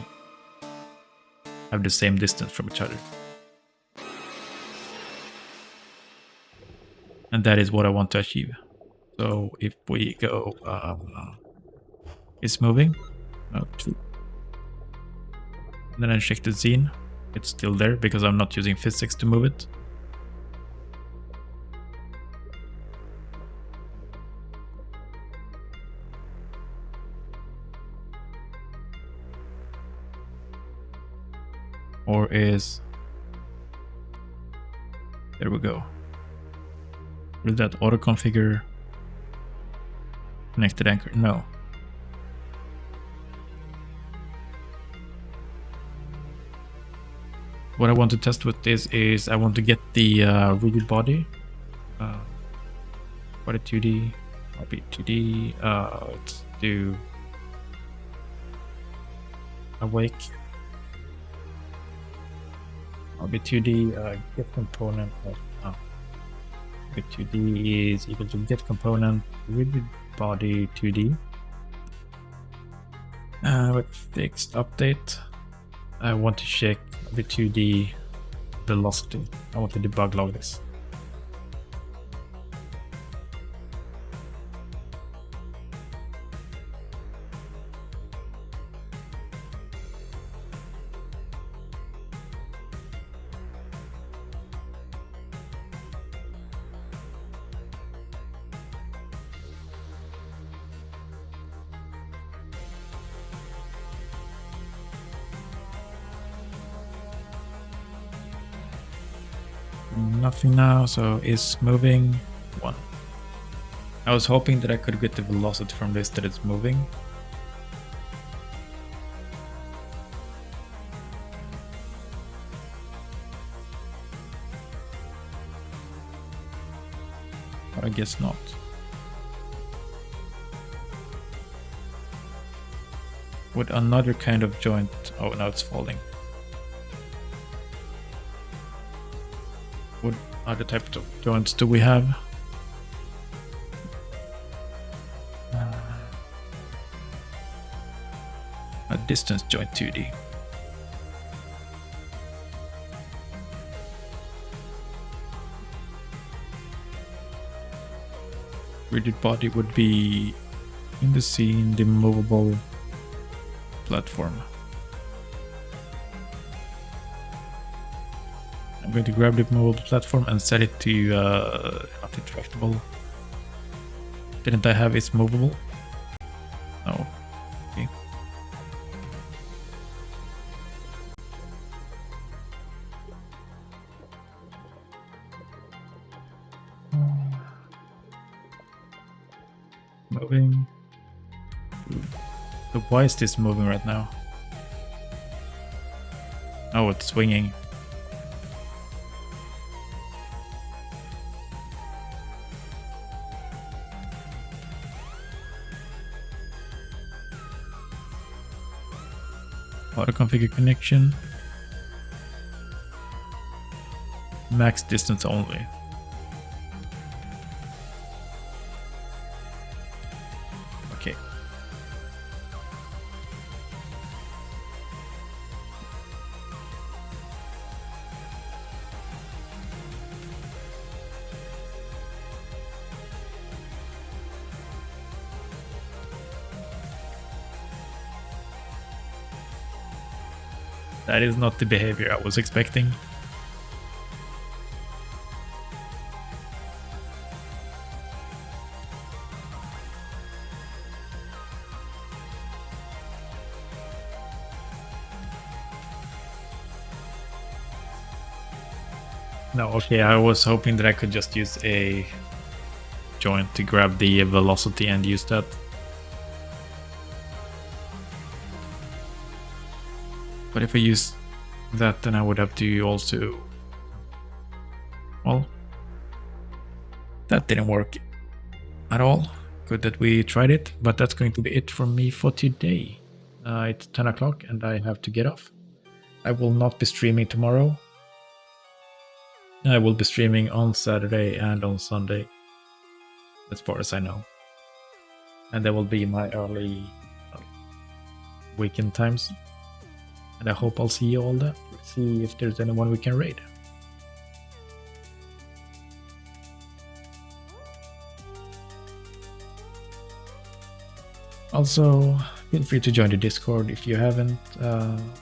have the same distance from each other. And that is what I want to achieve. So if we go It's moving. No, true. And then I check the scene. It's still there because I'm not using physics to move it. Or is... There we go. Will that auto-configure connected anchor? No. What I want to test with this is I want to get the rigid body. Body 2D, RB 2D. Let's do awake. RB 2D get component of RB 2D is equal to get component rigid body 2D. With fixed update, I want to check the 2D velocity. I want to debug log this. Nothing now, so it's moving 1. I was hoping that I could get the velocity from this that it's moving. But I guess not. With another kind of joint. Oh, now it's falling. What other types of joints do we have? A distance joint 2D. Rigid body would be in the scene, the movable platform. I'm going to grab the movable platform and set it to not interactable. Didn't I have it's movable? No. Okay. Moving. So why is this moving right now? Oh, it's swinging. Auto configure connection. Max distance only. Okay. That is not the behavior I was expecting. No, okay, I was hoping that I could just use a joint to grab the velocity and use that. But if I use that, then I would have to also... Well, that didn't work at all. Good that we tried it, but that's going to be it from me for today. It's 10 o'clock and I have to get off. I will not be streaming tomorrow. I will be streaming on Saturday and on Sunday, as far as I know. And there will be my early weekend times. And I hope I'll see you all there. See if there's anyone we can raid. Also, feel free to join the Discord if you haven't,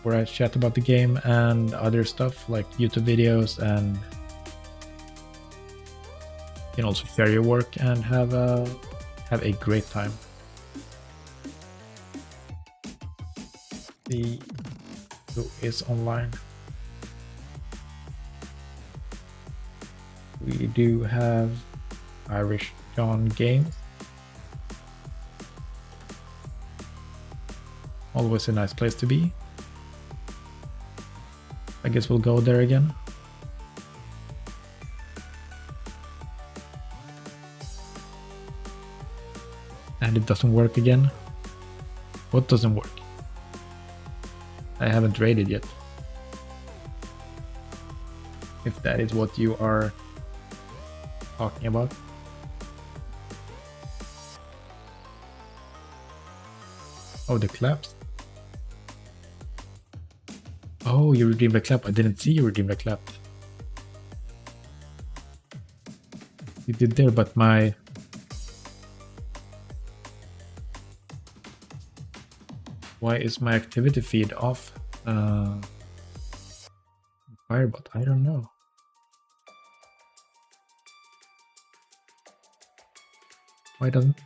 where I chat about the game and other stuff like YouTube videos, and you can also share your work and have a great time. See who is online. We do have Irish John Games. Always a nice place to be. I guess we'll go there again. And it doesn't work again. What doesn't work? I haven't raided yet. If that is what you are talking about. Oh, the claps. Oh, you redeemed a clap. I didn't see you redeemed a clap. You did there, but my... Why is my activity feed off? Firebot, I don't know.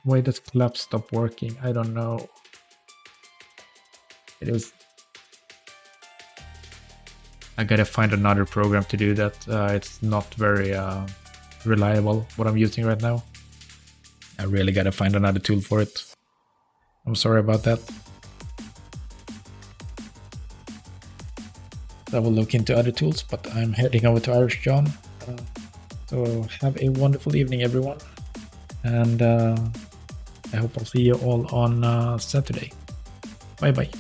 Why does clap stop working? I don't know. It is... I gotta find another program to do that. It's not very reliable, what I'm using right now. I really gotta find another tool for it. I'm sorry about that. I will look into other tools, but I'm heading over to Irish John. So have a wonderful evening, everyone. And I hope I'll see you all on Saturday. Bye bye.